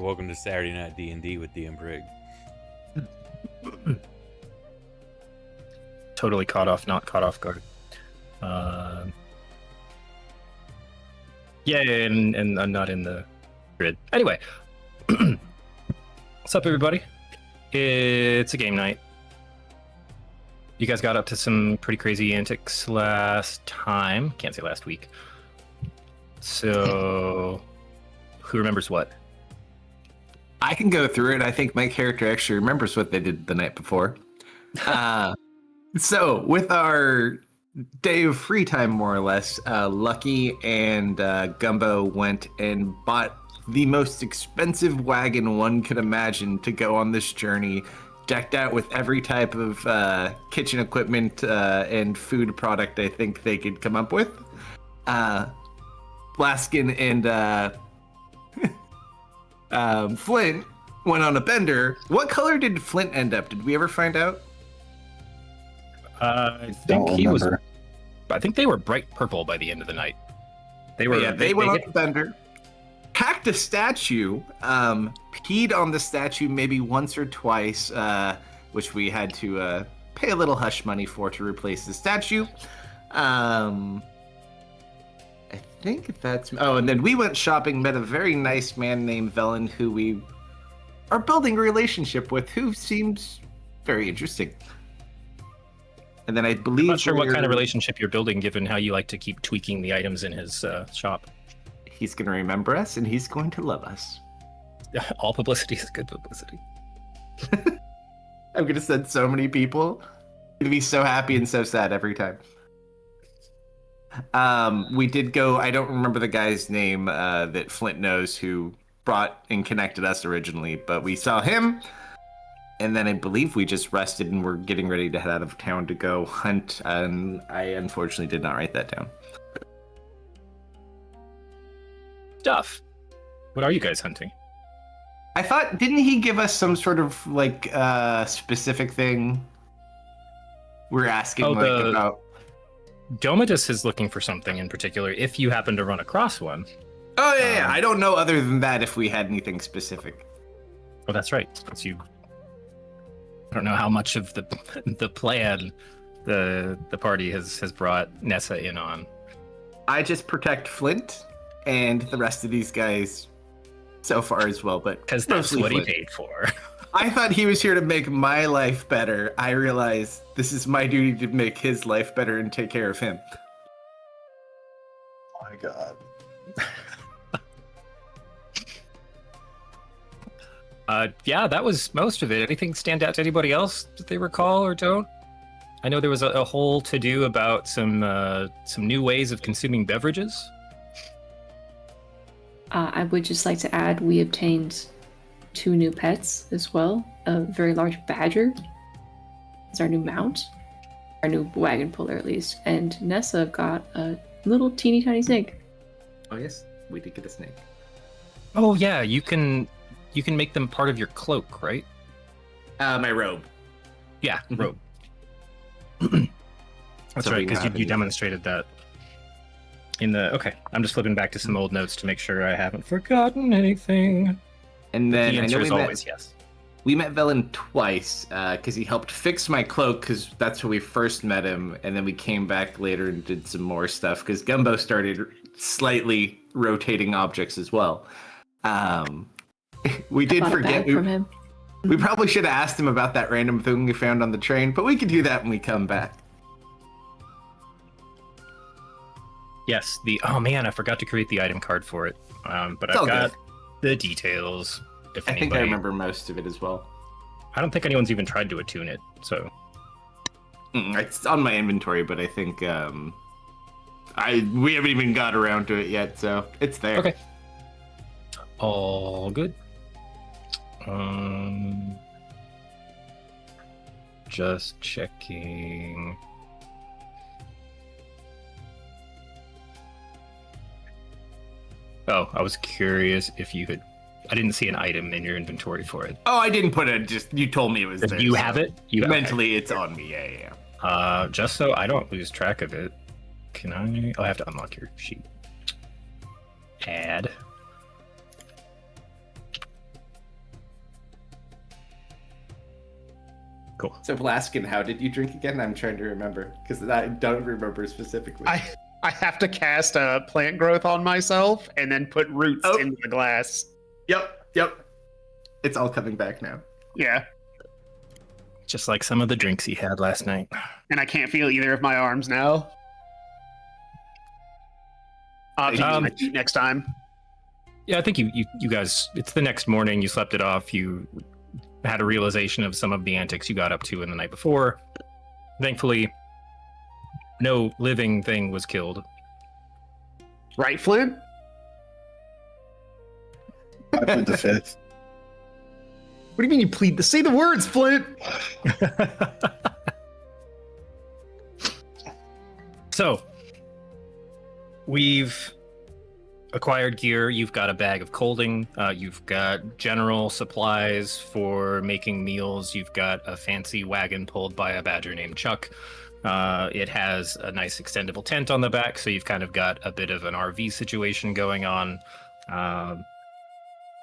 Welcome to Saturday Night D&D with DM Brig. Totally caught off, not caught off guard. Yeah, and I'm not in the grid. Anyway, what's up, everybody? It's a game night. You guys got up to some pretty crazy antics last time. Can't say last week. So, who remembers what? I can go through it. I think my character actually remembers what they did the night before. So, with our day of free time, more or less, Lucky and Gumbo went and bought the most expensive wagon one could imagine to go on this journey, decked out with every type of kitchen equipment and food product I think they could come up with. Blaskin and Flint went on a bender. What color did Flint end up? Did we ever find out? I think I think they were bright purple by the end of the night. They were. Yeah, they went on a bender, hacked a statue, peed on the statue maybe once or twice, which we had to pay a little hush money for to replace the statue. I think that's... Oh, and then we went shopping, met a very nice man named Velen, who we are building a relationship with, who seems very interesting. And then I believe... I'm not sure what kind of relationship you're building, given how you like to keep tweaking the items in his shop. He's going to remember us, and he's going to love us. All publicity is good publicity. I'm going to send so many people. Going to be so happy and so sad every time. We did go... I don't remember the guy's name that Flint knows who brought and connected us originally, but we saw him, and then I believe we just rested and were getting ready to head out of town to go hunt, and I unfortunately did not write that down. Stuff. What are you guys hunting? I thought, didn't he give us some sort of, like, specific thing? We're asking, about... Domitus is looking for something in particular, if you happen to run across one. Oh, yeah. I don't know other than that if we had anything specific. Oh, that's right. Since you... I don't know how much of the plan the party has brought Nessa in on. I just protect Flint and the rest of these guys so far as well, but... Because that's what Flint. He paid for. I thought he was here to make my life better. I realize this is my duty to make his life better and take care of him. Oh my god. Yeah, that was most of it. Anything stand out to anybody else that they recall or don't? I know there was a whole to-do about some new ways of consuming beverages. I would just like to add we obtained 2 new pets as well. A very large badger is our new mount, our new wagon puller at least, and Nessa got a little teeny tiny snake. Oh yes, we did get a snake. Oh yeah, you can make them part of your cloak, right? My robe. Yeah, robe. That's right, because you demonstrated that in the... Okay, I'm just flipping back to some old notes to make sure I haven't forgotten anything. And then the answer is always yes. We met Velen twice because he helped fix my cloak because that's where we first met him. And then we came back later and did some more stuff because Gumbo started slightly rotating objects as well. We did forget from him. We probably should have asked him about that random thing we found on the train, but we could do that when we come back. Yes, oh man, I forgot to create the item card for it. But I've got the details. I think I remember most of it as well. I don't think anyone's even tried to attune it, so... It's on my inventory, but I think we haven't even got around to it yet, so it's there. Okay. All good. Just checking. Oh, I was curious if you had... I didn't see an item in your inventory for it. Oh, I didn't put it, just you told me it was there. You have it? Mentally, it's on me, yeah. Just so I don't lose track of it, can I... I'll have to unlock your sheet. Add. Cool. So, Blaskin, how did you drink again? I'm trying to remember because I don't remember specifically. I have to cast a plant growth on myself and then put roots Oh. into the glass. Yep. It's all coming back now. Yeah, Just like some of the drinks he had last night. and I can't feel either of my arms now. I'll have to use my feet next time. Yeah, I think you guys, it's the next morning, you slept it off, you had a realization of some of the antics you got up to in the night before. Thankfully, no living thing was killed. Right, Flint? I plead the fifth. What do you mean you plead to say the words, Flint? So, we've acquired gear. You've got a bag of colding. You've got general supplies for making meals. You've got a fancy wagon pulled by a badger named Chuck. It has a nice extendable tent on the back, so you've kind of got a bit of an RV situation going on.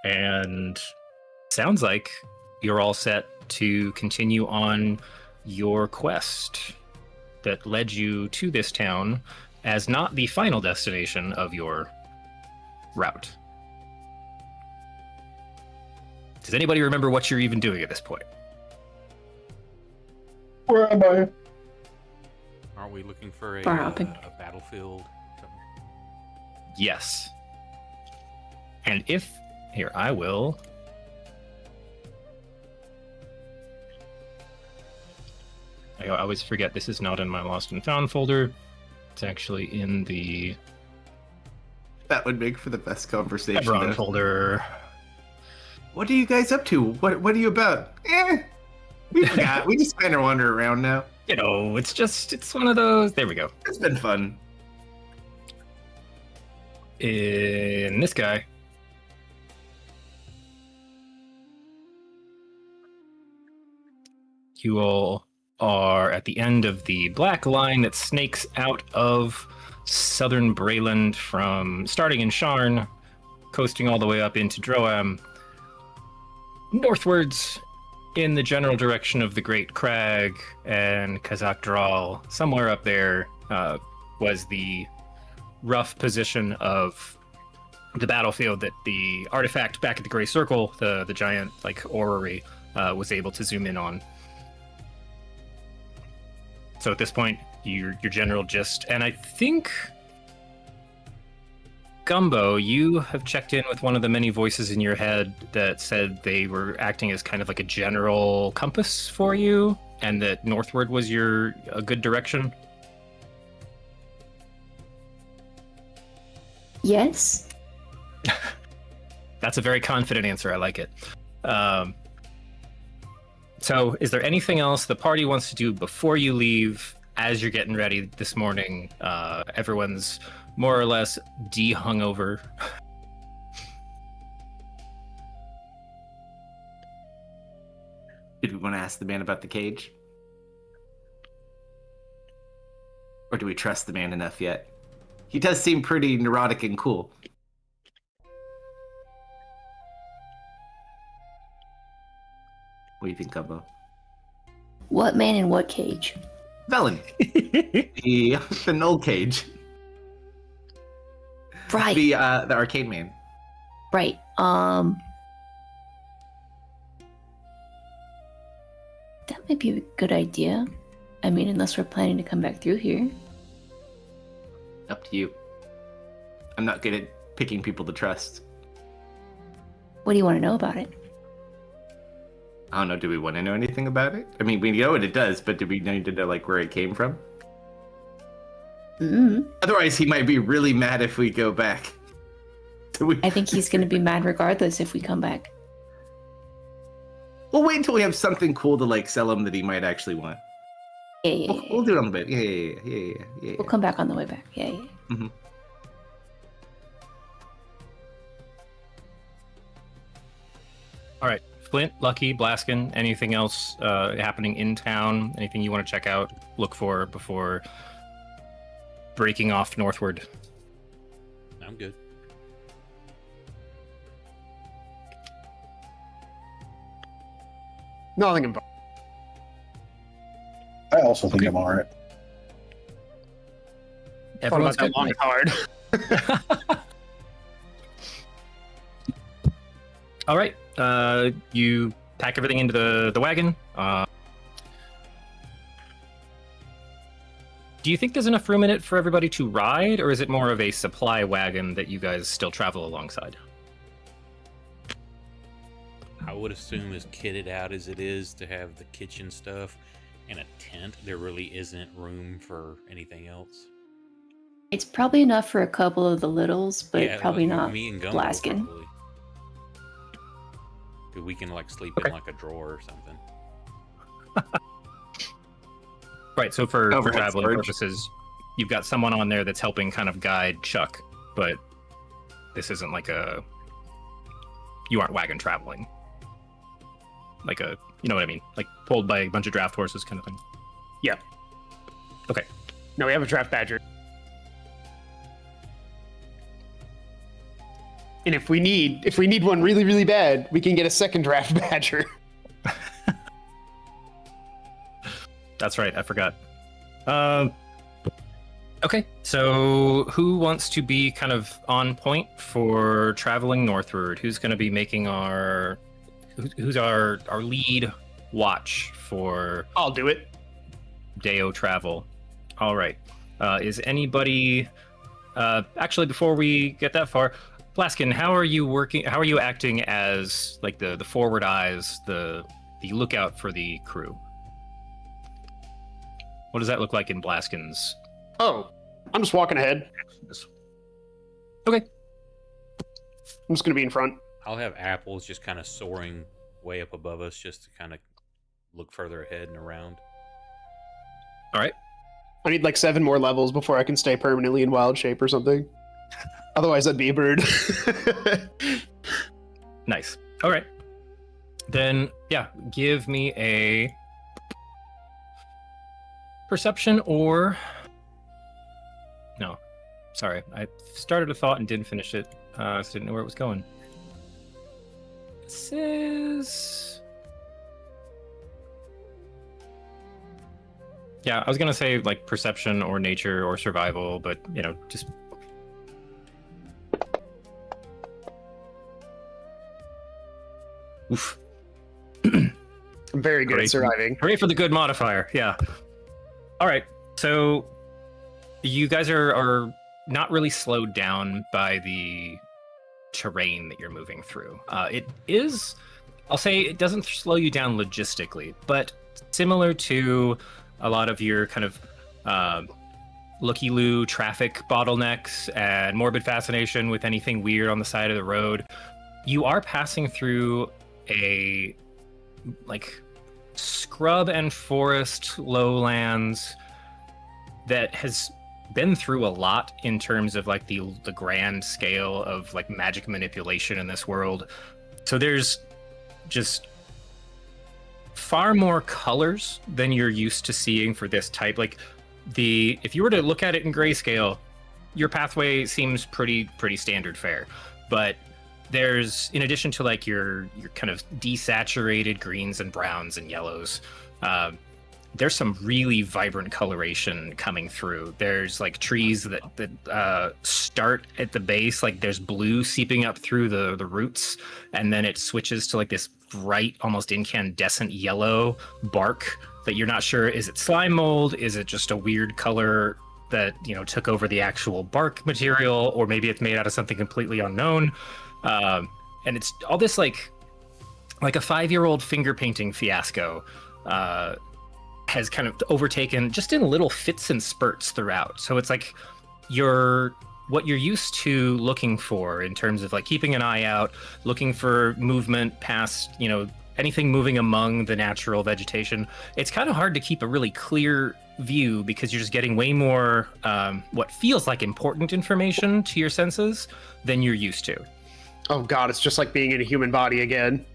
And sounds like you're all set to continue on your quest that led you to this town as not the final destination of your route. Does anybody remember what you're even doing at this point? Where am I? Aren't we looking for Far hopping. a battlefield? Something? Yes. And if... Here, I will... I always forget this is not in my Lost and Found folder. It's actually in the That would make for the best conversation. Hebron though. folder. What are you guys up to? What are you about? We forgot. We just kind of wander around now. You know, it's one of those... There we go. It's been fun. In this guy... You all are at the end of the black line that snakes out of southern Brayland from starting in Sharn, coasting all the way up into Droam, northwards in the general direction of the Great Crag and Kazakh Dral. Somewhere up there was the rough position of the battlefield that the artifact back at the Grey Circle, the giant like orrery, was able to zoom in on. So at this point, your general gist, and I think Gumbo, you have checked in with one of the many voices in your head that said they were acting as kind of like a general compass for you, and that northward was a good direction. Yes. That's a very confident answer. I like it. So, is there anything else the party wants to do before you leave? As you're getting ready this morning, everyone's more or less de-hungover. Did we want to ask the man about the cage? Or do we trust the man enough yet? He does seem pretty neurotic and cool. What do you think, Gumbo? What man in what cage? Velen. the null cage. Right. The arcade man. Right. That might be a good idea. I mean, unless we're planning to come back through here. Up to you. I'm not good at picking people to trust. What do you want to know about it? I don't know. Do we want to know anything about it? I mean, we know what it does, but do we need to know like where it came from? Otherwise, he might be really mad if we go back. I think he's going to be mad regardless if we come back. We'll wait until we have something cool to like sell him that he might actually want. Yeah. We'll do it on the way. Yeah. We'll come back on the way back. Yeah. Mm-hmm. All right, Flint, Lucky, Blaskin, anything else happening in town? Anything you want to check out, look for before breaking off northward? I'm good. Nothing involved. I also think Okay. I'm alright. Thought Everyone's about that long good. card. All right. You pack everything into the wagon. Do you think there's enough room in it for everybody to ride, or is it more of a supply wagon that you guys still travel alongside? I would assume as kitted out as it is to have the kitchen stuff and a tent, there really isn't room for anything else. It's probably enough for a couple of the littles, but Yeah, probably like not me and Gumbo Blaskin. probably. 'Cause we can like sleep Okay. in like a drawer or something. Right. So for Overhead traveling storage. purposes, you've got someone on there that's helping kind of guide Chuck, but this isn't like you aren't wagon traveling. Like you know what I mean? Like pulled by a bunch of draft horses kind of thing. No, we have a draft badger. And if we need one really, really bad, we can get a second draft badger. That's right. I forgot. Okay. So who wants to be kind of on point for traveling northward? Who's going to be making who's our lead watch for I'll do it. Deo travel? All right. Is anybody actually before we get that far, Blaskin, how are you acting as like the forward eyes, the lookout for the crew? What does that look like in Blaskin's? Oh, I'm just walking ahead. Okay. I'm just gonna be in front. I'll have apples just kind of soaring way up above us just to kind of look further ahead and around. All right. I need like 7 more levels before I can stay permanently in wild shape or something. Otherwise, I'd be a bird. Nice. All right. Then, yeah, give me a perception or... No. Sorry. I started a thought and didn't finish it. So didn't know where it was going. This is... Yeah, I was going to say, like, perception or nature or survival, but, you know, just... Oof. I'm very good Great. at surviving. Hooray for the good modifier. Yeah. All right. So you guys are not really slowed down by the terrain that you're moving through. It is, I'll say it doesn't slow you down logistically, but similar to a lot of your kind of looky-loo traffic bottlenecks and morbid fascination with anything weird on the side of the road, you are passing through a like scrub and forest lowlands that has been through a lot in terms of like the grand scale of like magic manipulation in this world. So there's just far more colors than you're used to seeing for this type. Like if you were to look at it in grayscale, your pathway seems pretty standard fare, but there's, in addition to like your kind of desaturated greens and browns and yellows, there's some really vibrant coloration coming through. There's like trees that start at the base, like there's blue seeping up through the roots, and then it switches to like this bright, almost incandescent yellow bark that you're not sure, is it slime mold? Is it just a weird color that, you know, took over the actual bark material, or maybe it's made out of something completely unknown? And it's all this like a 5-year-old finger painting fiasco has kind of overtaken just in little fits and spurts throughout. So it's like what you're used to looking for in terms of like keeping an eye out, looking for movement past, you know, anything moving among the natural vegetation. It's kind of hard to keep a really clear view because you're just getting way more what feels like important information to your senses than you're used to. Oh god, it's just like being in a human body again.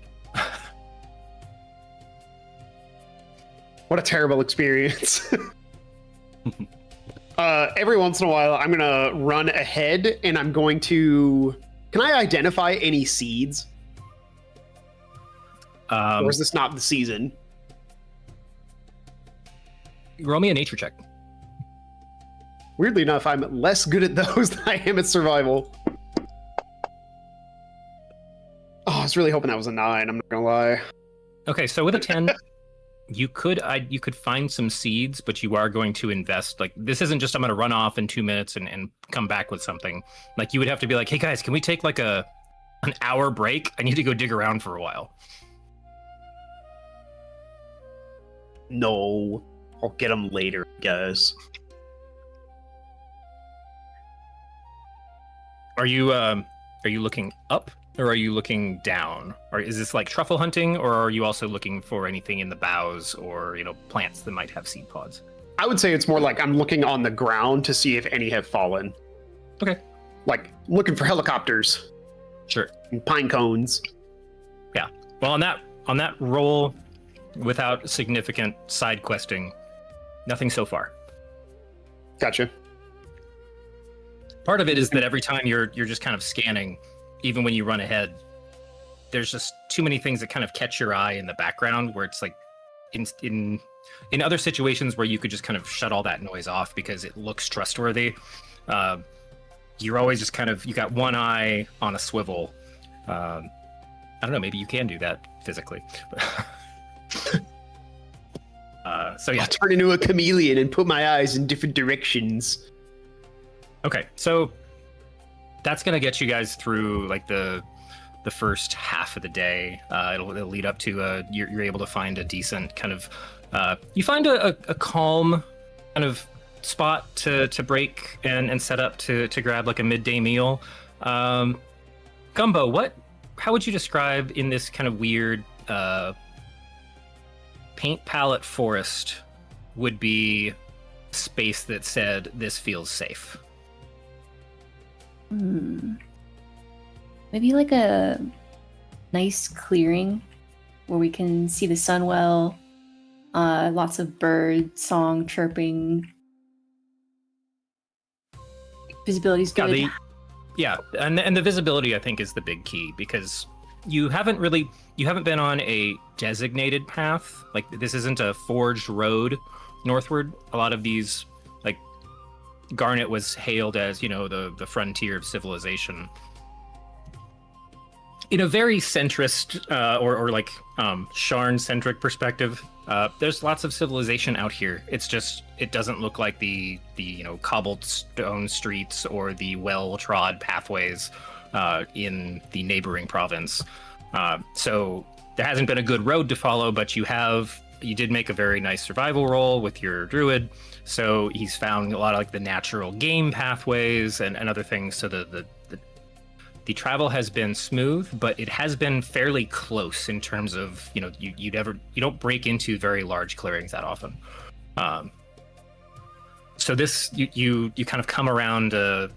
What a terrible experience. Every once in a while, I'm gonna run ahead and I'm going to... Can I identify any seeds? Or is this not the season? roll me a nature check. Weirdly enough, I'm less good at those than I am at survival. Oh, I was really hoping that was a 9, I'm not gonna lie. Okay, so with a 10, you could find some seeds, but you are going to invest. Like, this isn't just I'm going to run off in 2 minutes and come back with something. Like, you would have to be like, hey guys, can we take like an hour break? I need to go dig around for a while. No, I'll get them later, guys. Are you looking up or are you looking down? Or is this like truffle hunting, or are you also looking for anything in the boughs or, you know, plants that might have seed pods? I would say it's more like I'm looking on the ground to see if any have fallen. Okay. Like looking for helicopters Sure. and pine cones. Yeah. Well, on that roll, without significant side questing, nothing so far. Gotcha. Part of it is that every time you're just kind of scanning, even when you run ahead, there's just too many things that kind of catch your eye in the background, where it's like in other situations where you could just kind of shut all that noise off because it looks trustworthy. You're always just kind of, you got one eye on a swivel. I don't know, maybe you can do that physically. So yeah. I'll turn into a chameleon and put my eyes in different directions. Okay, so that's gonna get you guys through like the first half of the day. It'll lead up to you're able to find a decent kind of you find a calm kind of spot to break and set up to grab like a midday meal. Gumbo, how would you describe in this kind of weird paint palette forest would be space that said this feels safe? Maybe like a nice clearing where we can see the sun well. Lots of bird song chirping. Visibility's good. Yeah, and the visibility I think is the big key, because you haven't been on a designated path. Like, this isn't a forged road northward. A lot of these, like, Garnet was hailed as, you know, the frontier of civilization. In a very centrist or like Sharn-centric perspective, there's lots of civilization out here. It's just, it doesn't look like the you know, cobbled stone streets or the well-trod pathways in the neighboring province. So there hasn't been a good road to follow, but you did make a very nice survival roll with your druid. So he's found a lot of like the natural game pathways and other things. So the travel has been smooth, but it has been fairly close in terms of, you know, you don't break into very large clearings that often. So this, you kind of come around the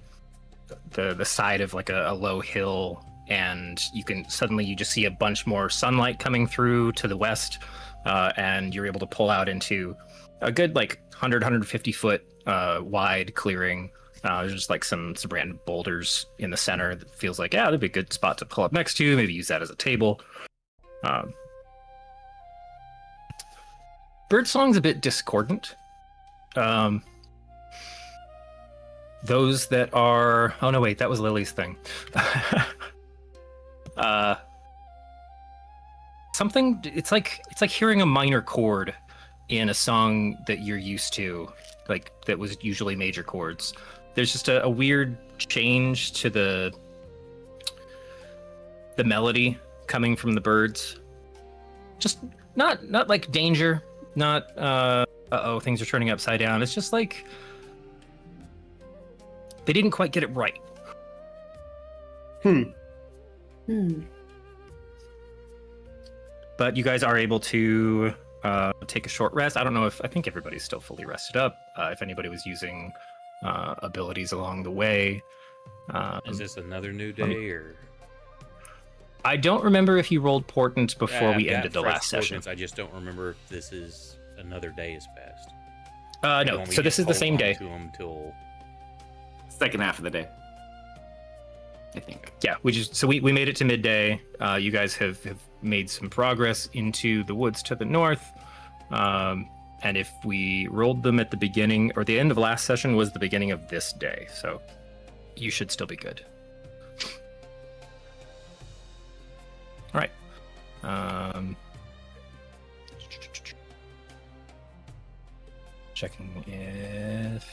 side of like a low hill, and you just see a bunch more sunlight coming through to the west, and you're able to pull out into a good like 150 foot wide clearing. There's just like some random boulders in the center that feels like, yeah, that'd be a good spot to pull up next to, maybe use that as a table. Birdsong's a bit discordant. Those that are, oh no, wait, that was Lily's thing. It's like hearing a minor chord in a song that you're used to, like that was usually major chords. There's just a weird change to the melody coming from the birds. Just not like danger, not things are turning upside down. It's just like they didn't quite get it right. But you guys are able to take a short rest. I think everybody's still fully rested up. If anybody was using abilities along the way. Is this another new day, or? I don't remember if you rolled portent before we ended the last session. I just don't remember if this is another day has passed. No, so this is the same day. Till Second half of the day, I think. Yeah, we made it to midday. You guys have made some progress into the woods to the north. And if we rolled them at the beginning or the end of last session was the beginning of this day. So you should still be good. All right. Checking if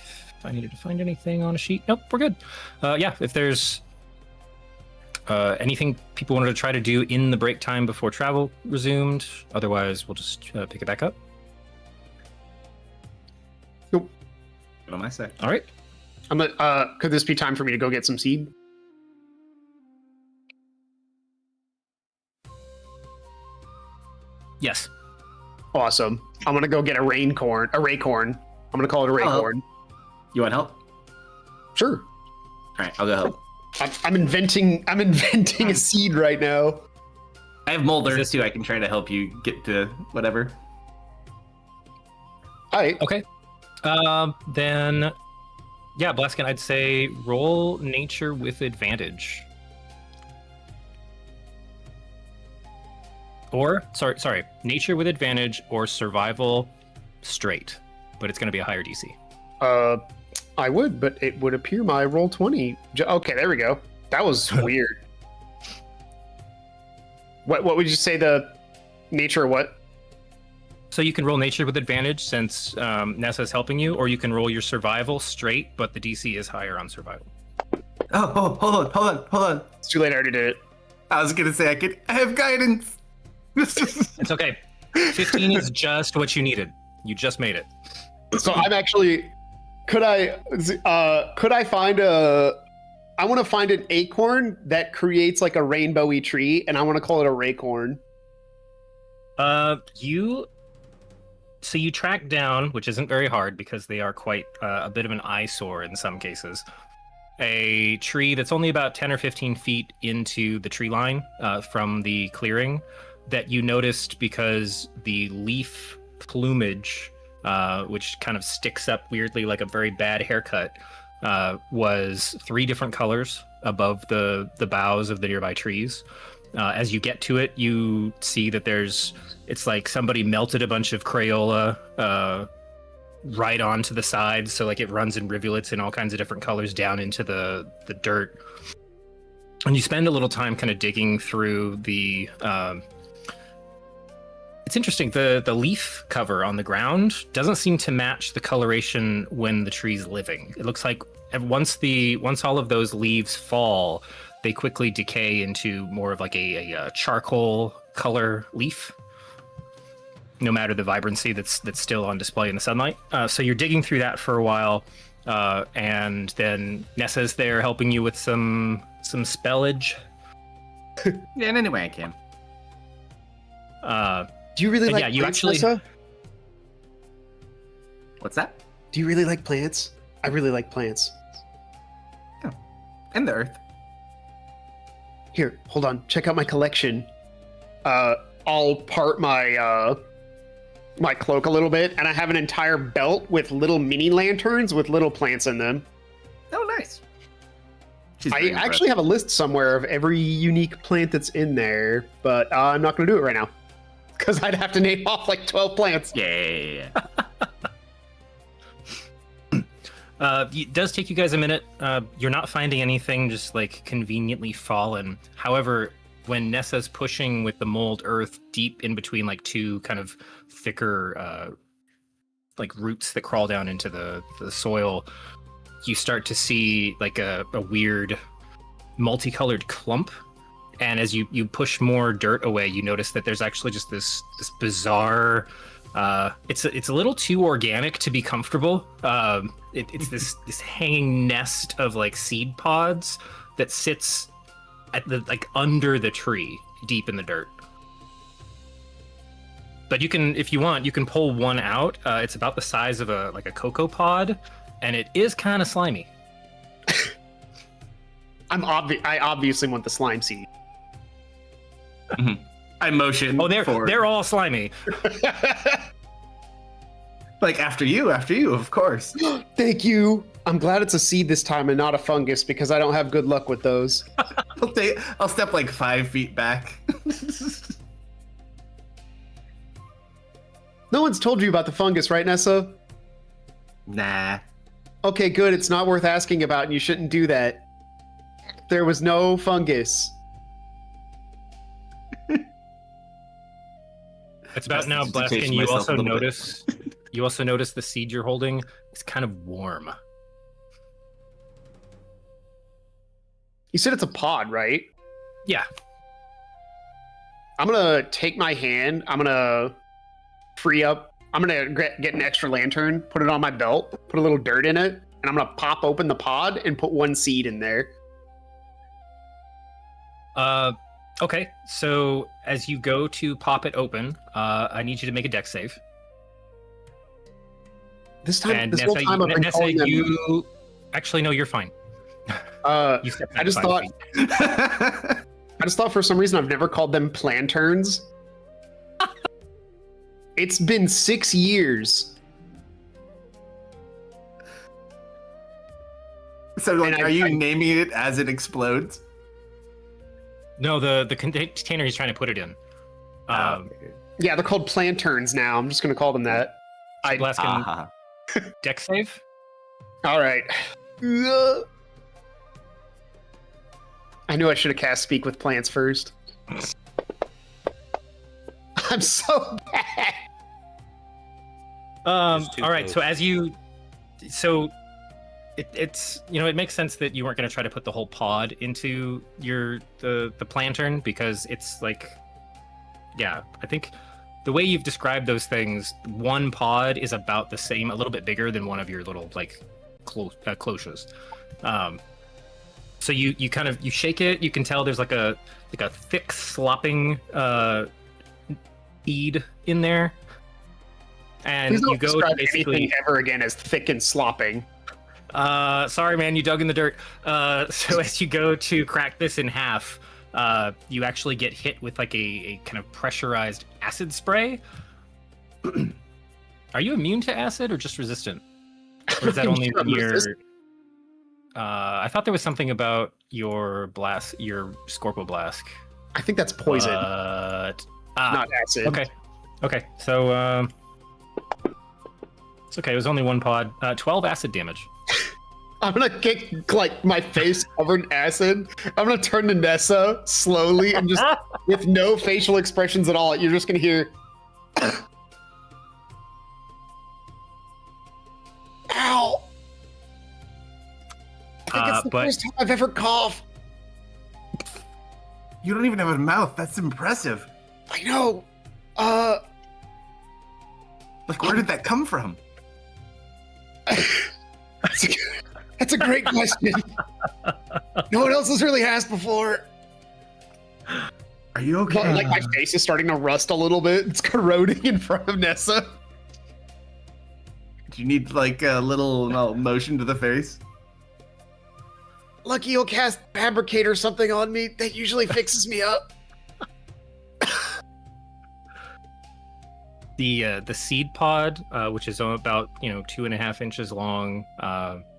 I needed to find anything on a sheet. Nope, we're good. Yeah, if there's anything people wanted to try to do in the break time before travel resumed, otherwise we'll just pick it back up. Good on my side. All right. Could this be time for me to go get some seed? Yes. Awesome. I'm gonna go get a raycorn. I'm gonna call it a raycorn. You want help? Sure. All right, I'll go help. I'm inventing a seed right now. I have Molder too. I can try to help you get to whatever. All right. Okay. Then, yeah, Blaskin, I'd say roll nature with advantage. Or, sorry, nature with advantage or survival straight, but it's going to be a higher DC. I would, but it would appear my roll 20. Okay, there we go. That was weird. What would you say the nature of what? So you can roll nature with advantage since Nessa's helping you, or you can roll your survival straight, but the DC is higher on survival. Oh, hold on. It's too late. I already did it. I was gonna say I have guidance. It's okay. 15 is just what you needed. You just made it. So I'm actually. Could I find I want to find an acorn that creates like a rainbowy tree, and I want to call it a raycorn. You track down, which isn't very hard because they are quite a bit of an eyesore in some cases, a tree that's only about 10 or 15 feet into the tree line from the clearing that you noticed because the leaf plumage, which kind of sticks up weirdly like a very bad haircut, was 3 different colors above the boughs of the nearby trees. As you get to it, you see that it's like somebody melted a bunch of Crayola right onto the sides, so like it runs in rivulets in all kinds of different colors down into the dirt. And you spend a little time kind of digging through the it's interesting, the leaf cover on the ground doesn't seem to match the coloration when the tree's living. It looks like once all of those leaves fall, they quickly decay into more of like a charcoal color leaf, no matter the vibrancy that's still on display in the sunlight. So you're digging through that for a while, and then Nessa's there helping you with some spellage. Yeah, in any way I can. Do you really like yeah, plants, you actually... Nessa? What's that? Do you really like plants? I really like plants. Yeah. And the earth. Here, hold on. Check out my collection. I'll part my my cloak a little bit, and I have an entire belt with little mini lanterns with little plants in them. Oh, nice. I actually have a list somewhere of every unique plant that's in there, but I'm not going to do it right now because I'd have to name off like 12 plants. Yeah. It does take you guys a minute. You're not finding anything just like conveniently fallen. However, when Nessa's pushing with the mold earth deep in between like 2 kind of thicker like roots that crawl down into the soil, you start to see like a weird multicolored clump. And as you push more dirt away, you notice that there's actually just this bizarre it's a little too organic to be comfortable. It's this hanging nest of like seed pods that sits at the like under the tree, deep in the dirt. But you can, if you want, you can pull one out. It's about the size of a cocoa pod, and it is kind of slimy. I obviously want the slime seed. Mm-hmm. I motion. Oh, forward. They're all slimy. Like after you, of course. Thank you. I'm glad it's a seed this time and not a fungus because I don't have good luck with those. I'll step like 5 feet back. No one's told you about the fungus, right, Nessa? Nah. Okay, good. It's not worth asking about, and you shouldn't do that. There was no fungus. It's about now, Prestidigitation Blaskin. You myself also a little bit. notice. You also notice the seed you're holding is kind of warm. You said it's a pod, right? Yeah. I'm gonna take my hand. I'm gonna free up. I'm gonna get an extra lantern, put it on my belt, put a little dirt in it, and I'm gonna pop open the pod and put one seed in there. Okay. So as you go to pop it open, I need you to make a dex save. This time, And this whole Nessa, time I've been Nessa, calling them. you actually no, you're fine. You stepped I back just 5 thought. feet. I just thought for some reason I've never called them planterns. It's been 6 years. So, like, And are you naming it as it explodes? No, the container he's trying to put it in. Yeah, they're called planterns now. I'm just gonna call them that. Blaskin, Ah. dex save. All right. I knew I should have cast Speak with Plants first. I'm so bad. It's too All right. close. So it's it makes sense that you weren't going to try to put the whole pod into the plantern because it's like, yeah, I think the way you've described those things, one pod is about the same, a little bit bigger than one of your little like cloches. So you kind of shake it. You can tell there's like a thick slopping bead in there, and Please don't you go to describe basically. anything ever again as thick and slopping. Sorry, man, you dug in the dirt. So as you go to crack this in half, you actually get hit with like a kind of pressurized acid spray. Are you immune to acid or just resistant? Or is that only when you're? I thought there was something about your Scorpoblask. I think that's poison, But, not acid. Okay. So it's okay. It was only one pod. 12 acid damage. I'm gonna get like my face covered in acid. I'm gonna turn to Nessa slowly and just with no facial expressions at all. You're just gonna hear. Ow! I think it's the but- first time I've ever coughed. You don't even have a mouth. That's impressive. I know. Like, where did that come from? That's a great question. No one else has really asked before. Are you okay? But, like my face is starting to rust a little bit. It's corroding in front of Nessa. Do you need like a little motion to the face? Lucky you'll cast Fabricate or something on me. That usually fixes me up. The seed pod, which is about 2.5 inches long,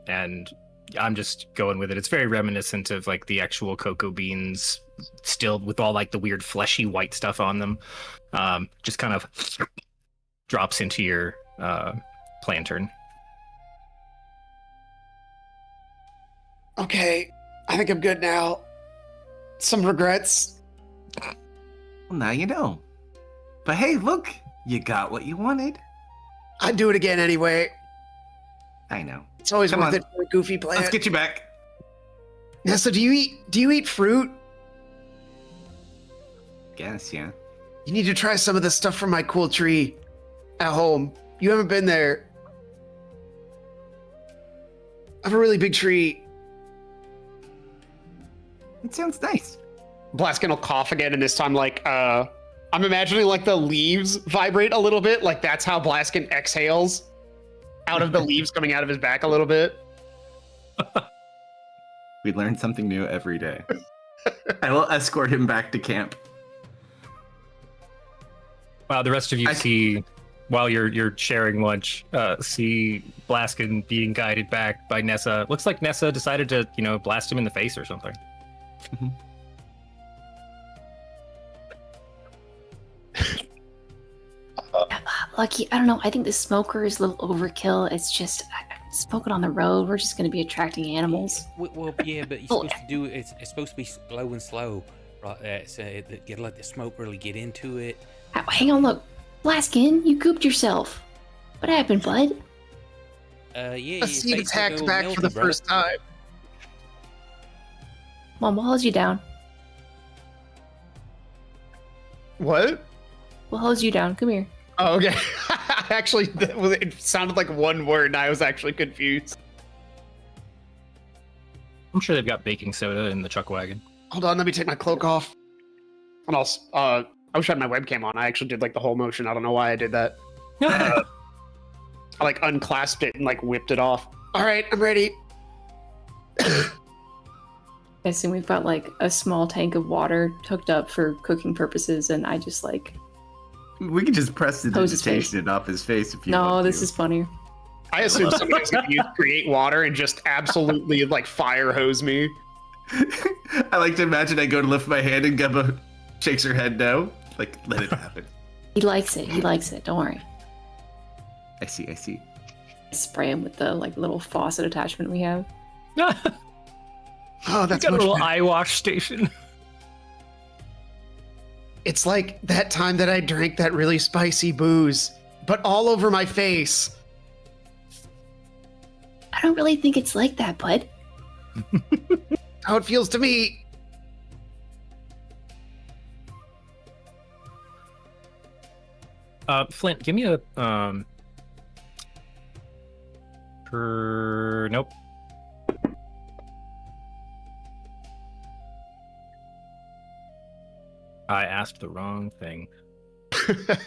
and I'm just going with it. It's very reminiscent of like the actual cocoa beans, still with all like the weird fleshy white stuff on them. Just kind of drops into your plantern. Okay, I think I'm good now. Some regrets. Well, now you know. But hey, look, you got what you wanted. I'd do it again anyway. I know. It's always Come worth on. it for a goofy plant. Let's get you back. Nessa, do you eat fruit? Guess, yeah. You need to try some of the stuff from my cool tree at home. You haven't been there. I have a really big tree. It sounds nice. Blaskin will cough again, and this time, I'm imagining like the leaves vibrate a little bit. Like that's how Blaskin exhales out of the leaves coming out of his back a little bit. We learn something new every day. I will escort him back to camp. The rest of you see, while you're sharing lunch, see Blaskin being guided back by Nessa. Looks like Nessa decided to, blast him in the face or something. Lucky, I don't know. I think the smoker is a little overkill. It's just smoking on the road. We're just going to be attracting animals. Well, yeah, but you're supposed to do it. It's supposed to be slow and slow. Right? So you let the smoke really get into it. Hang on, look. Blaskin, you gooped yourself. What happened, bud? Yeah. A your seed face attacked will go back for the melty, bro. first time. Mom, what holds you down? What? What holds you down? Come here. Oh, okay. Actually, it sounded like one word, and I was actually confused. I'm sure they've got baking soda in the chuck wagon. Hold on, let me take my cloak off. And I was shutting my webcam on. I actually did like the whole motion. I don't know why I did that. I like unclasped it and like whipped it off. All right, I'm ready. I assume we've got like a small tank of water hooked up for cooking purposes, and I just like. We could just press the Hose his digitation it off his face if you No, want this to. is funnier. I assume somebody's gonna use create water and just absolutely like fire hose me. I like to imagine I go to lift my hand and Gumbo shakes her head no. Like, let it happen. He likes it. He likes it. Don't worry. I see. Spray him with the like little faucet attachment we have. Oh, that's got a much little better. eye wash station. It's like that time that I drank that really spicy booze, but all over my face. I don't really think it's like that, bud. How it feels to me. Flint, give me a nope. I asked the wrong thing.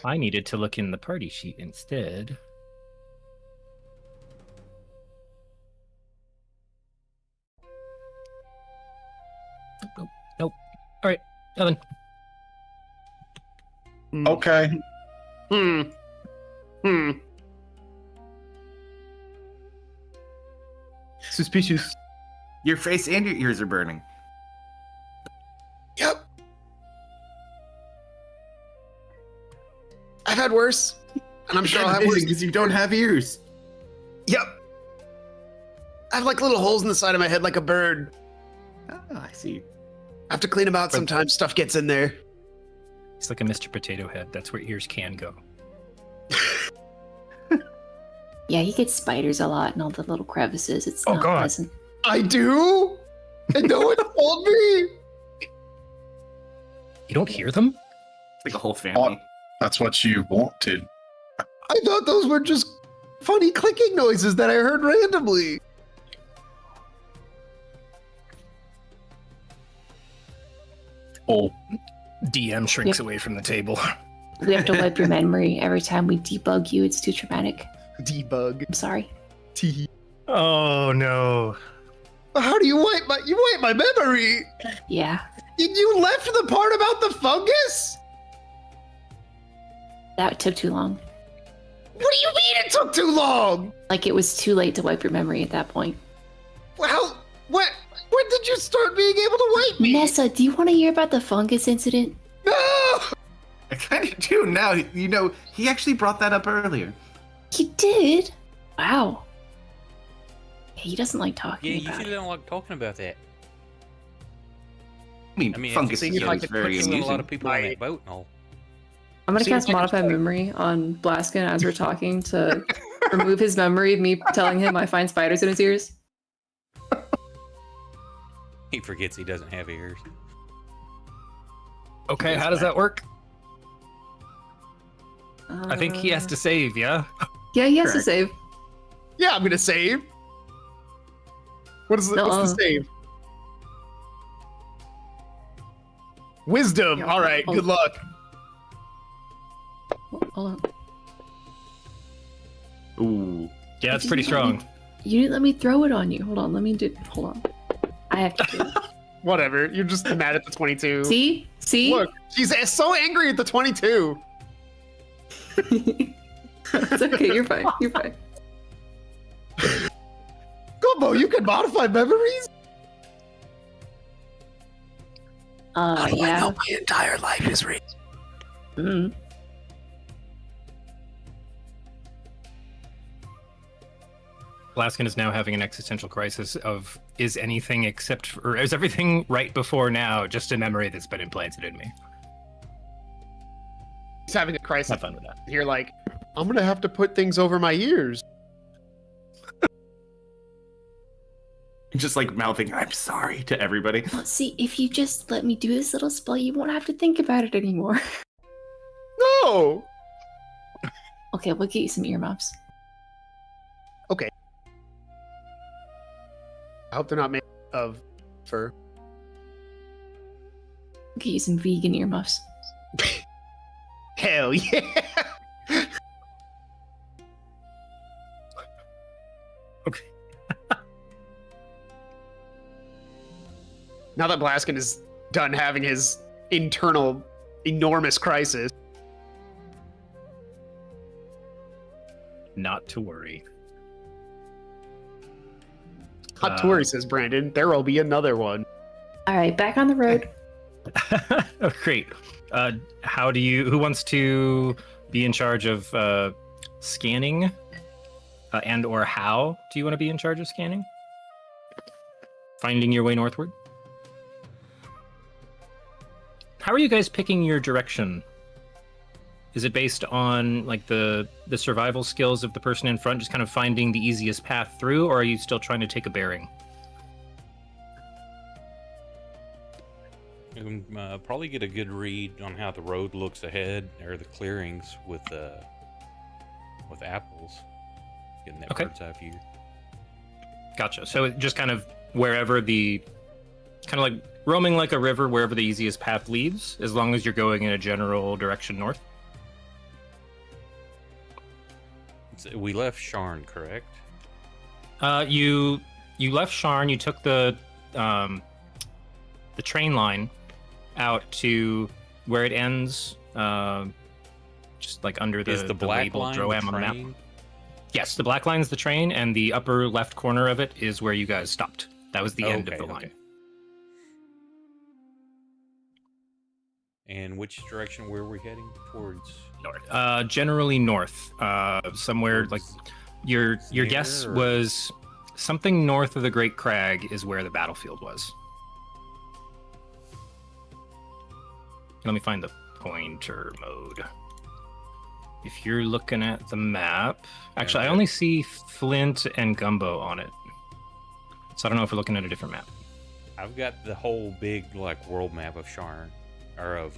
I needed to look in the party sheet instead. Nope. All right, nothing. Okay. Hmm. Suspicious. Your face and your ears are burning. Yep. I've had worse, and I'm sure I'll have worse. because you don't have ears. Yep. I have like little holes in the side of my head like a bird. Oh, I see. I have to clean them out sometimes. Stuff gets in there. It's like a Mr. Potato Head. That's where ears can go. Yeah, he gets spiders a lot and all the little crevices. It's Oh, not God. pleasant. I do? And no one told me? You don't hear them? It's like a whole family. That's what you wanted. I thought those were just funny clicking noises that I heard randomly. Oh, DM shrinks Yep. away from the table. We have to wipe your memory every time we debug you. It's too traumatic. Debug. I'm sorry. T. Oh no. How do you wipe my memory? Yeah, You left the part about the fungus? that took too long. What do you mean it took too long? Like it was too late to wipe your memory at that point. Well, when did you start being able to wipe me? Nessa, do you want to hear about the fungus incident? No! I kind of do now. You know, he actually brought that up earlier. You did? Wow. He doesn't like talking Yeah, you about usually it. don't like talking about that. I mean, I mean, fungus it's is like always very a lot amusing. of people on that boat and all. I'm gonna See, cast if I can Modify try- Memory on Blaskin as we're talking to remove his memory of me telling him I find spiders in his ears. He forgets he doesn't have ears. Okay, how does that work? I think he has to save, yeah? Yeah, he has to Correct. save. Yeah, I'm gonna save. What's No. the save? Wisdom. Yeah, All right. oh. Good luck. Hold on. Ooh. Yeah, it's pretty strong. You didn't let me throw it on you. Hold on, hold on. I have to do it. Whatever. You're just mad at the 22. See? Look, she's so angry at the 22. It's okay, you're fine. You're fine. Gumbo, you can modify memories. Yeah. my entire life is real. Mm. Blaskin is now having an existential crisis of, is everything right before now just a memory that's been implanted in me? He's having a crisis. Have fun with that. You're like, I'm gonna have to put things over my ears. Just like mouthing, I'm sorry to everybody. Well, see, if you just let me do this little spell, you won't have to think about it anymore. No. Okay, we'll get you some earmuffs. Okay. I hope they're not made of fur. We'll get you some vegan earmuffs. Hell yeah. Okay. Now that Blaskin is done having his internal enormous crisis. Not to worry. Not to worry, says Brandon. There will be another one. All right, back on the road. Oh, great. Who wants to be in charge of scanning? And or how do you want to be in charge of scanning? Finding your way northward? How are you guys picking your direction? Is it based on like the survival skills of the person in front, just kind of finding the easiest path through, or are you still trying to take a bearing? Probably get a good read on how the road looks ahead, or the clearings with apples. Getting that bird's eye view. Gotcha. So it just kind of wherever kind of like roaming like a river, wherever the easiest path leads, as long as you're going in a general direction north. We left Sharn, correct? You left Sharn. You took the train line out to where it ends, just like under the black label line Droam on the map. Yes, the black line is the train, and the upper left corner of it is where you guys stopped. That was the end of the line. And which direction were we heading towards? North. Generally north. Somewhere like your guess was something north of the Great Crag is where the battlefield was. Let me find the pointer mode. If you're looking at the map, actually, I only see Flint and Gumbo on it, so I don't know if we're looking at a different map. I've got the whole big like world map of Sharn, or of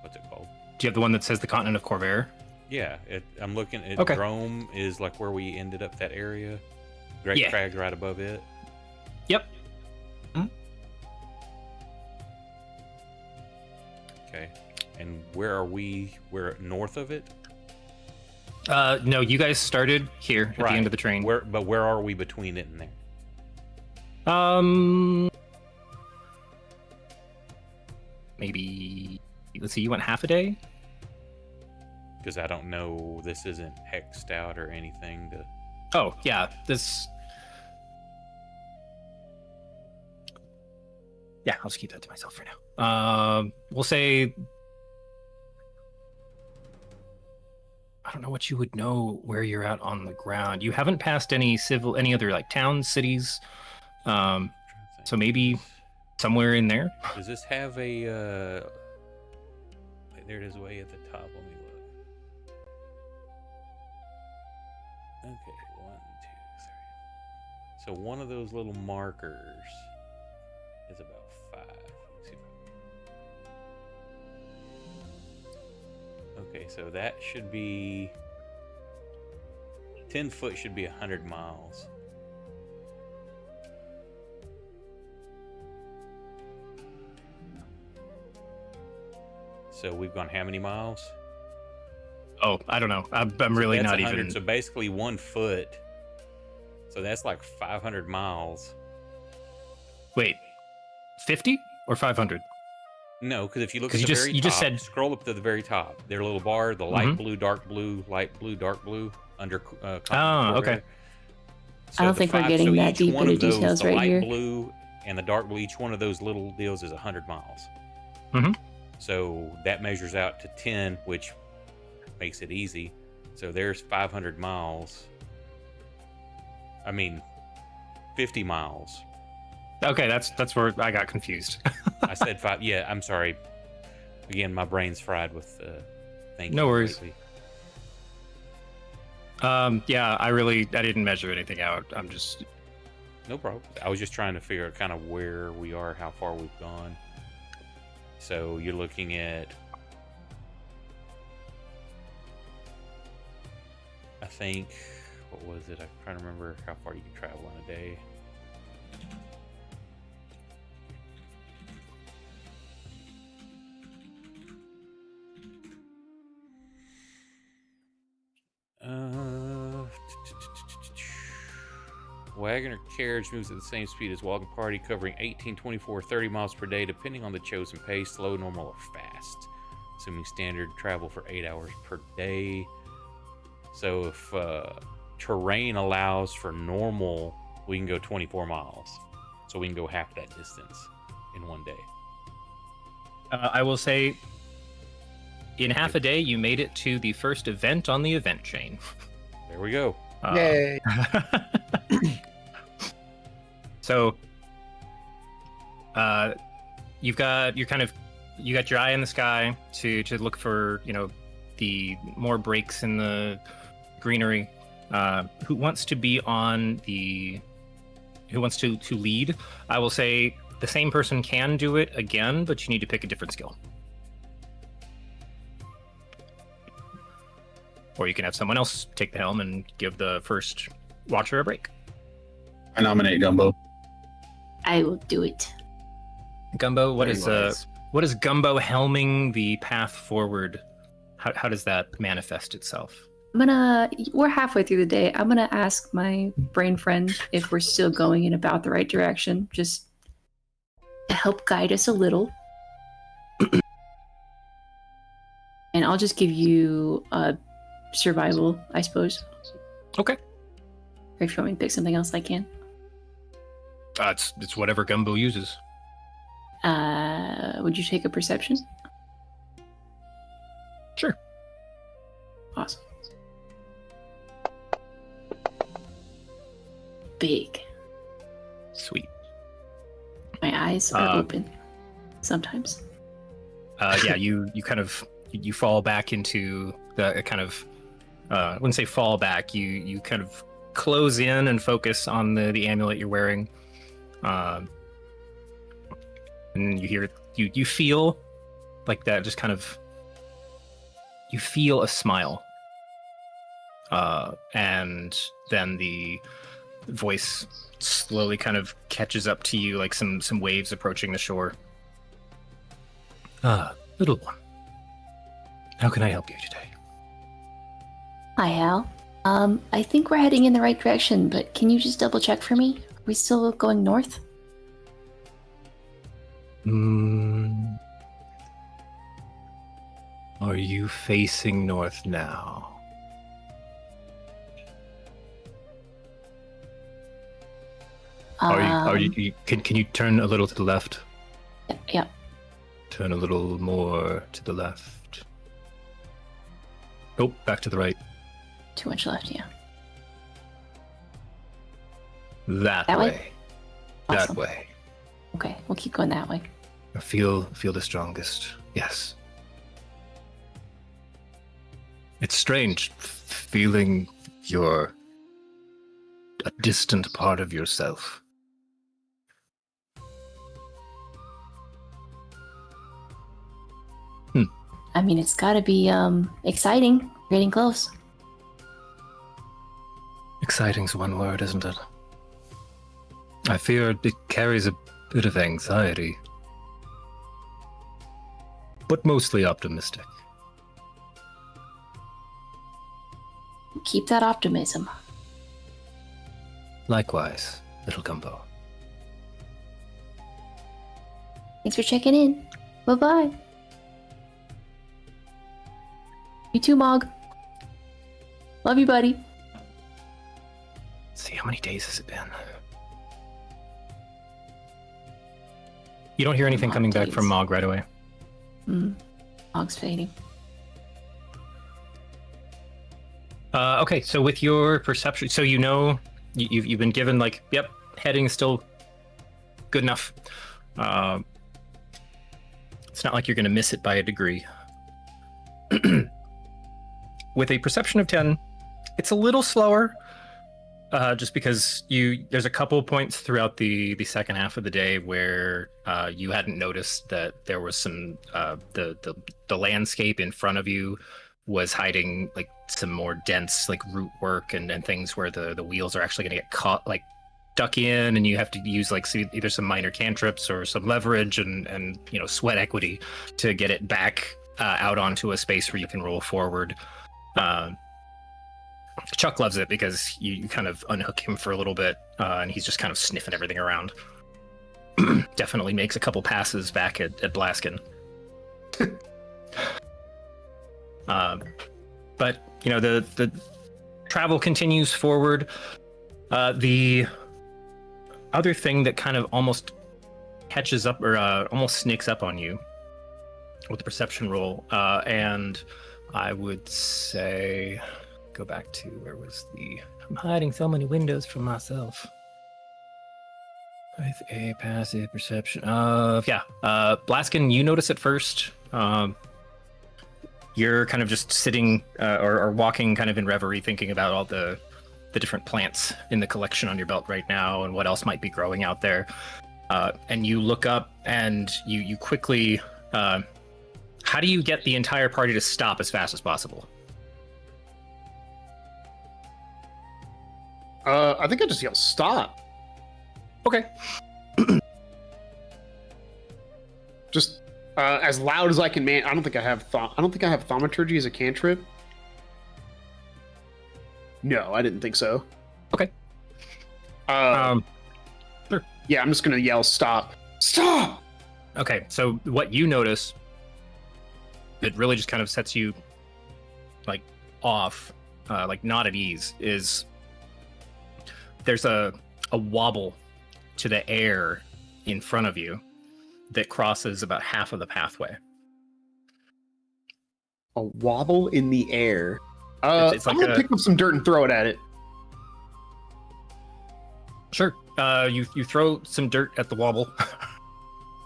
what's it called? Do you have the one that says the continent of Corvair? Yeah, I'm looking at Okay. Drome is like where we ended up that area. Great Crag right above it. Yep. Okay. And where are we? We're north of it? No, you guys started here at the end of the train. But where are we between it and there? Maybe, let's see, you went half a day? Because I don't know, this isn't hexed out or anything to... Oh, yeah, this... Yeah, I'll just keep that to myself for now. We'll say... I don't know what you would know where you're at on the ground. You haven't passed any other like towns, cities. So maybe somewhere in there. Does this have a there it is way at the top, let me look. Okay, 1, 2, 3. So one of those little markers is about 5. Let's see if okay, so that should be 10 foot should be 100 miles. So we've gone how many miles? Oh, I don't know. I'm really not 100, even. So basically 1 foot. So that's like 500 miles. Wait, 50 or 500? No, because if you look at you the just very you top, just said scroll up to the very top. Their little bar, the light blue, dark blue, light blue, dark blue under. Okay. So I don't think we're getting that deep into details the right light here. blue and the dark blue, each one of those little deals is 100 miles. Mm-hmm. So that measures out to 10, which makes it easy. So there's 500 miles I mean, 50 miles. Okay, that's where I got confused. I said 5. Yeah, I'm sorry. Again, my brain's fried with thinking. No worries. lately. Yeah, I didn't measure anything out. I'm just No problem. I was just trying to figure out kind of where we are, how far we've gone. So you're looking at, I think, what was it? I'm trying to remember how far you can travel in a day. Wagon or carriage moves at the same speed as walking party, covering 18, 24, 30 miles per day, depending on the chosen pace, slow, normal, or fast. Assuming standard travel for 8 hours per day. So if terrain allows for normal, we can go 24 miles. So we can go half that distance in one day. I will say, in half a day, you made it to the first event on the event chain. There we go. Yay. So, you got your eye in the sky to look for, the more breaks in the greenery. Who wants to lead? I will say the same person can do it again, but you need to pick a different skill. Or you can have someone else take the helm and give the first watcher a break. I nominate Gumbo. I will do it. Gumbo, what Very is wise. Gumbo helming the path forward? How does that manifest itself? We're halfway through the day. I'm gonna ask my brain friend if we're still going in about the right direction, just to help guide us a little. And I'll just give you a survival, I suppose. Okay. Or if you want me to pick something else, I can. It's whatever Gumbo uses. Would you take a perception? Sure. Awesome. Big. Sweet. My eyes are open. Sometimes. Yeah, you fall back into the kind of I wouldn't say fall back. You kind of close in and focus on the amulet you're wearing. And you feel like that, just kind of, you feel a smile. And then the voice slowly kind of catches up to you, like some waves approaching the shore. Little one, how can I help you today? Hi, Hal. I think we're heading in the right direction, but can you just double check for me? Are we still going north? Are you facing north now? Are you can you turn a little to the left? Yep. Turn a little more to the left. Oh, back to the right. Too much left, yeah. That That way? way. Awesome. That way. Okay, we'll keep going that way. Feel the strongest. Yes. It's strange feeling you're a distant part of yourself. I mean, it's gotta be, exciting. We're getting close. Exciting's one word, isn't it? I fear it carries a bit of anxiety. But mostly optimistic. Keep that optimism. Likewise, little Gumbo. Thanks for checking in. Bye-bye. You too, Mog. Love you, buddy. Let's see, how many days has it been? You don't hear anything coming back from Mog right away. Mog's fading. Okay, so with your perception, so you know you've been given like, yep, heading is still good enough. It's not like you're going to miss it by a degree. With a perception of 10, it's a little slower, just because there's a couple points throughout the second half of the day where you hadn't noticed that there was some the landscape in front of you was hiding like some more dense like root work and things where the wheels are actually going to get caught, like duck in, and you have to use like either some minor cantrips or some leverage and sweat equity to get it back out onto a space where you can roll forward. Chuck loves it because you kind of unhook him for a little bit, and he's just kind of sniffing everything around. Definitely makes a couple passes back at Blaskin. But the travel continues forward. The other thing that kind of almost catches up or almost sneaks up on you with the perception roll, and I would say go back to where was I'm hiding so many windows from myself. With a passive perception of Blaskin, you notice it first. You're kind of just sitting or walking kind of in reverie, thinking about all the different plants in the collection on your belt right now and what else might be growing out there. And you look up and you quickly, how do you get the entire party to stop as fast as possible? I think I just yell stop. Okay. Just as loud as I can, man. I don't think I have thaumaturgy as a cantrip. No, I didn't think so. Okay. Sure. Yeah, I'm just gonna yell stop. Stop! Okay, so what you notice, it really just kind of sets you like off, like not at ease, is there's a wobble to the air in front of you that crosses about half of the pathway. A wobble in the air. It's like I'm gonna pick up some dirt and throw it at it. Sure. You throw some dirt at the wobble.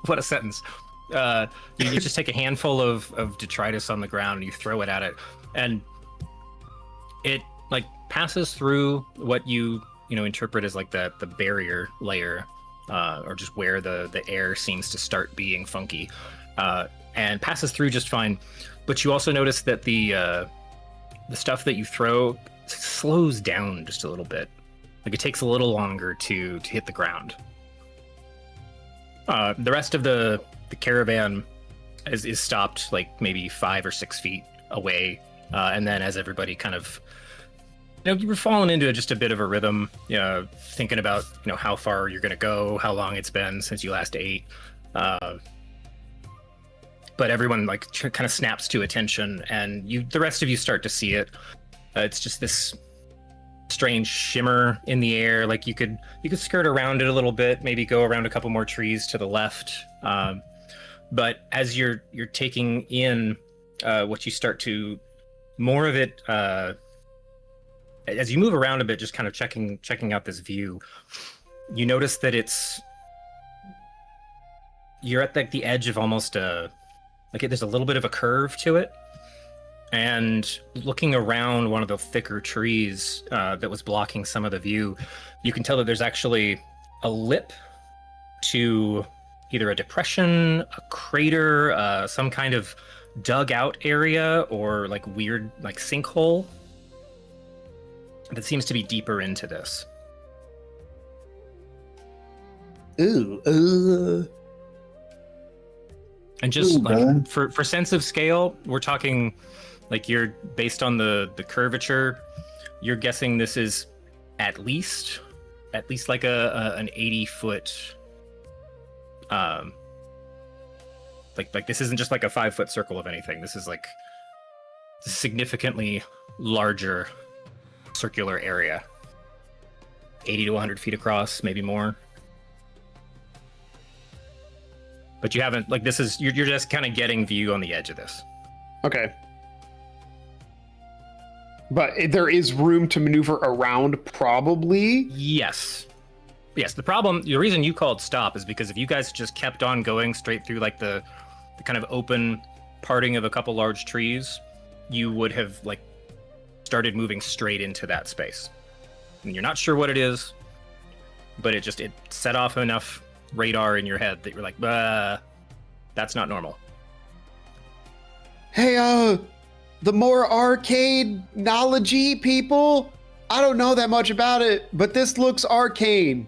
What a sentence. You just take a handful of detritus on the ground and you throw it at it, and it like passes through what you interpret as like the barrier layer, or just where the air seems to start being funky, and passes through just fine. But you also notice that the stuff that you throw slows down just a little bit. Like it takes a little longer to hit the ground. The rest of the caravan is stopped like maybe 5 or 6 feet away, and then as everybody kind of you were falling into just a bit of a rhythm, thinking about how far you're going to go, how long it's been since you last ate. But everyone like kind of snaps to attention, and the rest of you start to see it. It's just this strange shimmer in the air. Like you could skirt around it a little bit, maybe go around a couple more trees to the left. But as you're taking in what you start to more of it, as you move around a bit, just kind of checking out this view, you notice that you're at like the edge of almost there's a little bit of a curve to it. And looking around one of the thicker trees that was blocking some of the view, you can tell that there's actually a lip to either a depression, a crater, some kind of dug out area, or like weird like sinkhole that seems to be deeper into this. Ooh. And just like for sense of scale, we're talking like you're based on the curvature, you're guessing this is at least like an 80-foot like this isn't just like a 5-foot circle of anything. This is like a significantly larger circular area. 80 to 100 feet across, maybe more. But you haven't, like, you're just kind of getting view on the edge of this. Okay. But there is room to maneuver around, probably. Yes. Yes, the reason you called stop is because if you guys just kept on going straight through like the kind of open parting of a couple large trees, you would have like started moving straight into that space. And you're not sure what it is, but it set off enough radar in your head that you're like, that's not normal. Hey, the more arcade-nology people, I don't know that much about it, but this looks arcane.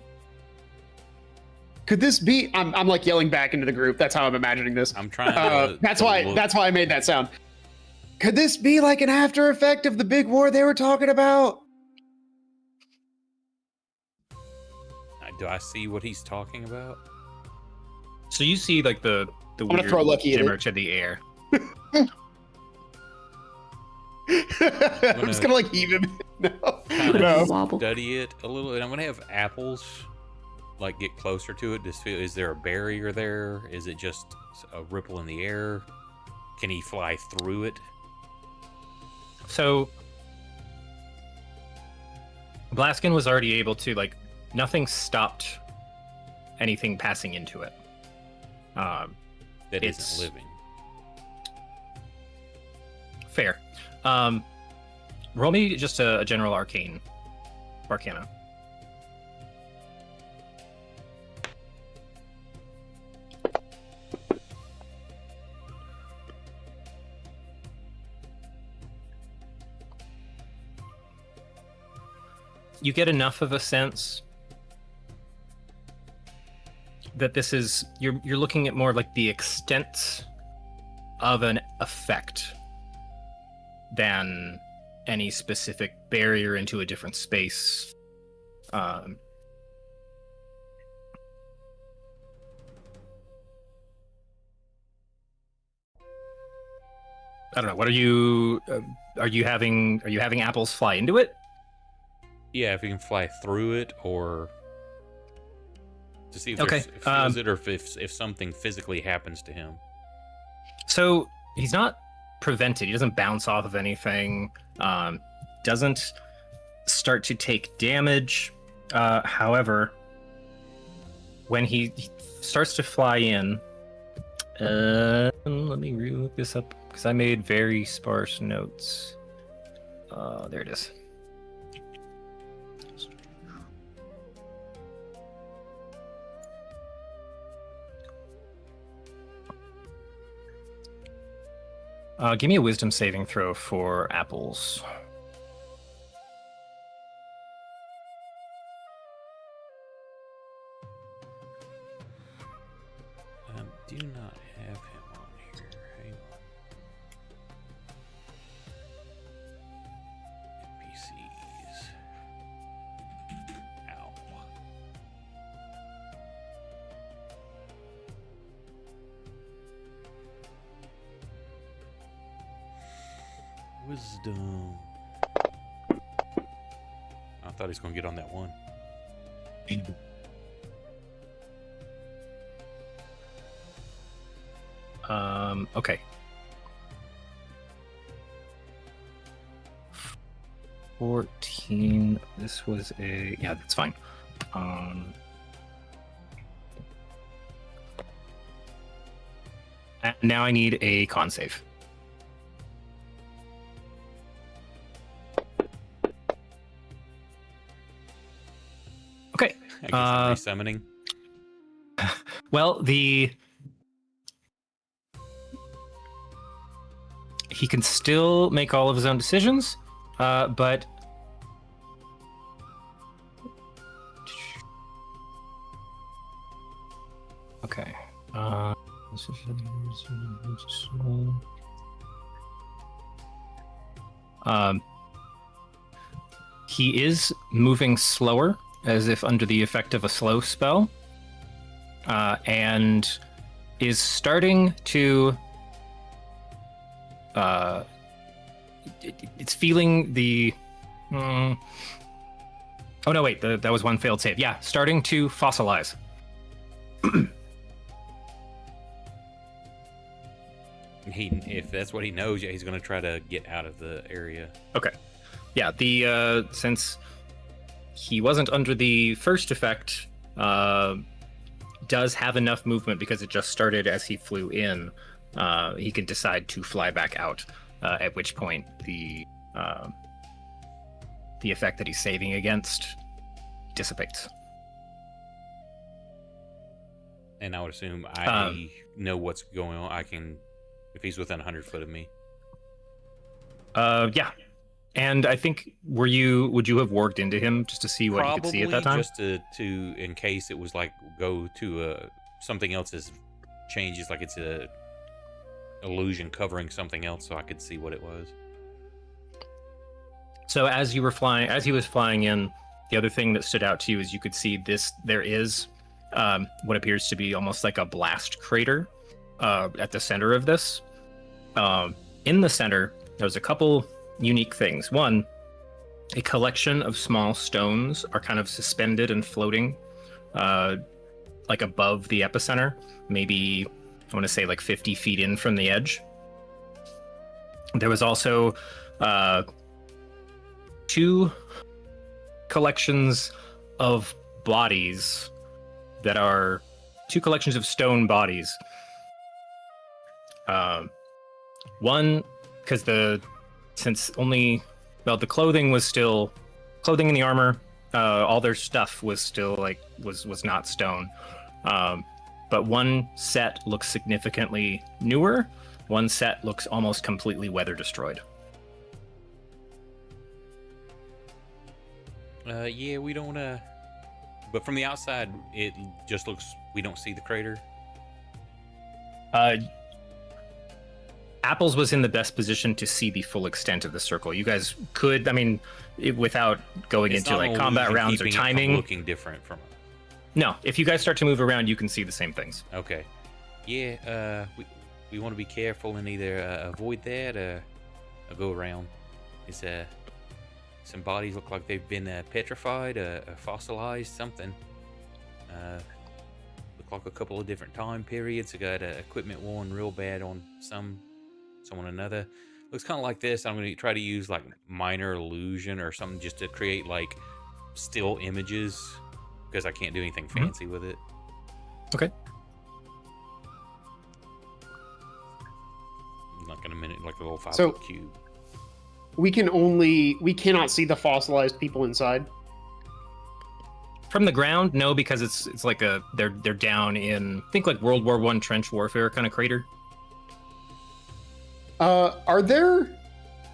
Could this be? I'm like yelling back into the group. That's how I'm imagining this. I'm trying to. That's why I made that sound. Could this be like an after effect of the big war they were talking about? Do I see what he's talking about? So you see like the gonna weird throw Lucky at glimmer it. to the air. I'm just gonna like heave him. No, Kind no. of Wobble. study it a little, and I'm gonna have apples like get closer to it. Just feel, is there a barrier there? Is it just a ripple in the air? Can he fly through it? So Blaskin was already able to like nothing stopped anything passing into it. That It's- isn't living. Fair. Roll me just a general arcana. You get enough of a sense that this is you're looking at more like the extent of an effect than any specific barrier into a different space. I don't know. What are you having apples fly into it? Yeah, if he can fly through it, or to see if Okay, there's- if he feels it, or if something physically happens to him. So he's not prevented. He doesn't bounce off of anything. Doesn't start to take damage. However, when he starts to fly in, let me look this up because I made very sparse notes. There it is. Give me a wisdom saving throw for apples. Do not have him on here. Hang on. NPCs. Ow. Wisdom. I thought he was going to get on that one. Okay. 14. This was a yeah, that's fine. And now I need a con save. Okay. I guess I'm resummoning. Well, he can still make all of his own decisions, but okay. He is moving slower, as if under the effect of a slow spell, and is starting to. It's feeling the. Oh no! Wait, that was one failed save. Yeah, starting to fossilize. If that's what he knows, yeah, he's going to try to get out of the area. Okay. Yeah, the since he wasn't under the first effect, does have enough movement because it just started as he flew in. He can decide to fly back out, at which point the effect that he's saving against dissipates. And I would assume I know what's going on. I can, if he's within 100 foot of me. Yeah. And I think would you have warged into him just to see what you could see at that time? Just to in case it was like go to something else is changes, like it's a illusion covering something else, so I could see what it was. So as he was flying in, the other thing that stood out to you is you could see there is what appears to be almost like a blast crater at the center of this. In the center, there's a couple unique things. One, a collection of small stones are kind of suspended and floating like above the epicenter, maybe I want to say like 50 feet in from the edge. There was also two collections of bodies that are two collections of stone bodies. One, because the clothing and the armor, all their stuff was still was not stone. But one set looks significantly newer. One set looks almost completely weather destroyed. Yeah, we don't. But from the outside, it just looks. We don't see the crater. Apples was in the best position to see the full extent of the circle. You guys could, without going into like combat rounds or timing. Looking different from. No, if you guys start to move around, you can see the same things. Okay. Yeah. We want to be careful and either avoid that or go around. It's some bodies look like they've been petrified, fossilized, something. Look like a couple of different time periods. I got equipment worn real bad on someone another. Looks kind of like this. I'm going to try to use like minor illusion or something just to create like still images because I can't do anything fancy with it. Okay. Like in a minute, like a little 5-foot cube. We cannot see the fossilized people inside. From the ground, no, because it's like they're down in, think like World War I trench warfare kind of crater.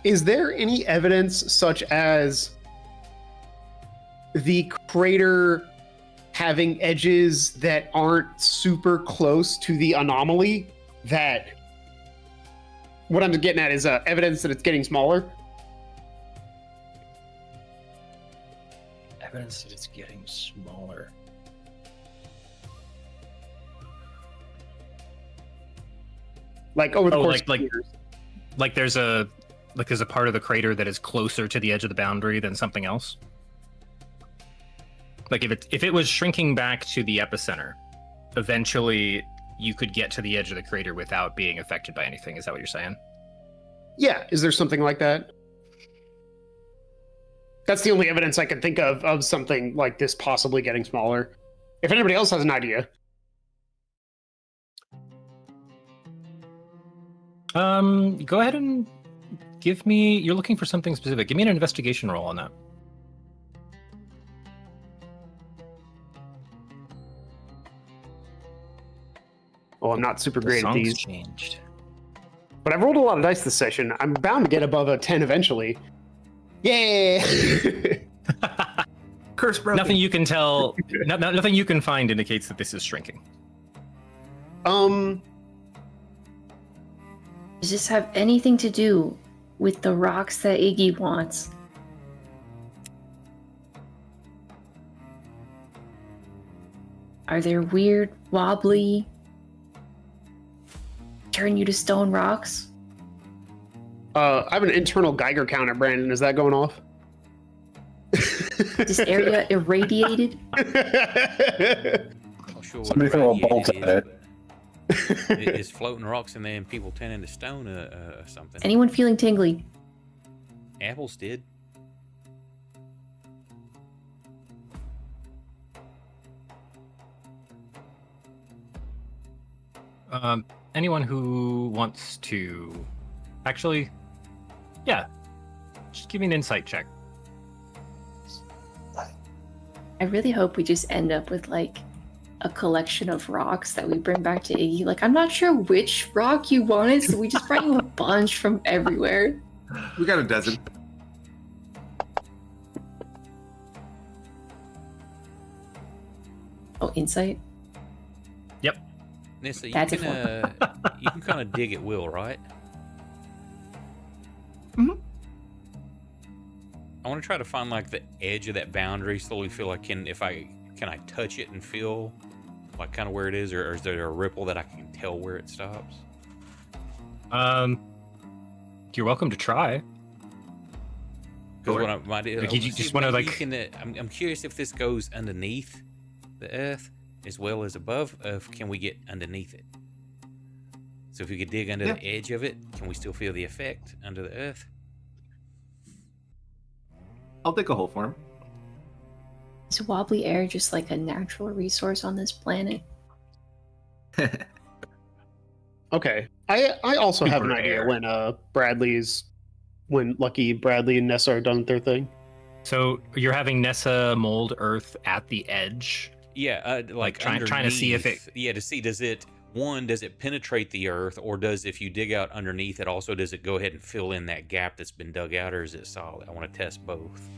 Is there any evidence such as the crater having edges that aren't super close to the anomaly? That what I'm getting at is evidence that it's getting smaller. Evidence that it's getting smaller. Like over the course of years. Like there's a part of the crater that is closer to the edge of the boundary than something else. Like if it was shrinking back to the epicenter, eventually you could get to the edge of the crater without being affected by anything. Is that what you're saying? Yeah. Is there something like that? That's the only evidence I can think of something like this possibly getting smaller. If anybody else has an idea. Go ahead and give me, you're looking for something specific. Give me an investigation roll on that. Oh, I'm not super great at these. Changed. But I've rolled a lot of dice this session. I'm bound to get above a 10 eventually. Yeah. Curse broken. Nothing you can tell, nothing you can find indicates that this is shrinking. Does this have anything to do with the rocks that Iggy wants? Are there weird, wobbly, turn you to stone rocks? I have an internal Geiger counter, Brandon. Is that going off? This area irradiated? Not sure what Somebody throw a bolt irradiated at it. but it's floating rocks and then people turn into stone or something. Anyone feeling tingly? Apples did. Anyone who wants to, actually, yeah, just give me an insight check. I really hope we just end up with like a collection of rocks that we bring back to Iggy. Like, I'm not sure which rock you wanted, so we just brought you a bunch from everywhere. We got a dozen. Oh, insight? Nissa, That's you can kind of dig at will, right? Mhm. I want to try to find like the edge of that boundary, so we feel like can I touch it and feel like kind of where it is, or is there a ripple that I can tell where it stops? You're welcome to try. Because what I might do, Like, you just want to like. I'm curious if this goes underneath the earth as well as above. Can we get underneath it? So if we could dig under the edge of it, can we still feel the effect under the earth? I'll dig a hole for him. Is wobbly air just like a natural resource on this planet? Okay. I also have an Super idea air. when Lucky, Bradley, and Nessa are done with their thing. So you're having Nessa mold Earth at the edge. Yeah, like trying to see if it. Yeah, to see does it penetrate the earth, or does if you dig out underneath it also does it go ahead and fill in that gap that's been dug out, or is it solid? I want to test both.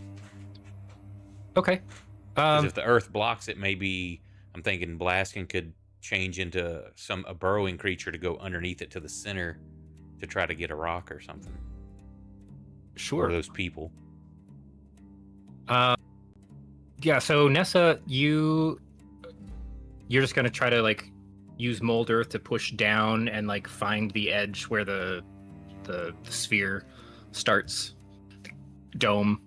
Okay. 'Cause if the earth blocks it, maybe I'm thinking Blaskin could change into a burrowing creature to go underneath it to the center to try to get a rock or something. Sure. Or those people. Yeah. So Nessa, you're just gonna try to like use mold earth to push down and like find the edge where the sphere starts. Dome.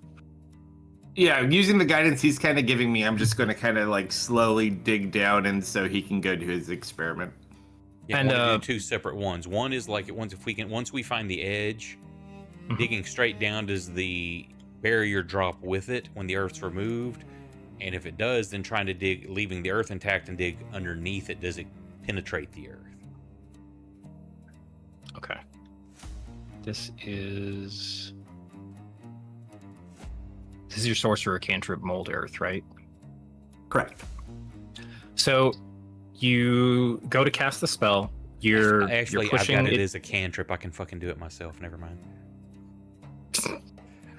Yeah, using the guidance he's kind of giving me, I'm just going to kind of like slowly dig down, and so he can go to his experiment. Yeah, And, I want to do two separate ones. One is like once we find the edge, Mhm. digging straight down, does the barrier drop with it when the earth's removed? And if it does, then trying to dig, leaving the earth intact and dig underneath it, does it penetrate the earth? Okay. This is your sorcerer cantrip mold earth, right? Correct. So you go to cast the spell. You're pushing I've got it it. as a cantrip. I can fucking do it myself. Never mind.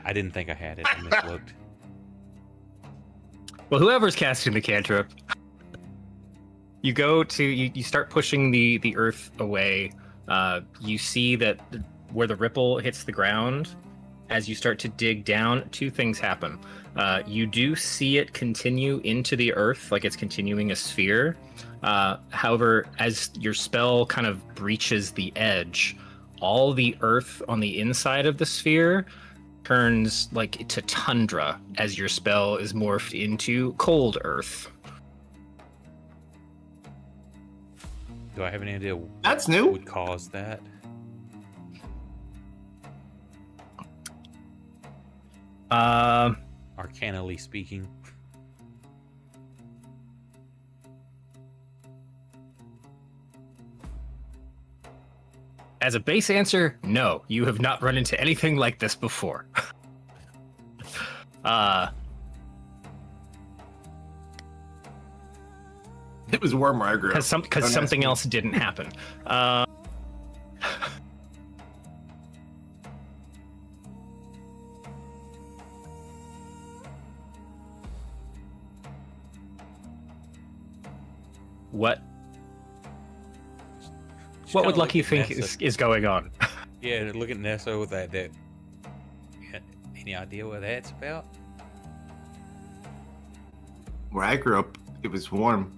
I didn't think I had it. I mislooked. Well, whoever's casting the cantrip, you go to you start pushing the earth away. You see that where the ripple hits the ground, as you start to dig down, two things happen. You do see it continue into the earth, like it's continuing a sphere. However, as your spell kind of breaches the edge, all the earth on the inside of the sphere turns like to tundra as your spell is morphed into cold earth. Do I have any idea That's what new. would cause that? Arcanally speaking. As a base answer, no, you have not run into anything like this before. It was warm where I grew up. Because Don't ask something me. else didn't happen. What Just would kinda Lucky look at think Nessa. is going on? Yeah, look at Nessa with that. Yeah, any idea what that's about? Where I grew up, it was warm.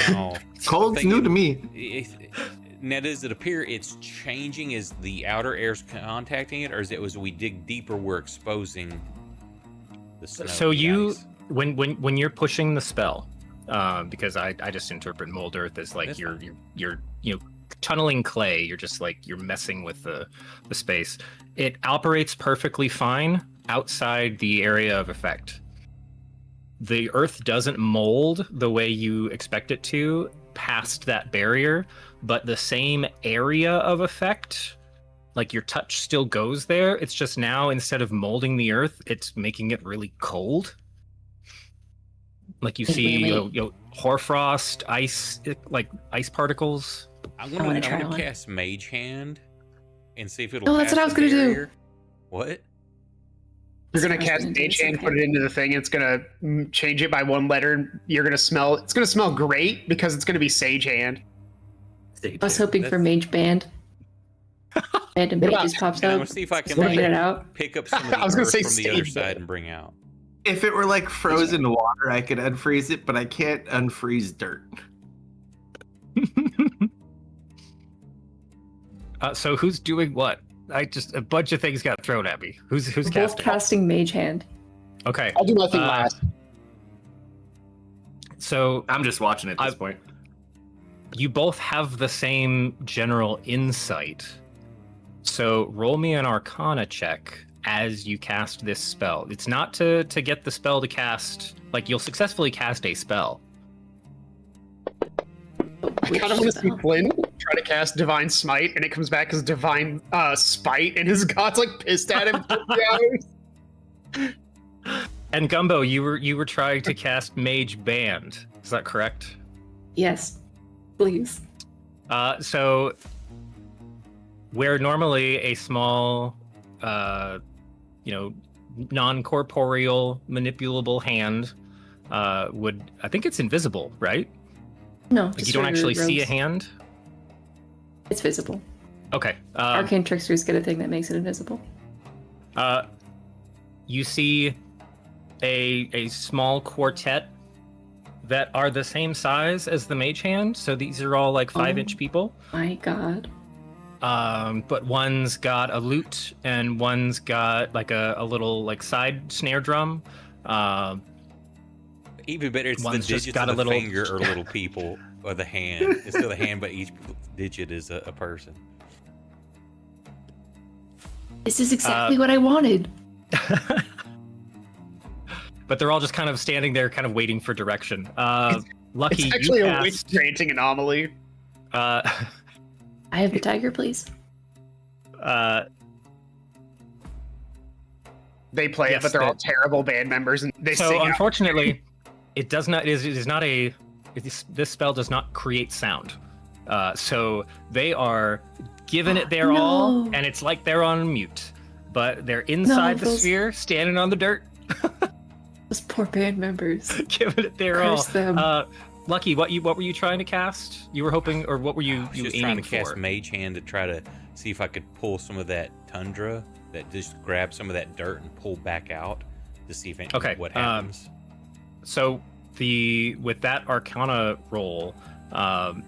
Now, Cold's thinking- new to me. Now, does it appear it's changing as the outer air's contacting it, or is it as we dig deeper, we're exposing the snow? So the you, ice? when you're pushing the spell, because I just interpret mold earth as like That's you're tunneling clay. You're just like you're messing with the space. It operates perfectly fine outside the area of effect. The earth doesn't mold the way you expect it to past that barrier, but the same area of effect, like your touch still goes there. It's just now instead of molding the earth, it's making it really cold. Like you see, hoarfrost, ice, like ice particles. I'm wanna gonna try one. cast Mage Hand and see if it'll. Oh, that's pass what I was the gonna do. barrier. What? You're gonna I was cast gonna do Mage this, Hand, okay. put it into the thing. It's gonna change it by one letter. And you're gonna smell. It's gonna smell great because it's gonna be Sage Hand. I was hoping for Mage Band. Band of What about- Mages pops I'm up. gonna see if I can Just get it like out. pick up some of the I was gonna earth say from the other save side it. and bring out. If it were like frozen water, I could unfreeze it, but I can't unfreeze dirt. So who's doing what? A bunch of things got thrown at me. Who's We're both casting? casting Mage Hand. Okay. I'll do my thing Uh, last. So I'm just watching at this point. you both have the same general insight. So roll me an Arcana check as you cast this spell. It's not to get the spell to cast, like you'll successfully cast a spell. I kind of want to see Flynn try to cast Divine Smite, and it comes back as Divine Spite, and his god's like pissed at him for 3 hours. And Gumbo, you were trying to cast Mage Band. Is that correct? Yes, please. So where normally a small, non-corporeal manipulable hand would, I think it's invisible, right? No, Like just you don't regular actually see a robes. hand. It's visible. Okay. Arcane tricksters get a thing that makes it invisible. You see a small quartet that are the same size as the mage hand. So these are all like 5-inch people. My God. But one's got a lute and one's got like a little like side snare drum. Even better, it's the One's just digits got of a the little- finger or little people or the hand. It's still the hand, but each digit is a person. This is exactly what I wanted. But they're all just kind of standing there, kind of waiting for direction. Lucky, It's actually you a wish cast, granting anomaly. uh, I have the tiger, please. They play Yes, it, but they're all that- terrible band members, and they so sing out. unfortunately, it does not. It is not a. This spell does not create sound. So they are giving it their all, No. and it's like they're on mute. But they're inside the those- sphere, standing on the dirt, Those poor band members. giving it their Curse all. them. Lucky, what were you trying to cast? You were hoping, or what were you I was just aiming trying to cast for? Mage Hand to try to see if I could pull some of that tundra, that just grab some of that dirt and pull back out to see if Okay, what happens. So with that Arcana roll,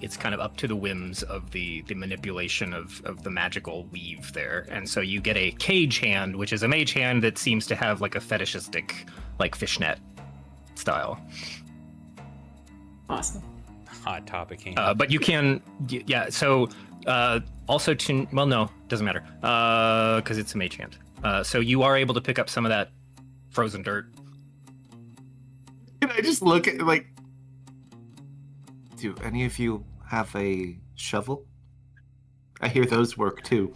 it's kind of up to the whims of the manipulation of the magical weave there, and so you get a cage hand, which is a mage hand that seems to have like a fetishistic, like fishnet style. Awesome. Hot Topic hand. But you can, yeah. So also to no, doesn't matter because it's a mage hand. So you are able to pick up some of that frozen dirt. Can I just look at like? Do any of you have a shovel? I hear those work too.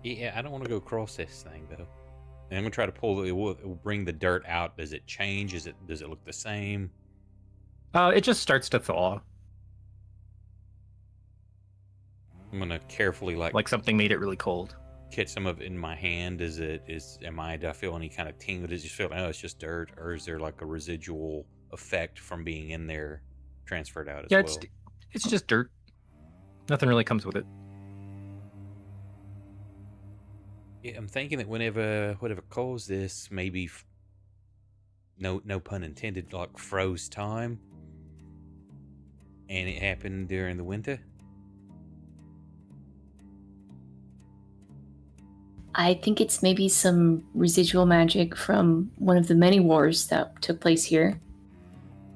Yeah, I don't want to go across this thing though. And I'm gonna try to pull it. It will bring the dirt out. Does it change? Does it look the same? It just starts to thaw, I'm gonna carefully like something made it really cold. catch some of it in my hand. Do I feel any kind of tingle? Does it just feel like, oh, it's just dirt, or is there like a residual effect from being in there transferred out as Yeah, well? it's just dirt. Nothing really comes with it. Yeah, I'm thinking that whatever caused this, maybe no pun intended, like froze time, and it happened during the winter. I think it's maybe some residual magic from one of the many wars that took place here.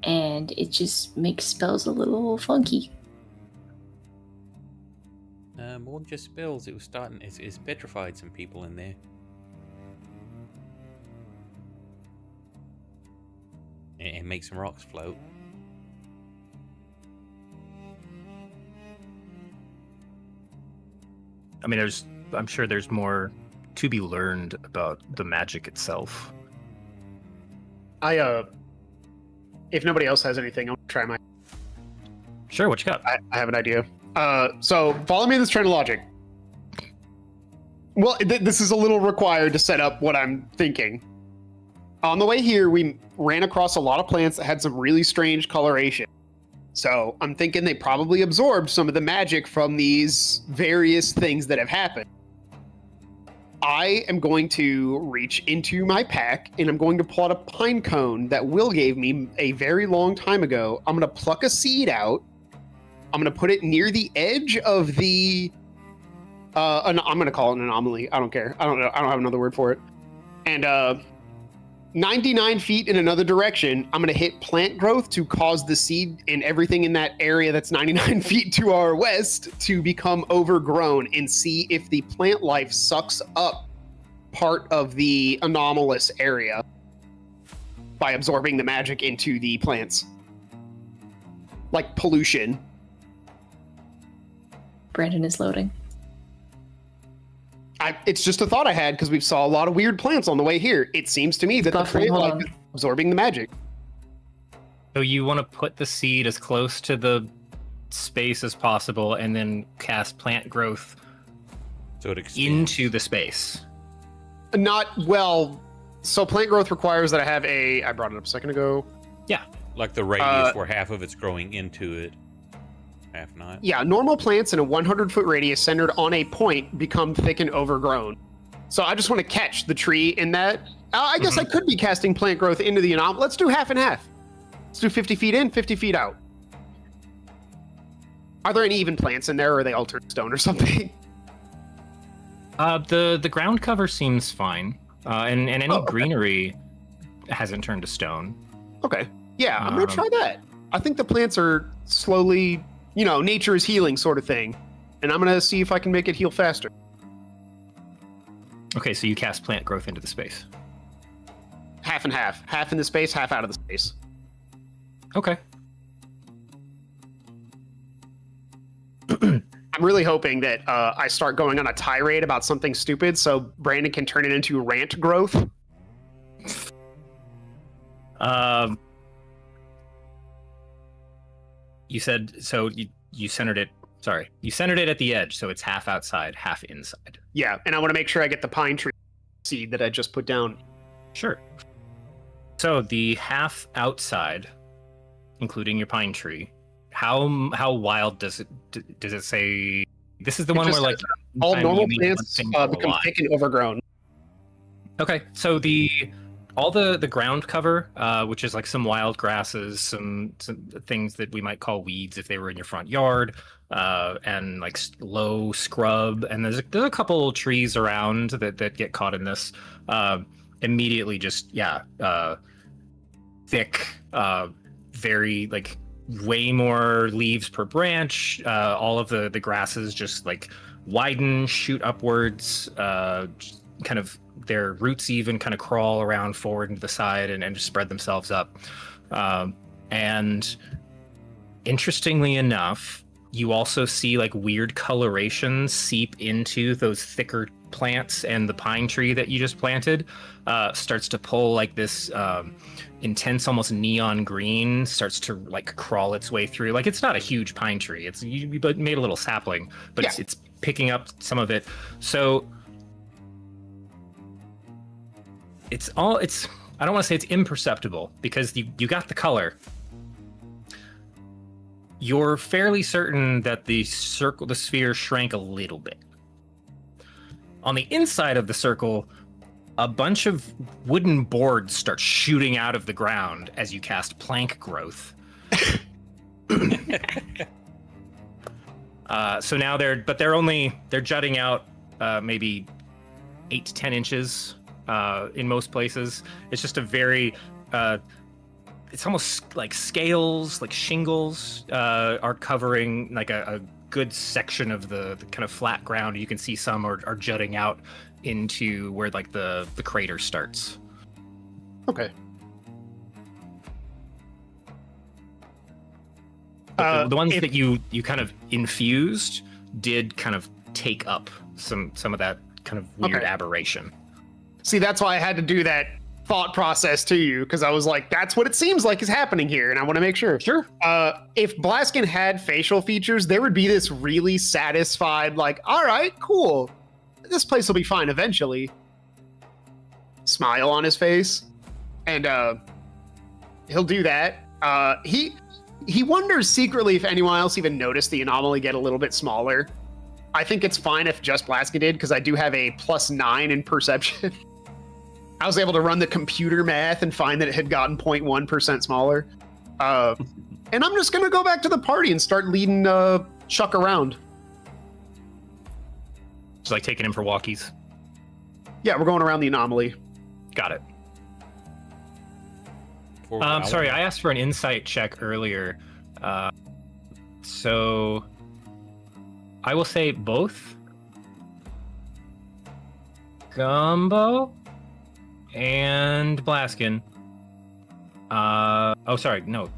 And it just makes spells a little funky. More than just spells. It was starting. It's petrified some people in there. And make some rocks float. I mean, I'm sure there's more to be learned about the magic itself. If nobody else has anything, I'll try my. Sure, what you got? I have an idea. So follow me in this train of logic. Well, this is a little required to set up what I'm thinking. On the way here, we ran across a lot of plants that had some really strange coloration. So I'm thinking they probably absorbed some of the magic from these various things that have happened. I am going to reach into my pack and I'm going to pull out a pine cone that Will gave me a very long time ago. I'm going to pluck a seed out. I'm going to put it near the edge of the I'm going to call it an anomaly. I don't care. I don't know. I don't have another word for it. And 99 feet in another direction, I'm going to hit plant growth to cause the seed and everything in that area that's 99 feet to our west to become overgrown and see if the plant life sucks up part of the anomalous area by absorbing the magic into the plants. Like pollution. Brandon is loading. It's just a thought I had because we saw a lot of weird plants on the way here. It seems to me that the plant Hold life on. is absorbing the magic. So you want to put the seed as close to the space as possible and then cast plant growth So it expands. into the space. So plant growth requires that I have I brought it up a second ago. Like the radius where half of it's growing into it, half not. Yeah, normal plants in a 100-foot radius centered on a point become thick and overgrown. So I just want to catch the tree in that. I guess I could be casting plant growth into the anomaly. Let's do half and half. Let's do 50 feet in, 50 feet out. Are there any even plants in there, or are they altered stone or something? The ground cover seems fine, and any okay. greenery hasn't turned to stone. Okay. Yeah, I'm going to try that. I think the plants are slowly, nature is healing sort of thing. And I'm going to see if I can make it heal faster. Okay, so you cast plant growth into the space. Half and half. Half in the space, half out of the space. Okay. I'm really hoping that I start going on a tirade about something stupid so Brandon can turn it into rant growth. You said so. You centered it. Sorry, you centered it at the edge, so it's half outside, half inside. Yeah, and I want to make sure I get the pine tree seed that I just put down. Sure. So the half outside, including your pine tree, how wild does it say? This is the It one just where like says all anytime normal you mean plants one thing for a become lot. thick and overgrown. Okay, so all the ground cover, which is like some wild grasses, some things that we might call weeds if they were in your front yard, and like low scrub, and there's a couple trees around that get caught in this. Immediately, just thick, very like way more leaves per branch. All of the grasses just like widen, shoot upwards, kind of. Their roots even kind of crawl around forward and to the side and just spread themselves up. And interestingly enough, you also see like weird colorations seep into those thicker plants, and the pine tree that you just planted starts to pull like this intense, almost neon green, starts to like crawl its way through. Like it's not a huge pine tree. You made a little sapling, but Yeah. it's picking up some of it. So I don't want to say it's imperceptible because you got the color. You're fairly certain that the sphere shrank a little bit. On the inside of the circle, a bunch of wooden boards start shooting out of the ground as you cast plank growth. So now they're jutting out maybe 8 to 10 inches. In most places, it's just a very it's almost like scales, like shingles are covering like a good section of the kind of flat ground. You can see some are jutting out into where like the crater starts. Okay. But the ones that you kind of infused did kind of take up some of that kind of weird aberration. See, that's why I had to do that thought process to you, because I was like, that's what it seems like is happening here, and I want to make sure. Sure. If Blaskin had facial features, there would be this really satisfied, like, all right, cool. This place will be fine eventually. Smile on his face. And he'll do that. He wonders secretly if anyone else even noticed the anomaly get a little bit smaller. I think it's fine if just Blaskin did, because I do have a +9 in perception. I was able to run the computer math and find that it had gotten 0.1% smaller. And I'm just going to go back to the party and start leading Chuck around. Just like taking him for walkies. Yeah, we're going around the anomaly. Got it. Before Sorry, I asked for an insight check earlier. So I will say both Gumbo and Blaskin.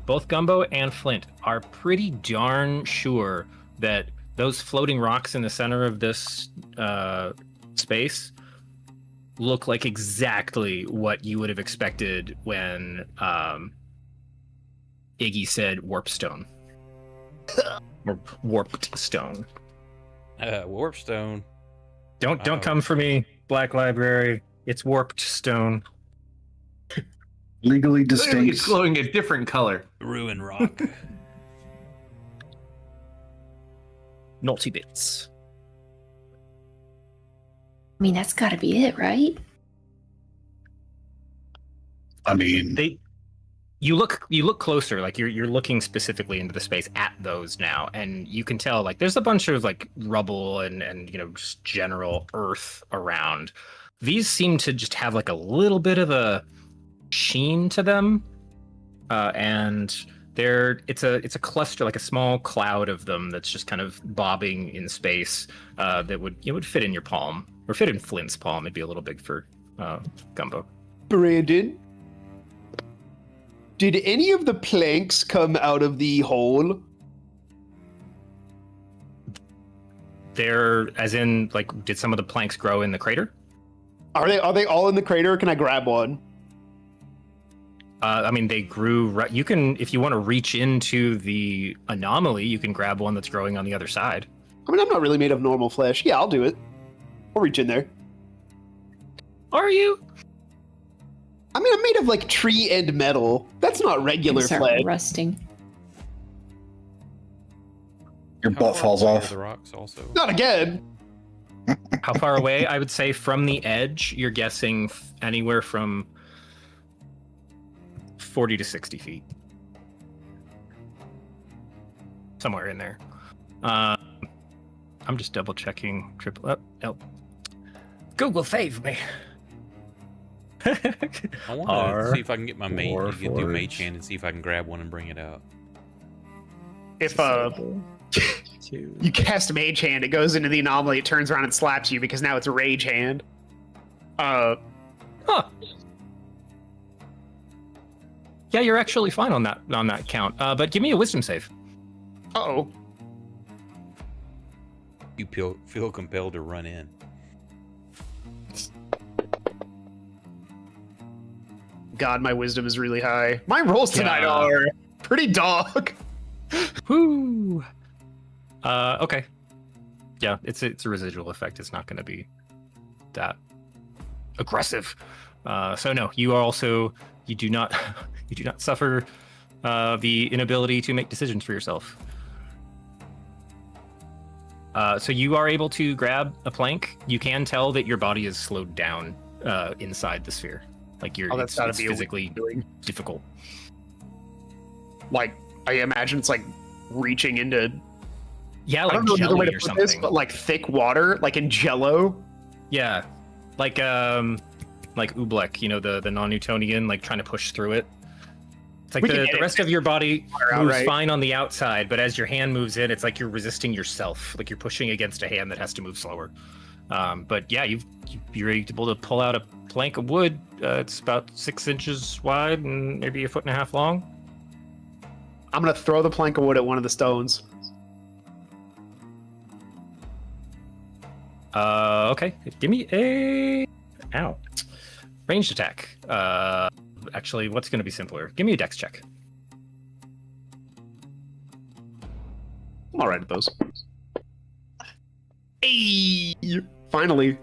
Both Gumbo and Flint are pretty darn sure that those floating rocks in the center of this space look like exactly what you would have expected when Iggy said warp stone. Or warped stone. Warp stone. Don't come for me, Black Library. It's warped stone. Legally Clearly distinct. it's glowing a different color. Ruin rock. Naughty bits. I mean, that's got to be it, right? I mean, You look closer, like you're looking specifically into the space at those now, and you can tell like there's a bunch of like rubble and just general earth around. These seem to just have like a little bit of a sheen to them, and it's a cluster, like a small cloud of them that's just kind of bobbing in space. That would fit in your palm or fit in Flint's palm. It'd be a little big for Gumbo. Brandon, did any of the planks come out of the hole? They're, as in, like, did some of the planks grow in the crater? Are they all in the crater, or can I grab one? I mean, they grew. You can, if you want to reach into the anomaly, you can grab one that's growing on the other side. I mean, I'm not really made of normal flesh. Yeah, I'll do it. I'll reach in there. Are you? I mean, I'm made of like tree and metal. That's not regular Start flesh. rusting. your How butt far falls away are off. The rocks also. Not again. How far away? I would say from the edge, you're guessing anywhere from 40 to 60 feet. Somewhere in there. I'm just double checking. Google save me. I want to see if I can get my mage. You can do mage hand and see if I can grab one and bring it out. If you cast Mage Hand, it goes into the anomaly, it turns around and slaps you because now it's a Rage Hand. Huh. Yeah, you're actually fine on that count. But give me a wisdom save. Uh-oh. You feel compelled to run in. God, my wisdom is really high. My rolls tonight Yeah. are pretty dog. Whoo. Okay. Yeah, it's a residual effect. It's not going to be that aggressive. So no, you are also you do not suffer the inability to make decisions for yourself. So you are able to grab a plank. You can tell that your body is slowed down inside the sphere. Like That's gotta it's be physically doing. difficult. Like, I imagine it's like reaching into. Yeah, I like don't know another way jelly to or put this, something. but like thick water, like in Jello. Yeah, like Oobleck, the non-Newtonian, like trying to push through it. It's like We can the edit rest of your body out, moves right? fine on the outside, but as your hand moves in, it's like you're resisting yourself, like you're pushing against a hand that has to move slower. But yeah, you're able to pull out a plank of wood. It's about 6 inches wide and maybe 1.5 feet long. I'm gonna throw the plank of wood at one of the stones. Okay. Give me a ranged attack. Actually, what's going to be simpler? Give me a dex check. I'm all right at those. Hey, finally.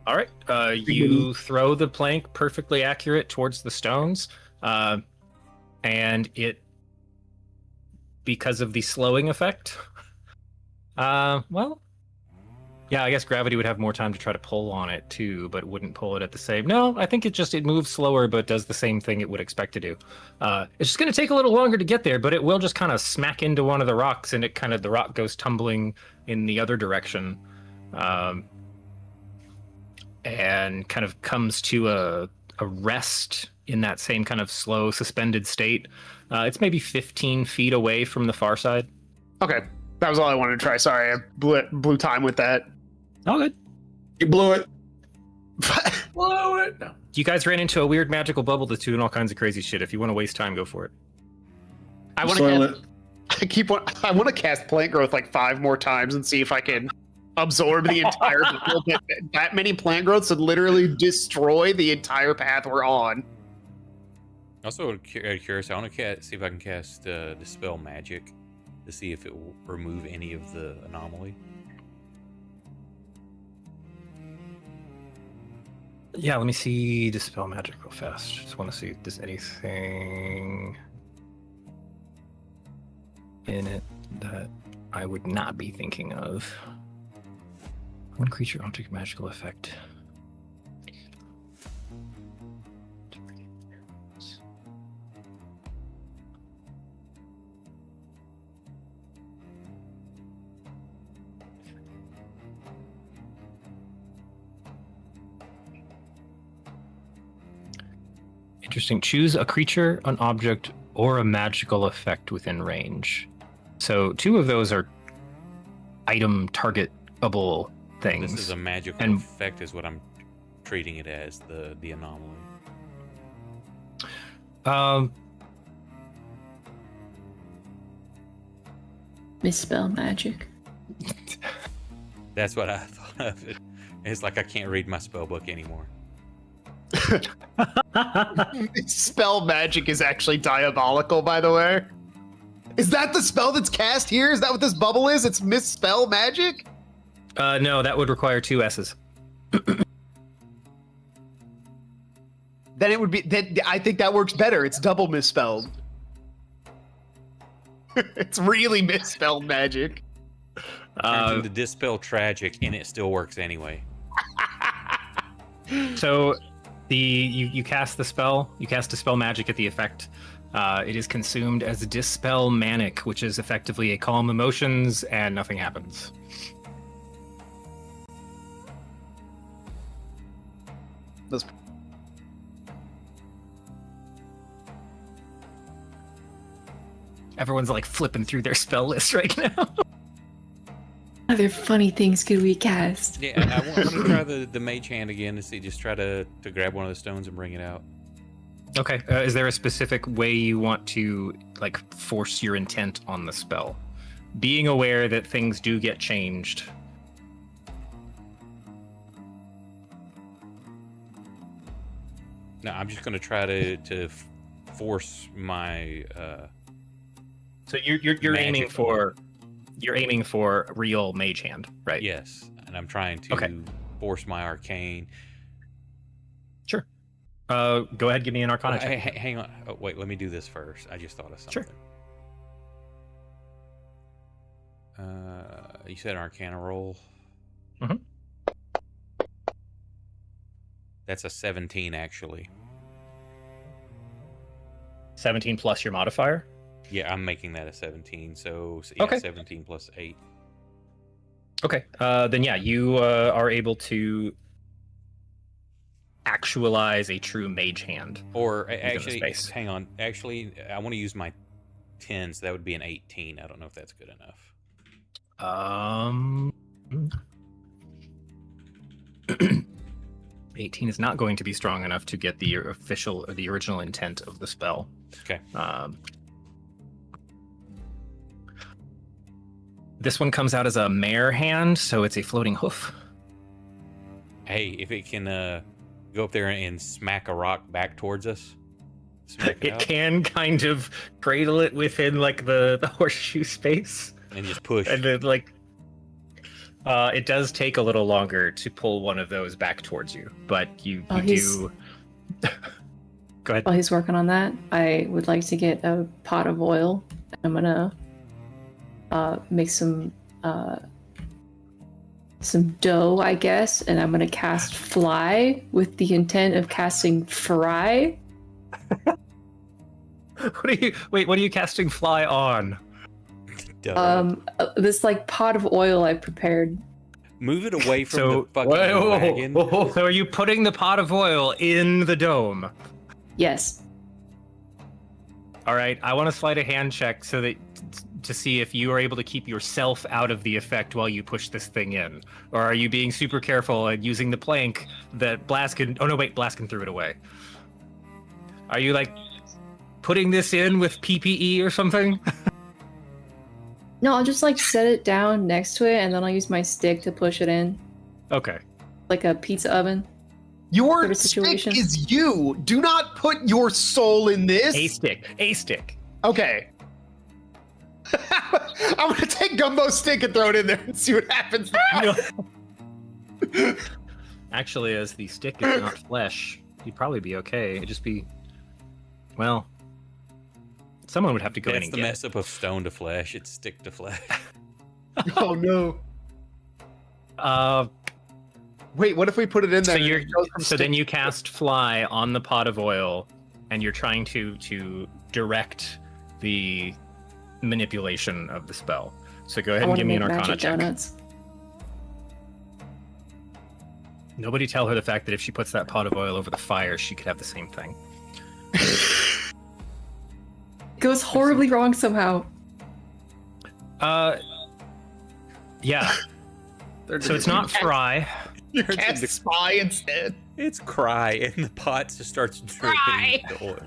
All right. You throw the plank perfectly accurate towards the stones, and it, because of the slowing effect. Well, yeah, I guess gravity would have more time to try to pull on it too, but wouldn't pull it at the same. No, I think it moves slower, but does the same thing it would expect to do. It's just going to take a little longer to get there, but it will just kind of smack into one of the rocks, and the rock goes tumbling in the other direction, and kind of comes to a rest in that same kind of slow, suspended state. It's maybe 15 feet away from the far side. Okay, that was all I wanted to try. Sorry, I blew time with that. Oh, good. You blew it. Blow it. No. You guys ran into a weird magical bubble that's doing all kinds of crazy shit. If you want to waste time, go for it. I want to cast plant growth like 5 more times and see if I can absorb the entire field. That many plant growths would literally destroy the entire path we're on. Also, curious, I want to see if I can cast Dispel Magic to see if it will remove any of the anomaly. Yeah, let me see Dispel Magic real fast. Just want to see if there's anything in it that I would not be thinking of. One creature, object, magical effect. Interesting. Choose a creature, an object, or a magical effect within range. So 2 of those are item targetable things. This is a magical effect, is what I'm treating it as, the anomaly. Misspell magic. That's what I thought of it. It's like I can't read my spell book anymore. Spell magic is actually diabolical, by the way. Is that the spell that's cast here? Is that what this bubble is? It's misspell magic? No, that would require 2 S's. Then it would be. Then I think that works better. It's double misspelled. It's really misspelled magic. Turns into Dispel Tragic, and it still works anyway. So you cast the spell. You cast Dispel Magic at the effect. It is consumed as Dispel Manic, which is effectively a calm emotions, and nothing happens. That's... Everyone's like flipping through their spell list right now. Other funny things could we cast? Yeah, I want to try the mage hand again to see, just try to grab one of the stones and bring it out. Okay. Is there a specific way you want to like force your intent on the spell? Being aware that things do get changed. No, I'm just going to try to force my. So you're aiming for real mage hand, right? Yes, and I'm trying to force my arcane. Sure. Go ahead, give me an Arcana check. Hang on. Oh, wait, let me do this first. I just thought of something. Sure. You said Arcana roll. Mm-hmm. That's a 17, actually. 17 plus your modifier? Yeah, I'm making that a 17. So yeah, okay. 17 plus 8. Okay. Then yeah, you are able to actualize a true mage hand. Or actually, hang on. Actually, I want to use my 10, so that would be an 18. I don't know if that's good enough. 18 is not going to be strong enough to get the original intent of the spell. This one comes out as a mare hand, so it's a floating hoof. Hey, if it can go up there and smack a rock back towards us, smack It out, can kind of cradle it within like the horseshoe space, and just push. and then like it does take a little longer to pull one of those back towards you, but you do. Go ahead. While he's working on that, I would like to get a pot of oil. I'm gonna make some dough, I guess, and I'm gonna cast fly with the intent of casting fry. What are you casting fly on? Duh. This like pot of oil I prepared. Move it away from So- the fucking wagon. So are you putting the pot of oil in the dome? Yes. All right, I want to slide a hand check so that to see if you are able to keep yourself out of the effect while you push this thing in, or are you being super careful and using the plank that Blaskin? Oh no, wait, Blaskin threw it away. Are you like putting this in with PPE or something? No, I'll just like set it down next to it, and then I'll use my stick to push it in, Okay. like a pizza oven. Your Sort of stick situation. is you. Do not put your soul in this. A stick. Okay. I'm gonna take Gumbo's stick and throw it in there and see what happens. Actually, as the stick is not flesh, you'd probably be okay. It'd just be, well, someone would have to go in That's and the get mess up of stone to flesh. It's stick to flesh. Oh no. it. Wait, what if we put it in there? So and it goes from so then stick- you cast fly on the pot of oil, and you're trying to direct the manipulation of the spell. So go ahead I and want to give me make an Arcana magic check. donuts. Nobody tell her the fact that if she puts that pot of oil over the fire, she could have the same thing. It goes horribly wrong somehow. Yeah. So it's not fry. You Turns cast into- spy instead. It's cry, and the pot just starts dripping the oil.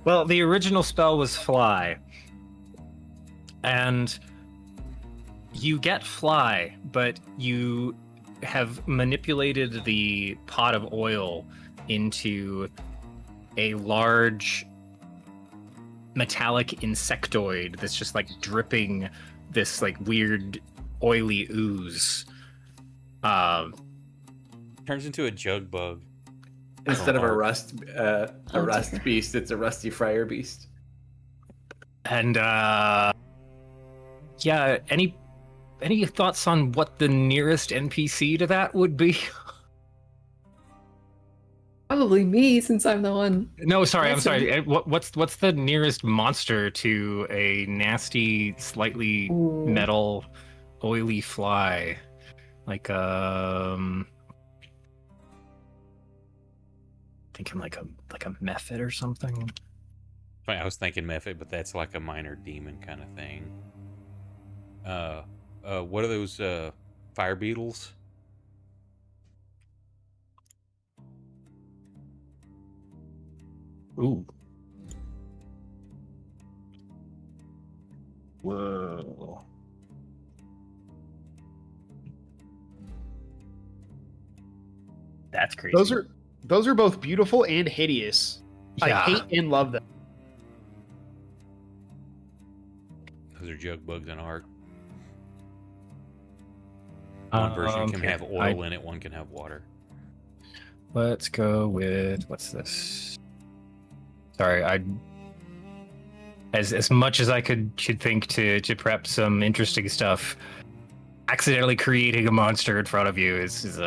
Well, the original spell was fly. And you get fly, but you have manipulated the pot of oil into a large metallic insectoid that's just like dripping this like weird oily ooze. Turns into a jug bug. Instead of a Mark. rust Oh, rust dear. beast, it's a rusty friar beast. And yeah, any thoughts on what the nearest NPC to that would be? Probably me, since I'm the one. No, sorry, I'm That's sorry. What's the nearest monster to a nasty, slightly Ooh. metal, oily fly? Like thinking like a method or something. I was thinking method, but that's like a minor demon kind of thing. What are those fire beetles? Ooh. Whoa. That's crazy. Those are both beautiful and hideous. Yeah. I hate and love them. Those are jug bugs in art. One version can okay. have oil in it, one can have water. Let's go with what's this? Sorry, I as much as I could think to prep some interesting stuff, accidentally creating a monster in front of you is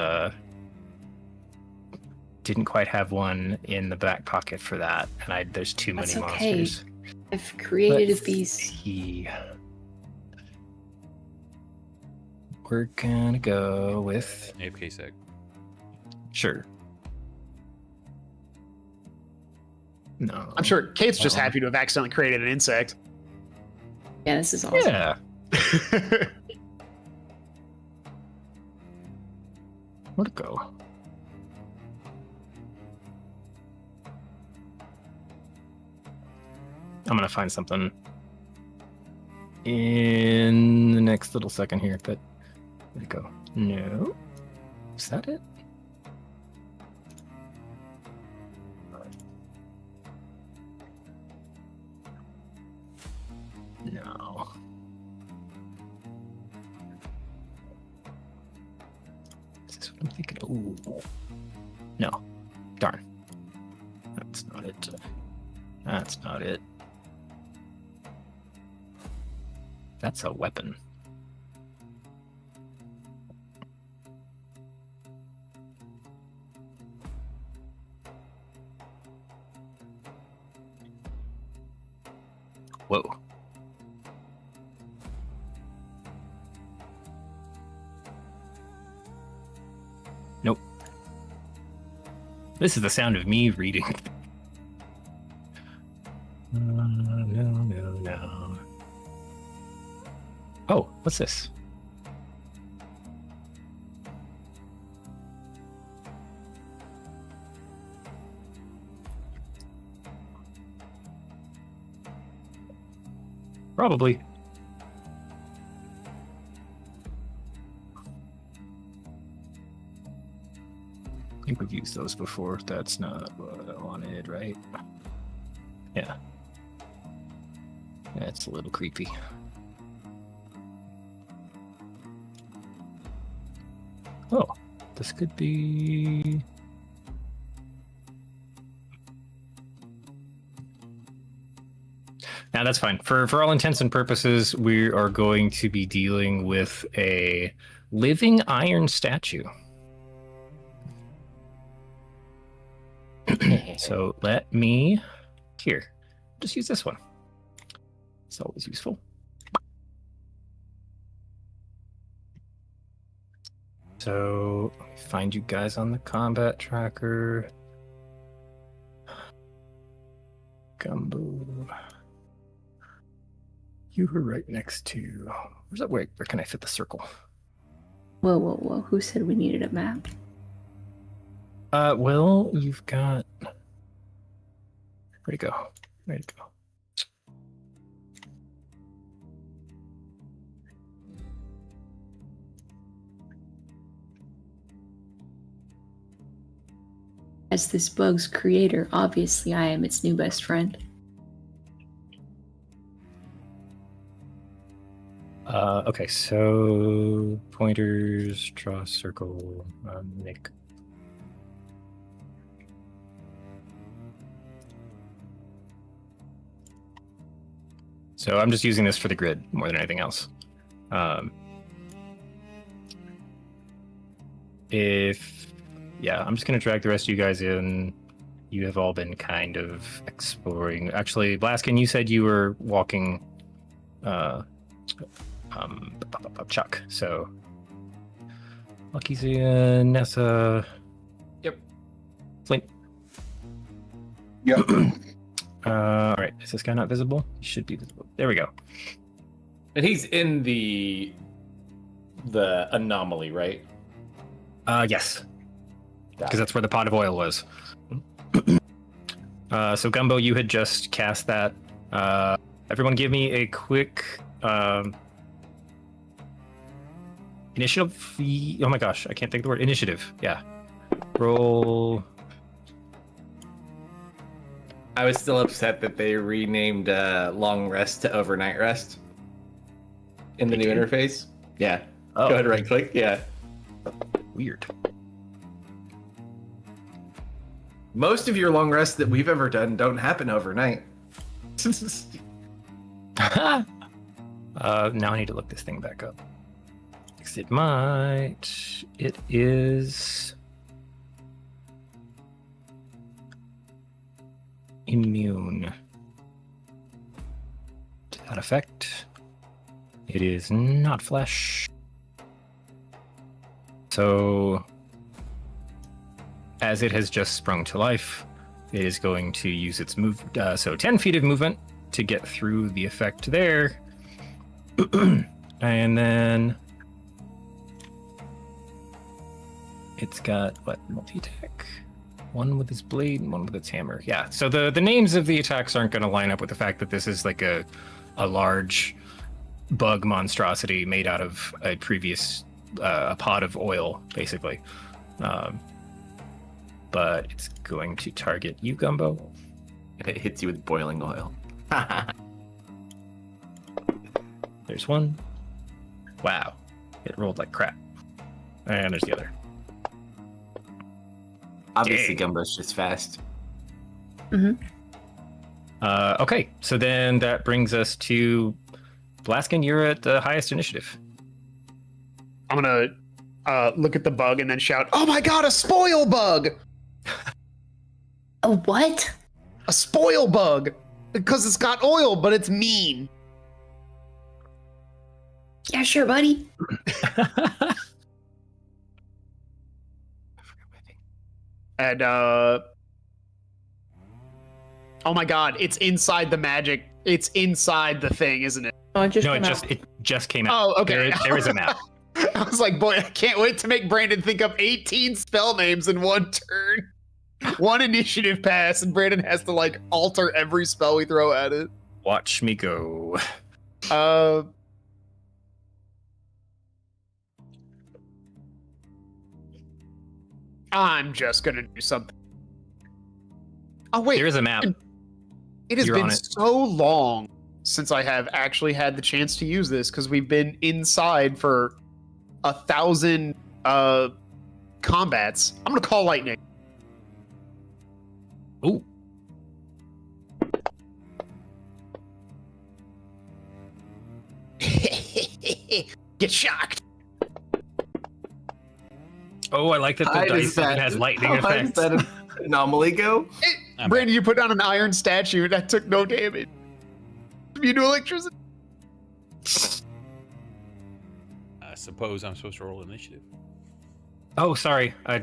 didn't quite have one in the back pocket for that, and there's too That's many okay. monsters. I've created Let's a beast. see. We're gonna go with AFK sec. sure. No, I'm sure Kate's just Oh. happy to have accidentally created an insect. Yeah, this is awesome. Yeah. Where'd it go? I'm gonna find something. in the next little second here, but where'd it go? No. Is that it? No. Is this what I'm thinking? Ooh. No. Darn. That's not it. That's not it. That's a weapon. Whoa. Nope. This is the sound of me reading. No. Oh, what's this? Probably. I think we've used those before. That's not what I wanted, right? Yeah. That's a little creepy. Oh, this could be... Now that's fine. For all intents and purposes, we are going to be dealing with a living iron statue. So let me... Here, just use this one. It's always useful. So let me find you guys on the combat tracker. Gumbo. You were right next to... Where's that? Where can I fit the circle? Whoa. Who said we needed a map? Well, you've got... Where'd it go? As this bug's creator, obviously I am its new best friend. Okay, so pointers, draw a circle, Nick. So I'm just using this for the grid more than anything else. I'm just going to drag the rest of you guys in. You have all been kind of exploring. Actually, Blaskin, you said you were walking Chuck. So Lucky's in, Nessa. Yep. Flint. Yep. All right. Is this guy not visible? He should be visible. There we go. And he's in the anomaly, right? Yes. Because that's where the pot of oil was. So Gumbo, you had just cast that. Everyone give me a quick initiative. Oh my gosh, I can't think of the word. Initiative. Yeah. Roll. I was still upset that they renamed long rest to overnight rest in the They new did? interface. Yeah. Oh, Go ahead, right click. Yeah. weird. Most of your long rests that we've ever done don't happen overnight. Now I need to look this thing back up. 'Cause it might. It is immune to that effect. It is not flesh. So, as it has just sprung to life, it is going to use its move. So 10 feet of movement to get through the effect there. And then it's got what, multi-attack? One with its blade and one with its hammer. Yeah, so the names of the attacks aren't going to line up with the fact that this is like a large bug monstrosity made out of a previous a pot of oil, basically. But it's going to target you, Gumbo. It hits you with boiling oil. There's one. Wow, it rolled like crap. And there's the other. Obviously, Dang. Gumbo's just fast. Okay, so then that brings us to Blaskin. You're at the highest initiative. I'm gonna look at the bug and then shout, "Oh my god, a spoil bug! A what? A spoil bug! Because it's got oil, but it's mean." Yeah, sure, buddy. And oh my god, it's inside the magic. It's inside the thing, isn't it? Oh, it just No, came out. it just came out. Oh, okay. There is a map. I was like, boy, I can't wait to make Brandon think of 18 spell names in one turn. One initiative pass, and Brandon has to like alter every spell we throw at it. Watch me go. I'm just gonna do something. Oh wait, There is a map. it has You're been on it. so long since I have actually had the chance to use this because we've been inside for 1,000 combats. I'm gonna call lightning. Ooh. Get shocked. Oh, I like that the dice has lightning how high effects. does that anomaly go? I'm Brandon, you put down an iron statue that took no damage. You do electricity. I suppose I'm supposed to roll initiative. Oh, sorry. I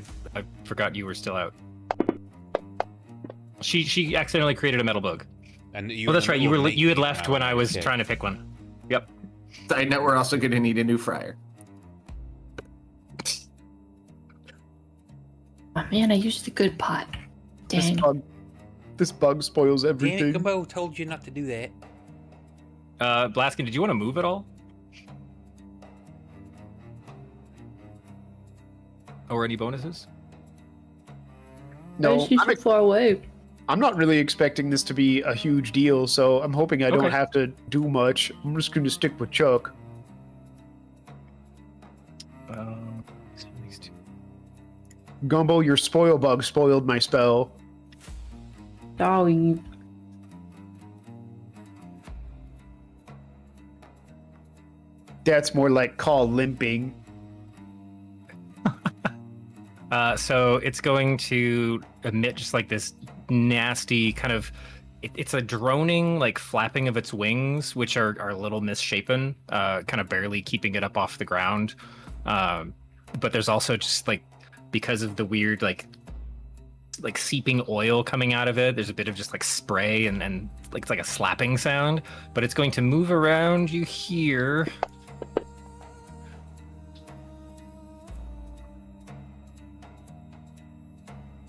forgot you were still out. She accidentally created a metal bug. And Oh, that's right. You had left when I was trying to pick one. Yep. Side note, we're also going to need a new fryer. Oh man, I used the good pot. Dang. This bug spoils Damn everything. it, Gumbo told you not to do that. Blaskin, did you want to move at all? Or any bonuses? No, She's too far away. I'm not really expecting this to be a huge deal, so I'm hoping I don't Okay. have to do much. I'm just going to stick with Chuck. These two. Gumbo, your spoil bug spoiled my spell. Oh, you. That's more like call limping. So it's going to emit just like this nasty kind of. It's a droning, like flapping of its wings, which are a little misshapen, kind of barely keeping it up off the ground. But there's also just like, because of the weird like seeping oil coming out of it, there's a bit of just like spray and like it's like a slapping sound. But it's going to move around you here.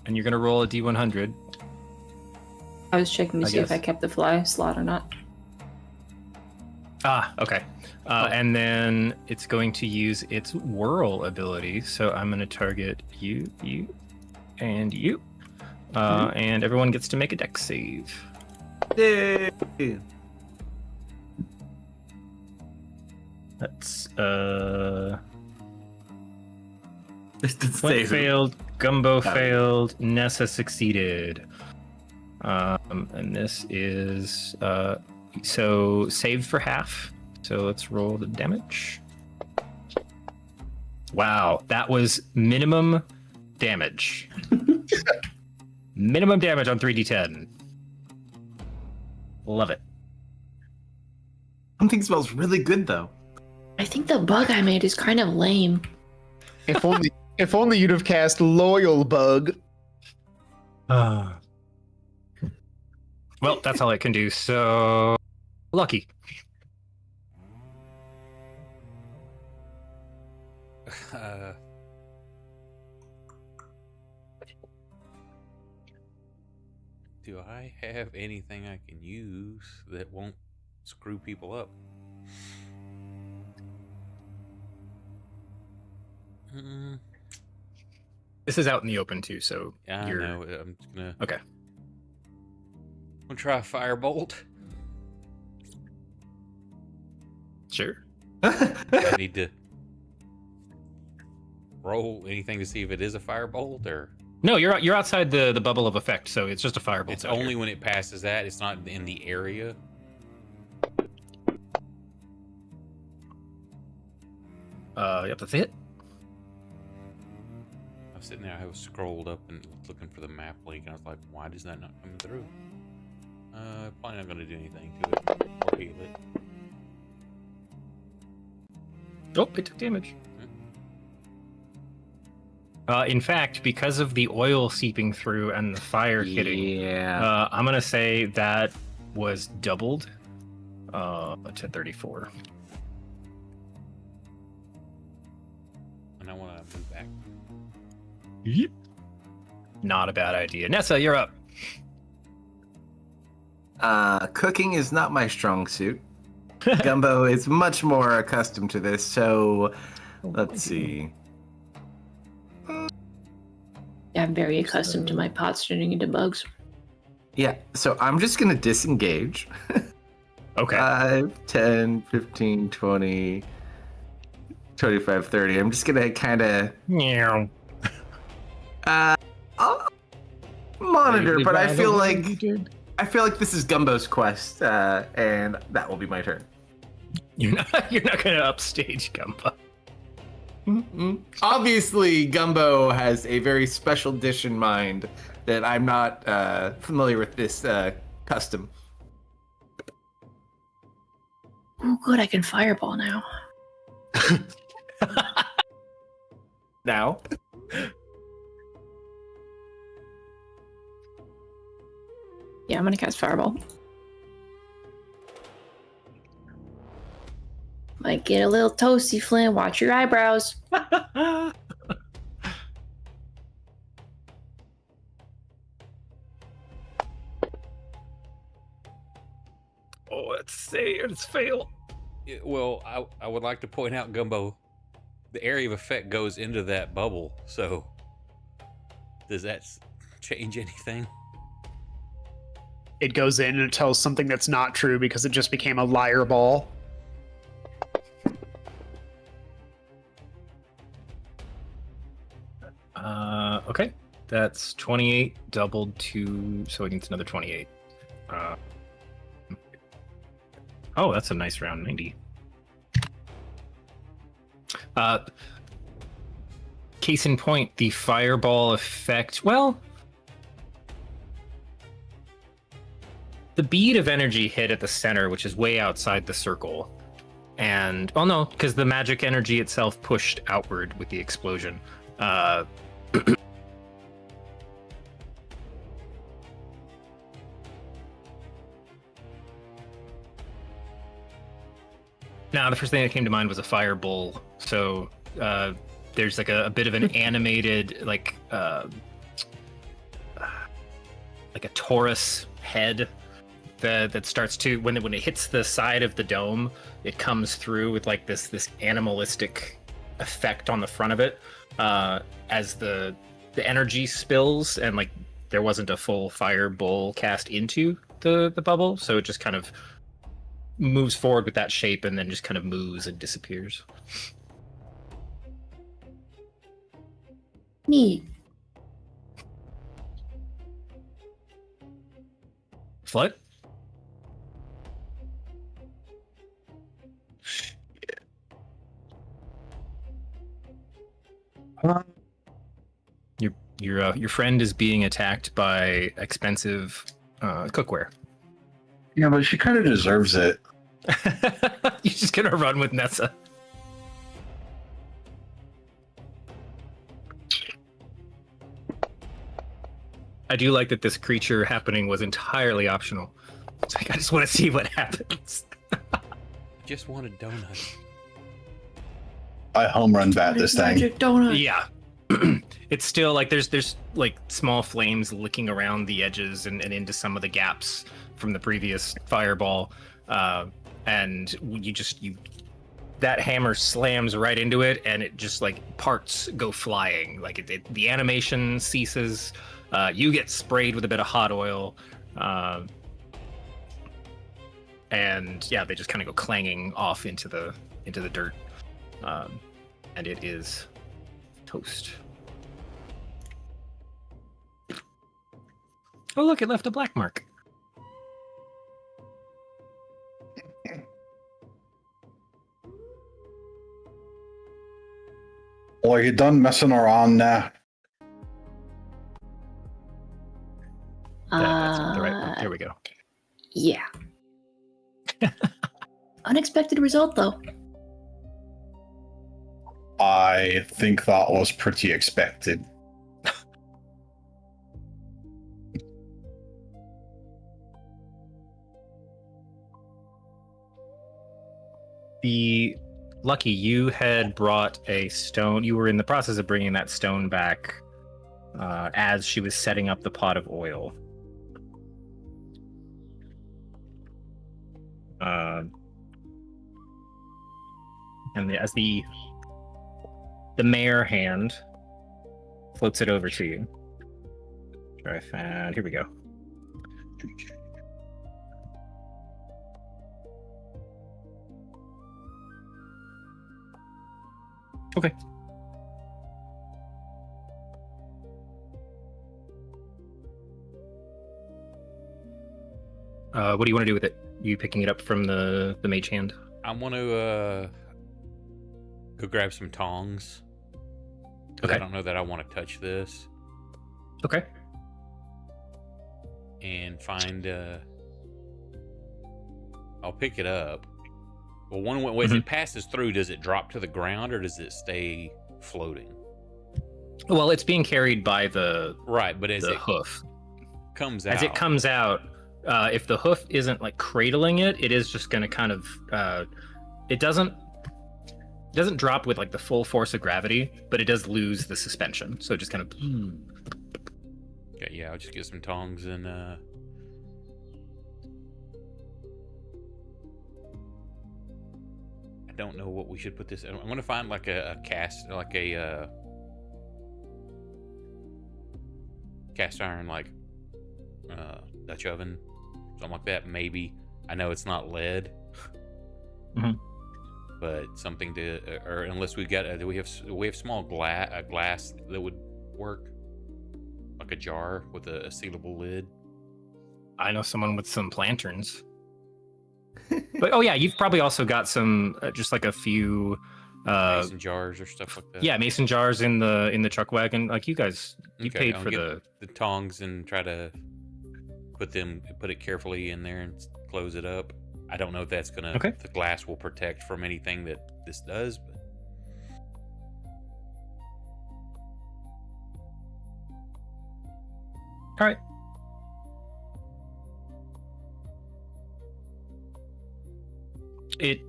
And you're going to roll a D100. I was checking to I see if guess. I kept the fly slot or not. Ah, okay. And then it's going to use its whirl ability. So I'm going to target you, and you. And everyone gets to make a dex save. Yay! That's This did Flint save. failed, Gumbo Got it. failed, Nessa succeeded. And this is so saved for half. So let's roll the damage. Wow, that was minimum damage. Minimum damage on 3d10. Love it. Something smells really good though. I think the bug I made is kind of lame. If only you'd have cast Loyal Bug. Well, that's all it can do. So lucky. Do I have anything I can use that won't screw people up? Mm, This is out in the open too, so yeah, I you're know. I'm just gonna. okay. I'm gonna try a firebolt. Sure. I need to roll anything to see if it is a firebolt, or No, you're outside the bubble of effect, so it's just a firebolt. it's out only here. when it passes that. It's not in the area. Yep, that's it. I was sitting there. I was scrolled up and looking for the map link, and I was like, "Why does that not come through?" Probably not gonna do anything to it or heal it. Oh, it took damage. In fact, because of the oil seeping through and the fire hitting, Yeah. I'm gonna say that was doubled to 34. And I want to move back. Yep. Not a bad idea. Nessa, you're up. Cooking is not my strong suit. Gumbo is much more accustomed to this, so let's see. I'm very accustomed to my pots turning into bugs. Yeah, so I'm just gonna disengage. Okay. 5, 10, 15, 20, 25, 30. I'm just gonna kind of Meow. I'll monitor, but I feel like this is Gumbo's quest, and that will be my turn. You're not gonna upstage Gumbo. Obviously, Gumbo has a very special dish in mind that I'm not familiar with this custom. Oh, good, I can fireball now. Now, Yeah, I'm gonna cast fireball. Might get a little toasty, Flynn. Watch your eyebrows. Oh, let's see. Let's fail. Yeah, well, I would like to point out, Gumbo, the area of effect goes into that bubble. So, does that change anything? It goes in and it tells something that's not true because it just became a liar ball. Okay. That's 28 doubled to, so it needs another 28. Oh, that's a nice round 90. Case in point, the fireball effect. Well, the bead of energy hit at the center, which is way outside the circle. And, well, no, because the magic energy itself pushed outward with the explosion. Now, the first thing that came to mind was a firebowl. So there's like a bit of an animated, like a torus head that starts to when it hits the side of the dome, it comes through with like this animalistic effect on the front of it as the energy spills, and like there wasn't a full firebowl cast into the bubble, so it just kind of moves forward with that shape and then just kind of moves and disappears. Neat. Flood? Your friend is being attacked by expensive cookware. Yeah, but she kind of deserves it. You're just gonna run with Nessa. I do like that this creature happening was entirely optional. It's like, I just want to see what happens. Just want a donut. I home run bat this thing. Magic donut. Yeah. It's still like there's like small flames licking around the edges and into some of the gaps from the previous fireball. And you that hammer slams right into it, and it just like parts go flying. Like the animation ceases. You get sprayed with a bit of hot oil, and yeah, they just kind of go clanging off into the dirt, and it is toast. Oh look, it left a black mark. Well, are you done messing around now? That's the right one. There we go. Yeah. Unexpected result, though. I think that was pretty expected. Lucky, you had brought a stone. You were in the process of bringing that stone back as she was setting up the pot of oil. And as the mayor hand floats it over to you. Sure, I found. Here we go. Okay. What do you want to do with it? You picking it up from the mage hand? I want to go grab some tongs. Okay. I don't know that I want to touch this. Okay. And find. I'll pick it up. Well, one way, as it passes through, does it drop to the ground or does it stay floating? Well, it's being carried by the right, but as the it hoof comes out, as it comes out. If the hoof isn't like cradling it, it is just going to kind of. It doesn't drop with like the full force of gravity, but it does lose the suspension. So it just kind of. Okay, yeah, I'll just get some tongs and. I don't know what we should put this. I'm going to find like a cast, like a cast iron, like Dutch oven, something like that. Maybe. I know it's not lead, but something to, or unless we got, do we have small glass that would work, like a jar with a sealable lid. I know someone with some lanterns. But oh yeah, you've probably also got some just like a few mason jars or stuff like that. Yeah, mason jars in the truck wagon. Like you guys, you paid I'll for get the tongs and try to put it carefully in there and close it up. I don't know if that's gonna. Okay. The glass will protect from anything that this does, but. All right. It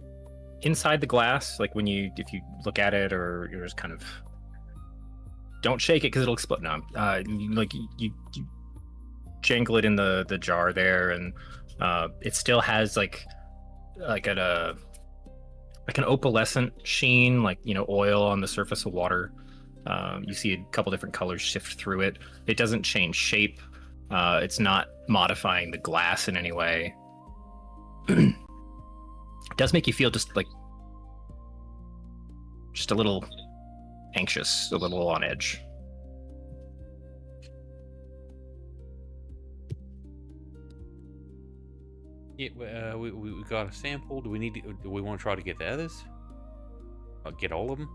inside the glass, like if you look at it, or you're just kind of don't shake it because it'll explode. No, you jangle it in the jar there, and it still has like an opalescent sheen, like oil on the surface of water. You see a couple different colors shift through it. It doesn't change shape. It's not modifying the glass in any way. It does make you feel just a little anxious, a little on edge. Yeah, we got a sample. Do we want to try to get the others? Get all of them?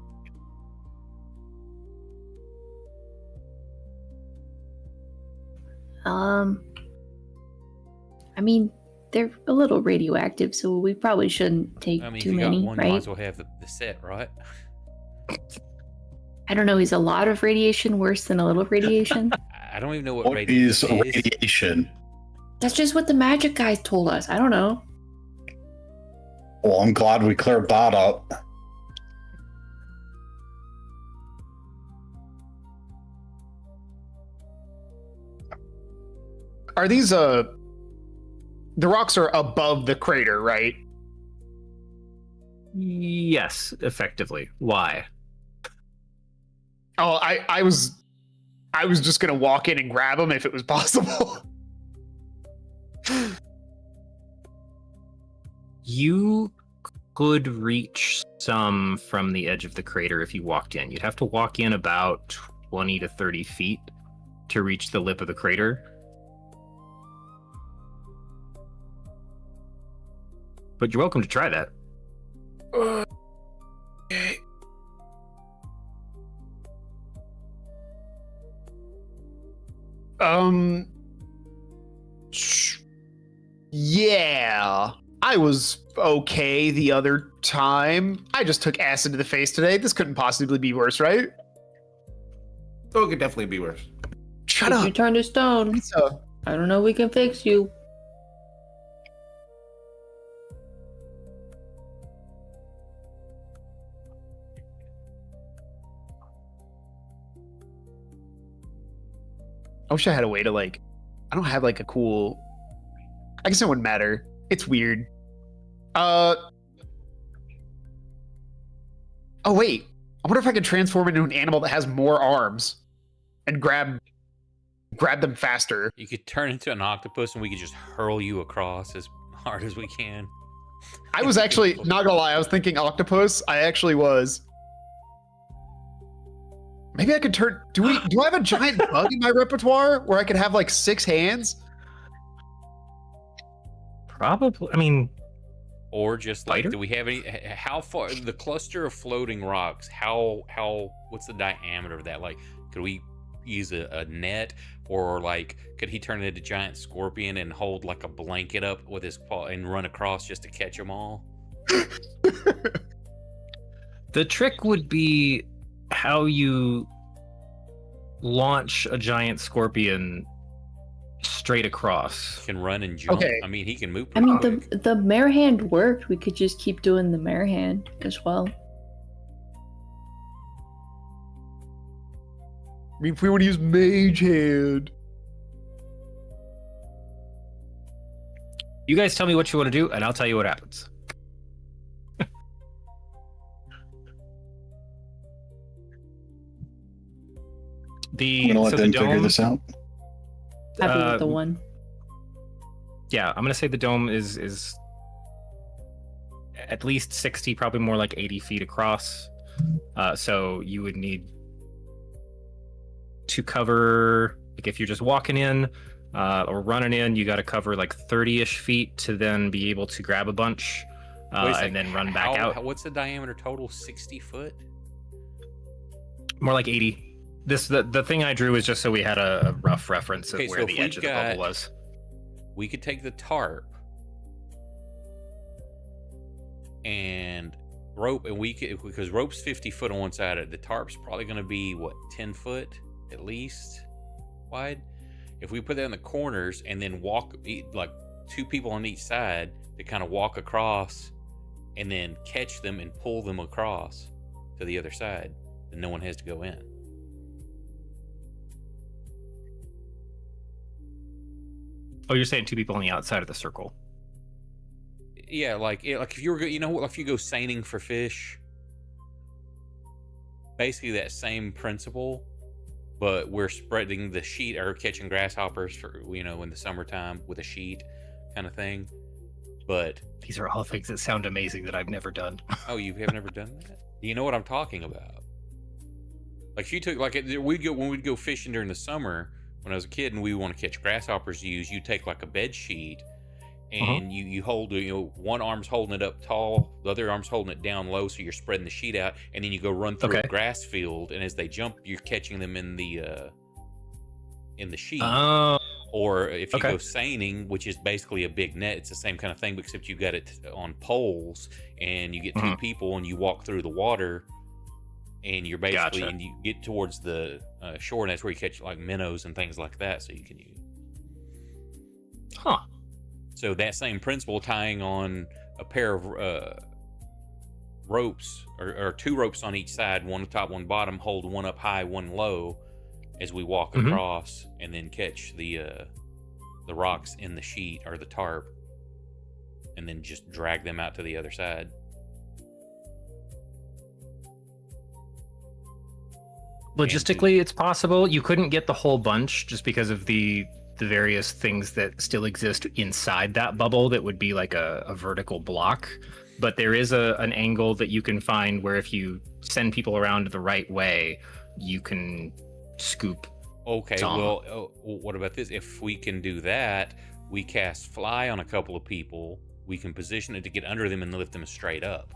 I mean, they're a little radioactive, so we probably shouldn't take too many, if you got one, right? you might as well have the set, right? I don't know. Is a lot of radiation worse than a little radiation? I don't even know what What is radiation? That's just what the magic guys told us. I don't know. Well, I'm glad we cleared that up. Are these the rocks are above the crater, right? Yes, effectively. Why? Oh, I was just gonna walk in and grab him if it was possible. You could reach some from the edge of the crater if you walked in. You'd have to walk in about 20 to 30 feet to reach the lip of the crater. But you're welcome to try that. Okay. Yeah. I was okay the other time. I just took acid to the face today. This couldn't possibly be worse, right? Oh, it could definitely be worse. Shut If up. you turn to stone, Pizza. I don't know. We can fix you. I wish I had a way to like. I don't have like a cool. I guess it wouldn't matter. It's weird. Oh wait. I wonder if I could transform into an animal that has more arms, and grab them faster. You could turn into an octopus and we could just hurl you across as hard as we can. I was actually not gonna lie. I was thinking octopus. I actually was. Maybe I could turn. Do I have a giant bug in my repertoire where I could have like 6 hands? Probably. I mean, Or just like, Spider? do we have any? How far the cluster of floating rocks? How? What's the diameter of that? Like, could we use a net, or like, could he turn into a giant scorpion and hold like a blanket up with his paw and run across just to catch them all? the trick would be how you launch a giant scorpion straight across. Can run and jump. Okay. I mean, he can move. I Pretty mean, quick. the mare hand worked. We could just keep doing the mare hand as well. I mean, if we want to use mage hand. You guys tell me what you want to do, and I'll tell you what happens. I'm gonna let the them figure dome, this out. Happy with the one. yeah, I'm gonna say the dome is at least 60, probably more like 80 feet across. So you would need to cover, like if you're just walking in or running in, you got to cover like 30-ish feet to then be able to grab a bunch Wait a second, and then run back out. What's the diameter total? 60 foot? More like 80. The thing I drew is just so we had a rough reference of Okay, so where if the we've edge of the got- bubble was. We could take the tarp and rope, and we could, because rope's 50 foot on one side, the tarp's probably going to be what, 10 foot at least wide. If we put that in the corners and then walk, like 2 people on each side to kind of walk across and then catch them and pull them across to the other side, then no one has to go in. Oh, you're saying 2 people on the outside of the circle. Yeah, like if you were, if you go seining for fish, basically that same principle, but we're spreading the sheet or catching grasshoppers for, in the summertime with a sheet kind of thing. But These are all things that sound amazing that I've never done. oh, you have never done that? Do you know what I'm talking about? Like if you took, like when we'd go fishing during the summer when I was a kid and we want to catch grasshoppers, you take like a bed sheet and you hold, one arm's holding it up tall, the other arm's holding it down low, so you're spreading the sheet out, and then you go run through a grass field, and as they jump, you're catching them in the sheet. Oh, Or if you okay. go seining, which is basically a big net, it's the same kind of thing, except you got it on poles, and you get 2 people, and you walk through the water, and you're basically, Gotcha. and you get towards the shore, and that's where you catch like minnows and things like that, so you can use. huh. So that same principle, tying on a pair of ropes, or 2 ropes on each side, one top, one bottom, hold one up high, one low, as we walk across, and then catch the rocks in the sheet or the tarp, and then just drag them out to the other side. Logistically, it's possible. You couldn't get the whole bunch just because of the various things that still exist inside that bubble that would be like a vertical block. But there is an angle that you can find where if you send people around the right way, you can scoop. Okay, some. well, what about this? If we can do that, we cast fly on a couple of people. We can position it to get under them and lift them straight up.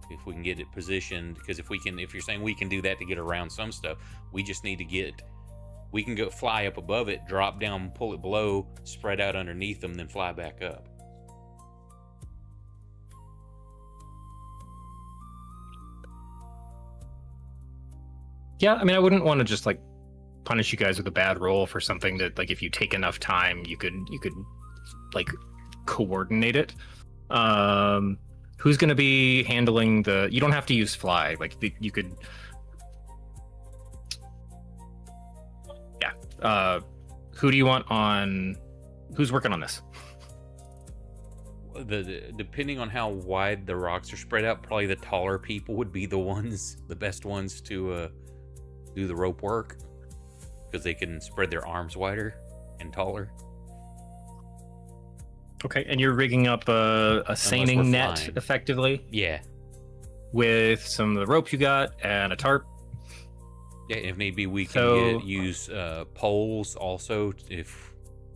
If we can get it positioned, because if you're saying we can do that to get around some stuff, we just need to we can go fly up above it, drop down, pull it below, spread out underneath them, then fly back up. Yeah, I mean, I wouldn't want to just like punish you guys with a bad roll for something that, like, if you take enough time, you could like coordinate it. Who's going to be handling you don't have to use fly. Like, you could. Yeah. Who do you want on? Who's working on this? Depending on how wide the rocks are spread out, probably the taller people would be the best ones to do the rope work, because they can spread their arms wider and taller. Okay, and you're rigging up a seining net, flying. effectively? Yeah. With some of the rope you got and a tarp? Yeah, if need be, we can use poles also if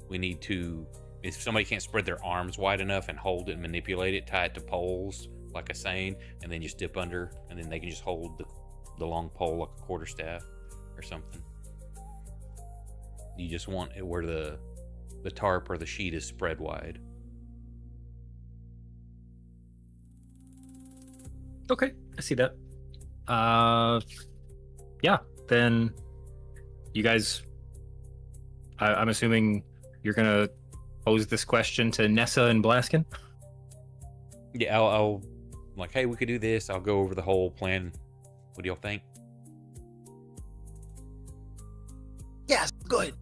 we need to. If somebody can't spread their arms wide enough and hold it and manipulate it, tie it to poles like a seine, and then just dip under, and then they can just hold the long pole like a quarterstaff or something. You just want it where the tarp or the sheet is spread wide. Okay, I see that. Yeah, then you guys, I'm assuming you're gonna pose this question to Nessa and Blaskin? Yeah, I'll like, hey, we could do this. I'll go over the whole plan. What do y'all think? Yes, good.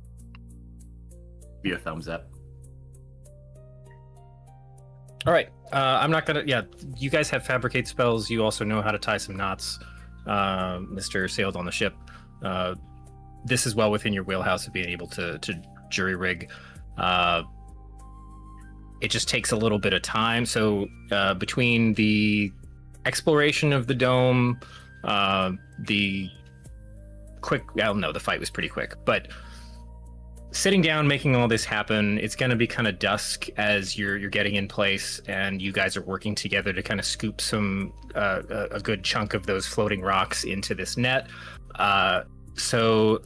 Be a thumbs up. All right. I'm not gonna. Yeah, you guys have fabricate spells. You also know how to tie some knots. Mr. Sailed on the ship. This is well within your wheelhouse of being able to jury rig. It just takes a little bit of time. So between the exploration of the dome, the quick. Well, no, the fight was pretty quick, but sitting down, making all this happen, it's going to be kind of dusk as you're getting in place, and you guys are working together to kind of scoop some a good chunk of those floating rocks into this net. So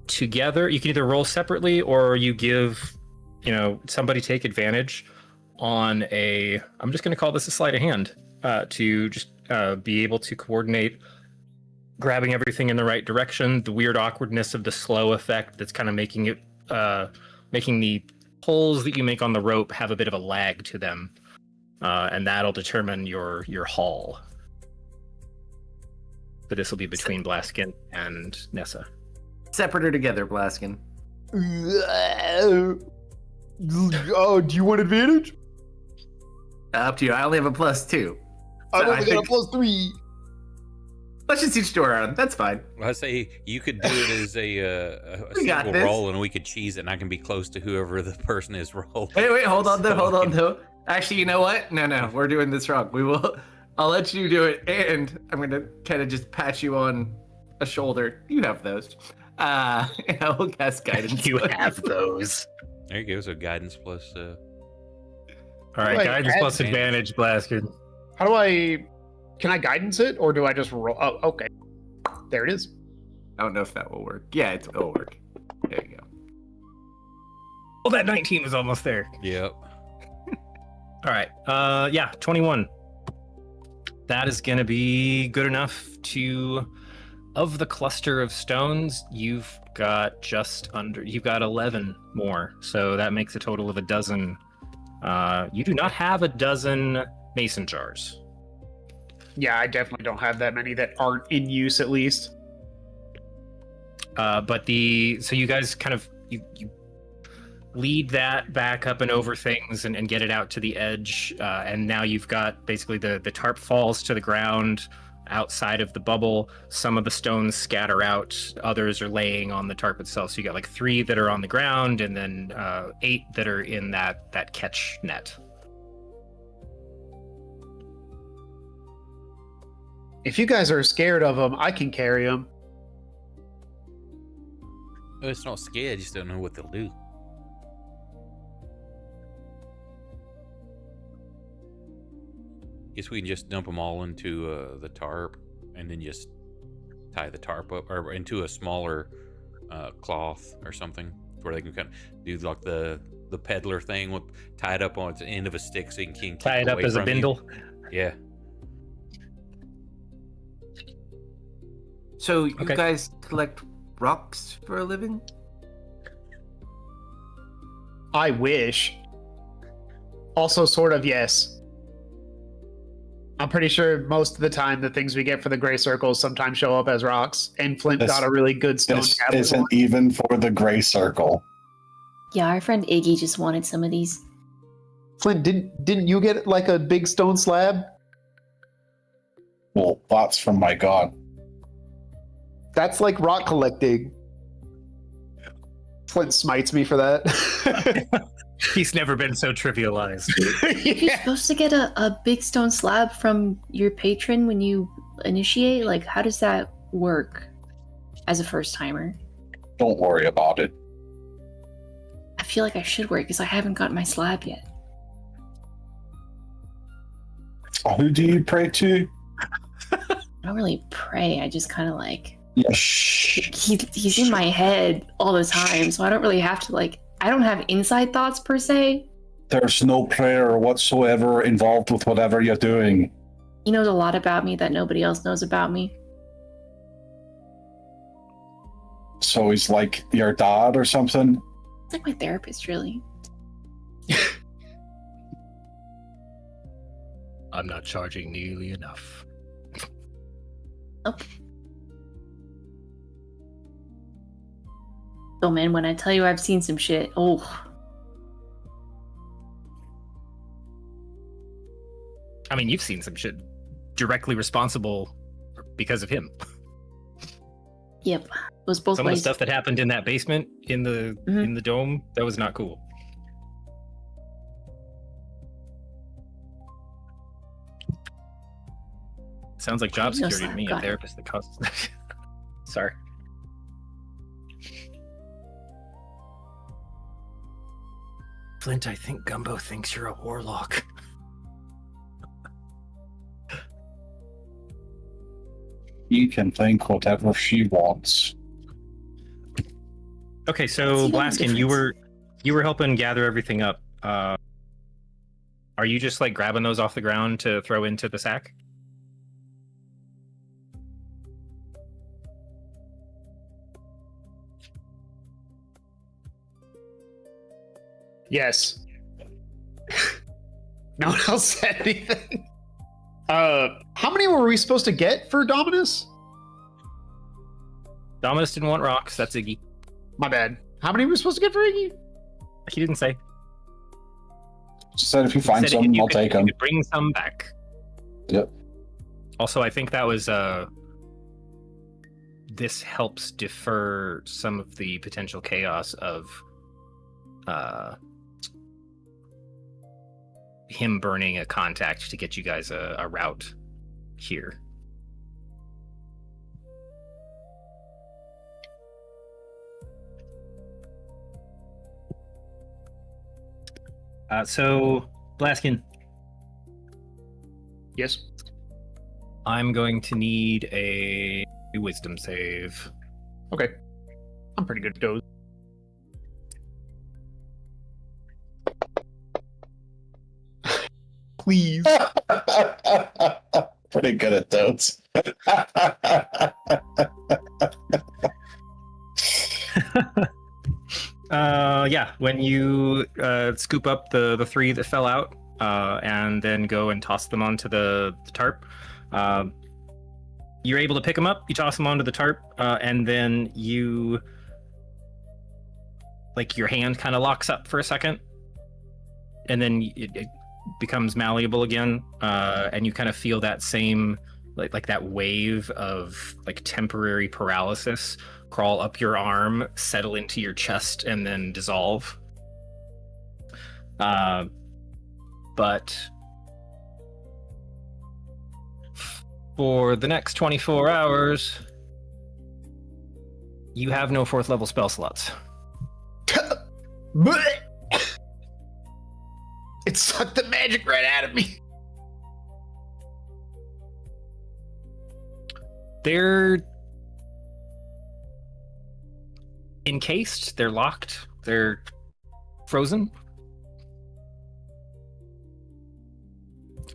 together, you can either roll separately, or you give, somebody take advantage on I'm just going to call this a sleight of hand to just be able to coordinate grabbing everything in the right direction, the weird awkwardness of the slow effect that's kind of making it making the pulls that you make on the rope have a bit of a lag to them, and that'll determine your haul. But this will be between Blaskin and Nessa. Separate or together, Blaskin? Oh, do you want advantage? Up to you. I only have a +2. I've only got a +3. Let's just each do our own. That's fine. I say you could do it as a We got single this. roll, and we could cheese it, and I can be close to whoever the person is rolling. Wait, hold on So though. I can- Actually, you know what? No, we're doing this wrong. I'll let you do it, and I'm gonna kind of just pat you on a shoulder. You have those. And I will cast guidance. You have those. There you go. So guidance plus. All right, Wait, guidance plus advantage. advantage, Blaskin. How do I? Can I guidance it, or do I just roll? Oh, okay. There it is. I don't know if that will work. Yeah, it'll work. There you go. Well, that 19 was almost there. Yep. All right. Yeah, 21. That is going to be good enough to, of the cluster of stones, you've got 11 more. So that makes a total of a dozen. You do not have a dozen mason jars. Yeah, I definitely don't have that many that aren't in use, at least. But so you guys kind of, you lead that back up and over things and get it out to the edge. And now you've got basically the tarp falls to the ground outside of the bubble. Some of the stones scatter out, others are laying on the tarp itself. So you got like 3 that are on the ground and then 8 that are in that catch net. If you guys are scared of them, I can carry them. Oh, it's not scared. I just don't know what they'll do. Guess we can just dump them all into the tarp, and then just tie the tarp up, or into a smaller cloth or something, where they can kind of do like the peddler thing with tie it up on the end of a stick, so you can keep Tie it up away as a from you. bindle. Yeah. So you Okay. guys collect rocks for a living? I wish. Also, sort of, yes. I'm pretty sure most of the time the things we get for the gray circles sometimes show up as rocks, and Flint This- got a really good stone This tablet. isn't even for the gray circle. Yeah, our friend Iggy just wanted some of these. Flint, didn't you get like a big stone slab? Well, that's from my god. That's like rock collecting. Flint smites me for that. He's never been so trivialized. You're Yeah. supposed to get a big stone slab from your patron when you initiate? Like, how does that work as a first timer? Don't worry about it. I feel like I should work because I haven't gotten my slab yet. Who do you pray to? I don't really pray. I just kind of like Yeah, shh. he's in my head all the time, so I don't really have to like. I don't have inside thoughts per se. There's no prayer whatsoever involved with whatever you're doing. He knows a lot about me that nobody else knows about me. So he's like your dad or something? It's like my therapist, really. I'm not charging nearly enough. Oh man, when I tell you I've seen some shit, oh, I mean, you've seen some shit directly responsible because of him. yep, it was both Some of the ways. stuff that happened in that basement in the Mhm. dome, that was not cool. Sounds like job No security to slap, me, a got it. therapist that costs. Sorry. Flint, I think Gumbo thinks you're a warlock. You can think whatever she wants. Okay, See so the Blaskin, difference. you were helping gather everything up. Are you just like grabbing those off the ground to throw into the sack? Yes. No one else said anything. How many were we supposed to get for Dominus? Dominus didn't want rocks. That's Iggy. My bad. How many were we supposed to get for Iggy? He didn't say. She said if you He find said some, you I'll could- take you them. could bring some back. Yep. Also, I think that was this helps defer some of the potential chaos of him burning a contact to get you guys a route here. So, Blaskin, Yes. I'm going to need a wisdom save. Okay. I'm pretty good at those. Please. Pretty good at those. Yeah, when you scoop up the 3 that fell out and then go and toss them onto the tarp, you're able to pick them up, you toss them onto the tarp, and then you like your hand kind of locks up for a second, and then it becomes malleable again, and you kind of feel that same like that wave of like temporary paralysis crawl up your arm, settle into your chest, and then dissolve. But for the next 24 hours, you have no 4th level spell slots. It sucked the magic right out of me. They're encased, they're locked, they're frozen.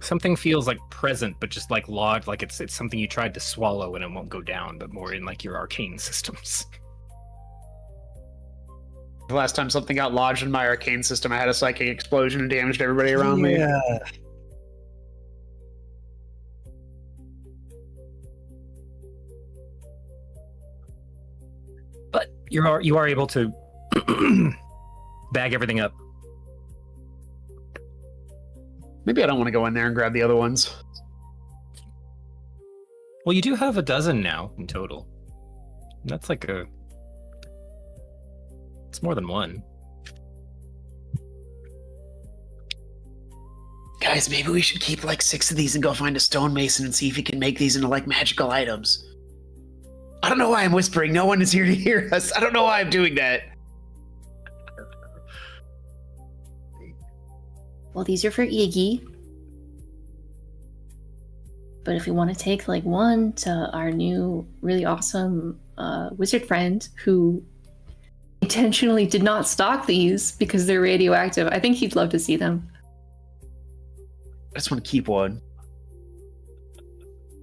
Something feels like present, but just like lodged, like it's something you tried to swallow and it won't go down, but more in like your arcane systems. The last time something got lodged in my arcane system, I had a psychic explosion and damaged everybody around me. But you are able to bag everything up. Maybe I don't want to go in there and grab the other ones. Well, you do have a dozen now in total. That's like it's more than one. Guys, maybe we should keep like 6 of these and go find a stonemason and see if he can make these into like magical items. I don't know why I'm whispering. No one is here to hear us. I don't know why I'm doing that. Well, these are for Iggy. But if we want to take like one to our new really awesome wizard friend who intentionally did not stock these because they're radioactive, I think he'd love to see them. I just want to keep one.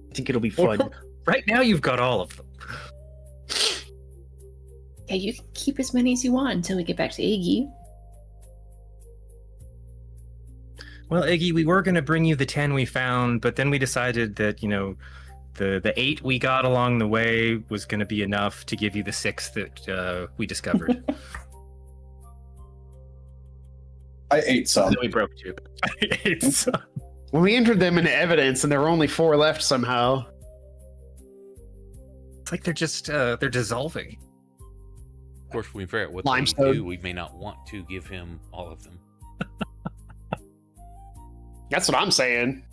I think it'll be fun. Right now you've got all of them. Yeah, you can keep as many as you want until we get back to Iggy. Well, Iggy, we were going to bring you the 10 we found, but then we decided that, you know, the 8 we got along the way was going to be enough to give you the 6 that we discovered. I ate some. So we broke 2. I ate some. When we entered them into evidence and there were only 4 left somehow. It's like they're just, they're dissolving. Of course, we figure out what Limestone. they do. We may not want to give him all of them. That's what I'm saying.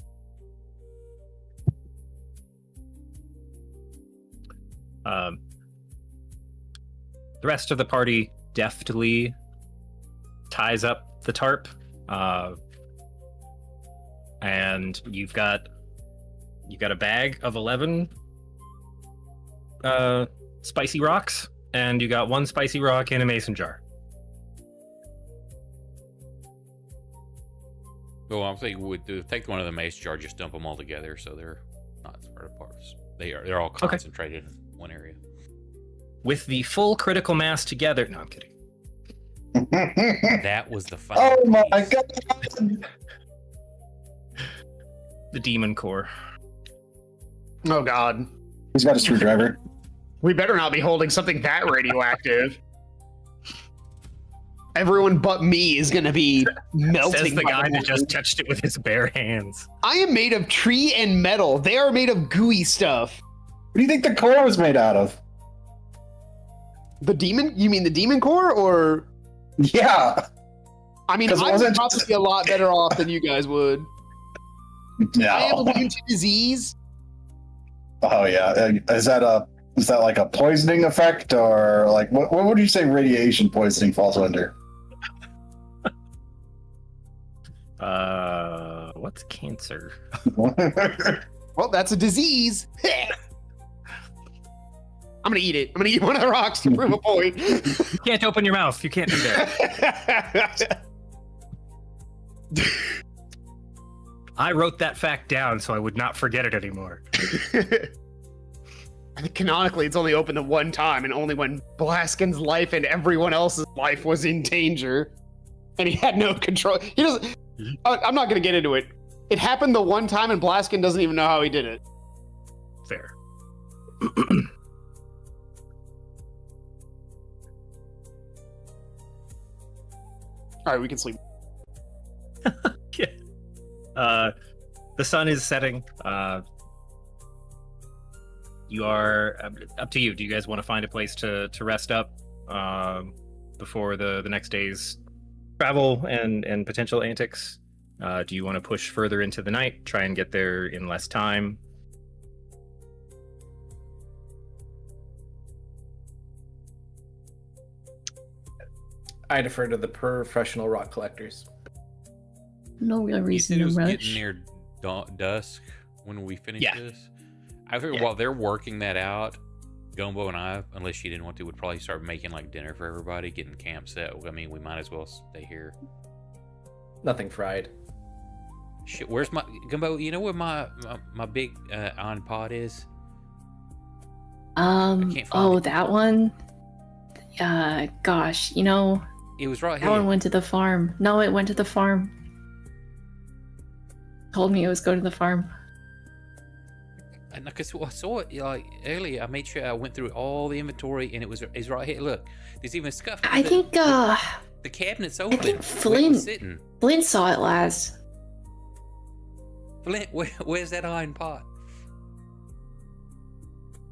The rest of the party deftly ties up the tarp, and you've got a bag of 11 spicy rocks, and you got 1 spicy rock in a mason jar. Well, I'm thinking we'd take one of the mason jar, just dump them all together, so they're not spread apart. They're all concentrated in one area. With the full critical mass together. No, I'm kidding. That was the final Oh my piece. god! The demon core. Oh god. He's got a screwdriver. We better not be holding something that radioactive. Everyone but me is gonna be melting. Says the by guy that morning. just touched it with his bare hands. I am made of tree and metal. They are made of gooey stuff. What do you think the core was made out of? The demon? You mean the demon core, or? Yeah. I mean, 'Cause it I would wasn't- probably be a lot better off than you guys would. I am No. immune to disease. Oh yeah. Is that like a poisoning effect, or like what would you say radiation poisoning falls under? What's cancer? Well, that's a disease. I'm gonna eat it. I'm gonna eat one of the rocks to prove a point. You can't open your mouth. You can't do that. I wrote that fact down so I would not forget it anymore. I think canonically it's only open the one time, and only when Blaskin's life and everyone else's life was in danger, and he had no control. He doesn't. I'm not gonna get into it. It happened the one time, and Blaskin doesn't even know how he did it. Fair. All right, we can sleep. The sun is setting. You are up to you. Do you guys want to find a place to rest up before the next day's travel and potential antics? Do you want to push further into the night, try and get there in less time? I defer to the professional rock collectors. No real You reason said it to was rush. getting near dusk when we finish Yeah. this. I figured while they're working that out, Gumbo and I, unless she didn't want to, would probably start making like dinner for everybody, getting camp set. I mean, we might as well stay here. Nothing fried. Shit, where's my Gumbo? You know where my big on pot is? can't find Oh, it. that one. Gosh, It was right that here. one went to the farm. No, it went to the farm. Told me it was go to the farm. And because I saw it like earlier, I made sure I went through all the inventory, and it's right here. Look, there's even scuff. I think the cabinet's open. think where it Flynn- was sitting. Flint saw it last. Flint, where's that iron pot?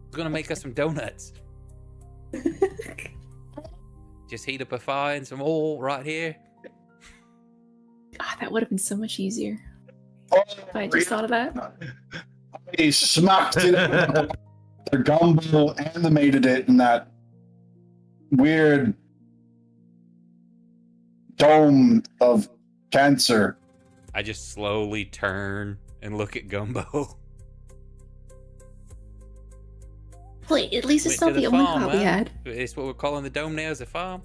It's gonna make us some donuts. Just heat up a fire and some oil right here. Ah, that would have been so much easier Oh, if I just thought of that. He smacked it. The gumbo animated it in that weird dome of cancer. I just slowly turn and look at Gumbo. Wait, at least it's Went not to the only farm, pot we huh? had. It's what we're calling the dome now, is a farm.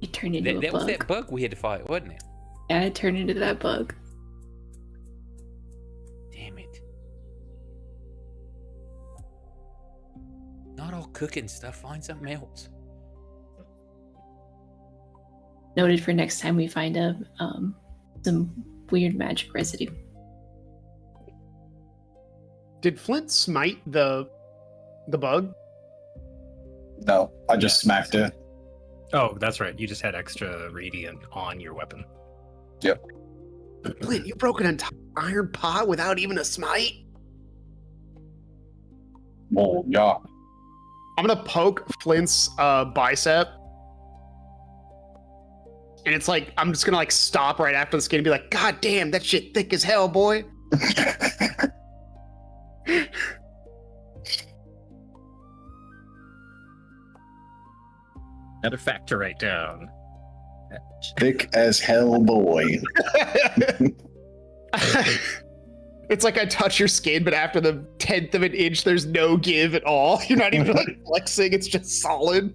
It turned into That a was bug. that bug we had to fight, wasn't it? Yeah, it turned into that bug. Damn it. Not all cooking stuff. Find something else. Noted for next time we find some weird magic residue. Did Flint smite the bug? No, I just smacked it. Oh, that's right. You just had extra radiant on your weapon. Flint, you broke an entire iron pot without even a smite? Well, yeah. I'm gonna poke Flint's bicep. And it's like, I'm just gonna like stop right after the skin and be like, God damn, that shit thick as hell, boy. Another fact to write down. Thick as hell, boy. It's like I touch your skin, but after the 10th of an inch, there's no give at all. You're not even like flexing, it's just solid.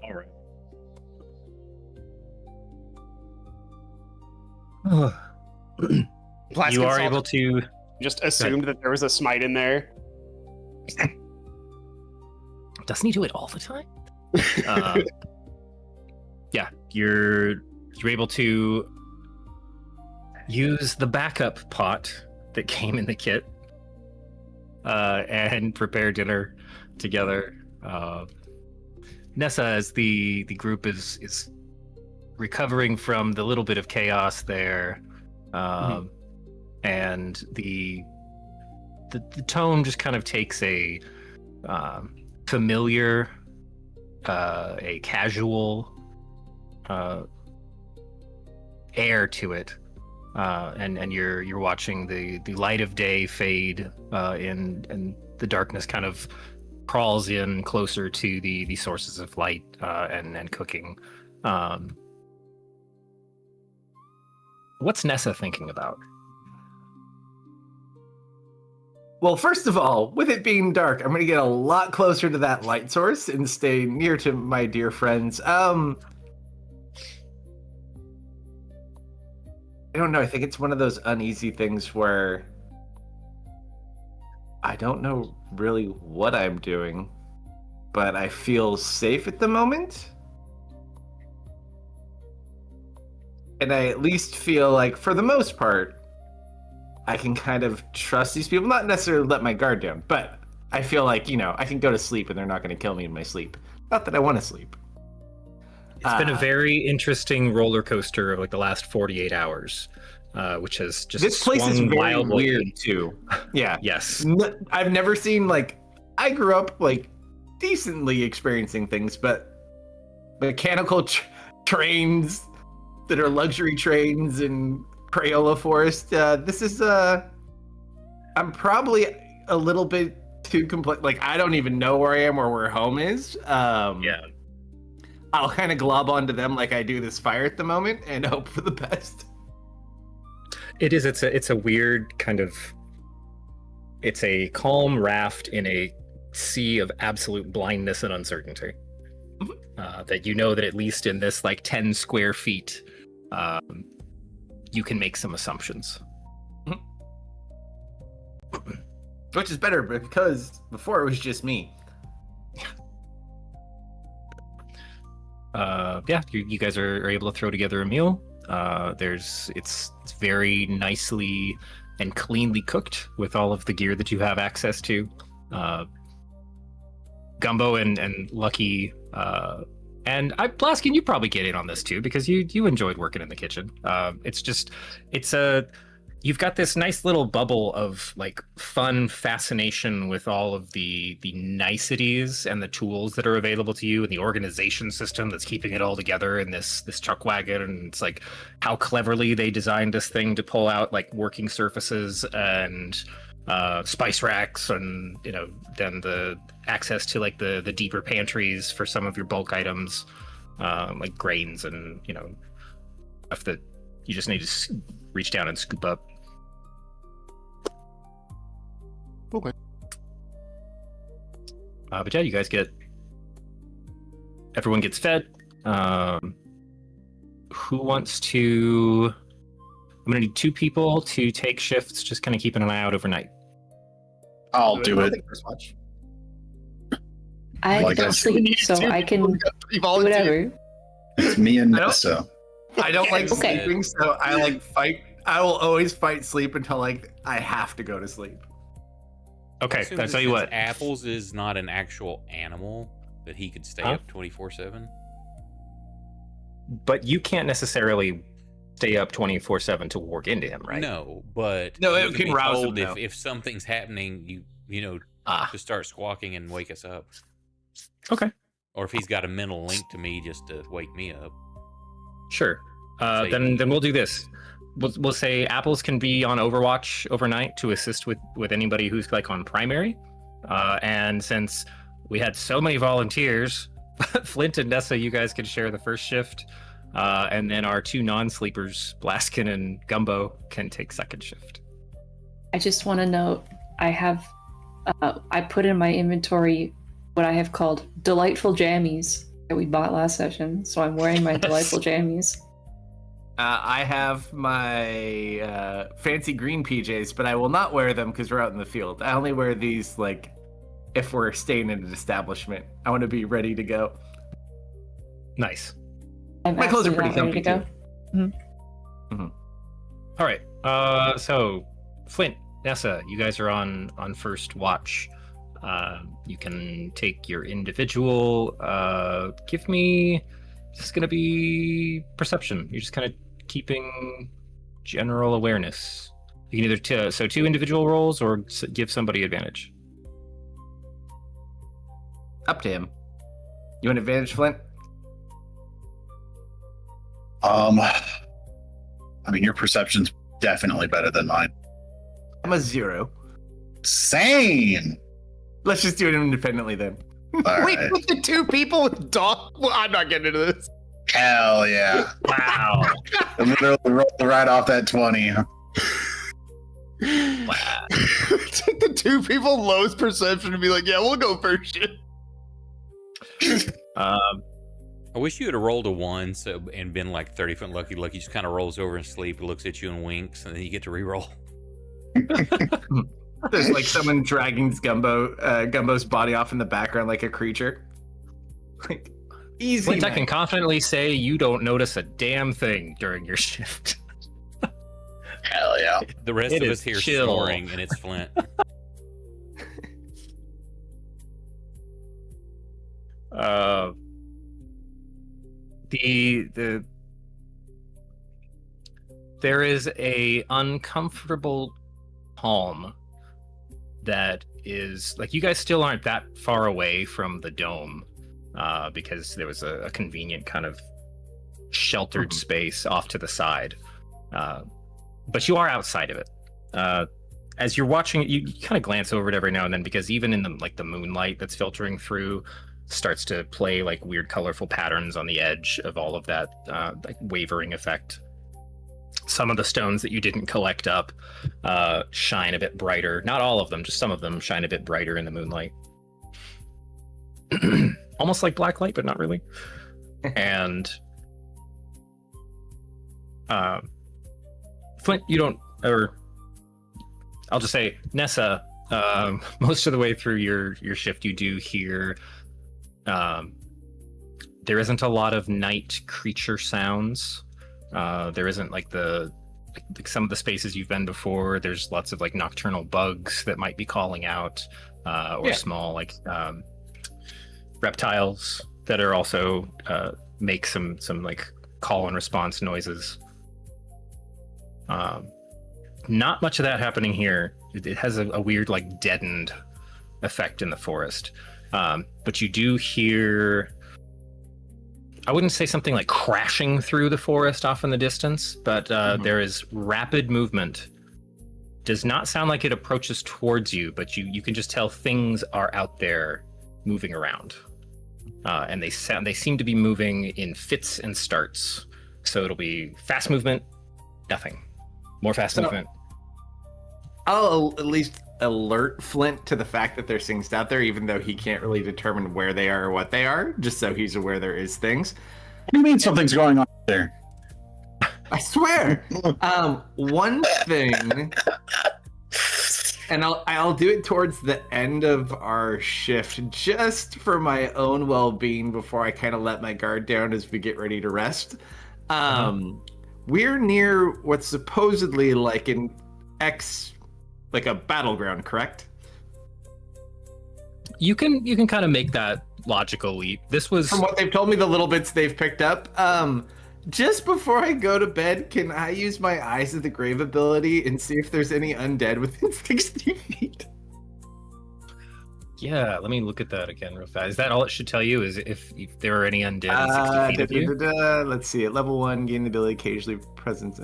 All right. Blast You are Consultant able to. just assumed that there was a smite in there. Doesn't he do it all the time? Yeah, you're able to use the backup pot that came in the kit and prepare dinner together. Nessa, as the group is recovering from the little bit of chaos there, and the tone just kind of takes a familiar, a casual air to it, and you're watching the light of day fade, and the darkness kind of crawls in closer to the sources of light and cooking. What's Nessa thinking about? Well, first of all, with it being dark, I'm going to get a lot closer to that light source and stay near to my dear friends. I don't know. I think it's one of those uneasy things where I don't know really what I'm doing, but I feel safe at the moment. And I at least feel like, for the most part, I can kind of trust these people, not necessarily let my guard down, but I feel like, I can go to sleep and they're not going to kill me in my sleep. Not that I want to sleep. It's been a very interesting roller coaster of like the last 48 hours, which has just this place is swung very wildly. weird too. Yeah. Yes. I've never seen I grew up decently experiencing things, but mechanical trains that are luxury trains in Crayola Forest. This is I'm probably a little bit too complex. I don't even know where I am or where home is. Yeah. I'll kind of glob onto them like I do this fire at the moment and hope for the best. It is. It's a weird kind of. It's a calm raft in a sea of absolute blindness and uncertainty. That that at least in this 10 square feet, you can make some assumptions. Which is better because before it was just me. You guys are able to throw together a meal. It's very nicely and cleanly cooked with all of the gear that you have access to. Gumbo and Lucky, and Blaskin, you probably get in on this too because you enjoyed working in the kitchen. You've got this nice little bubble of fun fascination with all of the niceties and the tools that are available to you and the organization system that's keeping it all together in this chuck wagon. And it's how cleverly they designed this thing to pull out working surfaces and spice racks, and then the access to the deeper pantries for some of your bulk items, like grains and stuff that you just need to reach down and scoop up. Okay. But yeah, you guys everyone gets fed. Who wants to? I'm gonna need 2 people to take shifts, just kind of keeping an eye out overnight. I'll do it. I Like don't I- sleep, so I can do whatever. It's me and Nessa. I don't like Okay. sleeping, so I fight. I will always fight sleep until I have to go to sleep. Okay, Assume I'll that tell you since what. Apples is not an actual animal that he could stay Huh? up 24/7. But you can't necessarily stay up 24/7 to work into him, right? No, but No, you it can be rouse told him, though. if something's happening, you Ah, to start squawking and wake us up. okay, Or if he's got a mental link to me just to wake me up. sure. Say- Then we'll do this. We'll say Apples can be on Overwatch overnight to assist with anybody who's on primary. And since we had so many volunteers, Flint and Nessa, you guys can share the first shift. And then our 2 non-sleepers, Blaskin and Gumbo, can take second shift. I just want to note I put in my inventory what I have called delightful jammies that we bought last session. So I'm wearing my delightful jammies. I have my fancy green PJs, but I will not wear them because we're out in the field. I only wear these if we're staying in an establishment. I want to be ready to go. Nice. I'm My clothes are pretty absolutely not ready comfy, to go. All right. So Flint, Nessa, you guys are on first watch. You can take your individual. Give me. This is gonna be perception. You're just kind of keeping general awareness. You can either 2 individual rolls or give somebody advantage. Up to him. You want advantage, Flint? Your perception's definitely better than mine. I'm a 0. Same. Let's just do it independently then. All Wait, right. with the 2 people with dog? Well, I'm not getting into this. Hell yeah. Wow. I literally rolled right off that 20. Take the 2 people lowest perception and be like, yeah, we'll go first. I wish you had rolled a 1 and been 30-foot lucky. Lucky just kind of rolls over in sleep, looks at you and winks, and then you get to re-roll. There's someone dragging Gumbo's body off in the background like a creature. Easy. Flint, I man. can confidently say you don't notice a damn thing during your shift. Hell yeah. The rest It of is us here chill. snoring, and it's Flint. The there is a uncomfortable calm that is like you guys still aren't that far away from the dome because there was a convenient kind of sheltered space off to the side, but you are outside of it. As you're watching it, you kind of glance over it every now and then because even in the moonlight that's filtering through starts to play like weird colorful patterns on the edge of all of that like wavering effect. Some of the stones that you didn't collect up shine a bit brighter. Not all of them, just some of them shine a bit brighter in the moonlight. Almost like black light, but not really. And Flint, you don't, or I'll just say, Nessa, most of the way through your shift, you do hear there isn't a lot of night creature sounds. There isn't like some of the spaces you've been before. There's lots of like nocturnal bugs that might be calling out, or small like reptiles that are also make some like call and response noises. Not much of that happening here. It has a weird like deadened effect in the forest. But you do hear, I wouldn't say something like crashing through the forest off in the distance, but there is rapid movement. Does not sound like it approaches towards you, but you can just tell things are out there moving around. And they seem to be moving in fits and starts. So it'll be fast movement, nothing. More fast movement. I'll at least alert Flint to the fact that there's things out there, even though he can't really determine where they are or what they are, just so he's aware there is things. What do you mean something's going on there? I swear. One thing, and I'll do it towards the end of our shift, just for my own well-being before I kind of let my guard down as we get ready to rest. We're near what's supposedly like like a battleground, correct? You can kind of make that logical leap. This was From what they've told me, the little bits they've picked up. Just before I go to bed, can I use my Eyes of the Grave ability and see if there's any undead within 60 feet? Yeah, let me look at that again real fast. Is that all it should tell you? Is if there are any undead in 60 feet of you? Let's see. At level 1, gain the ability occasionally presence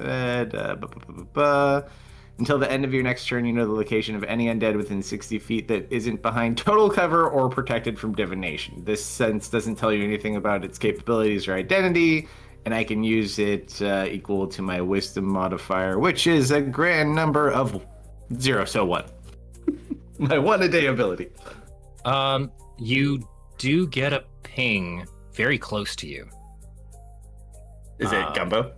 until the end of your next turn, you know the location of any undead within 60 feet that isn't behind total cover or protected from divination. This sense doesn't tell you anything about its capabilities or identity, and I can use it equal to my wisdom modifier, which is a grand number of 0, so 1. My 1-a-day ability. You do get a ping very close to you. Is it Gumbo?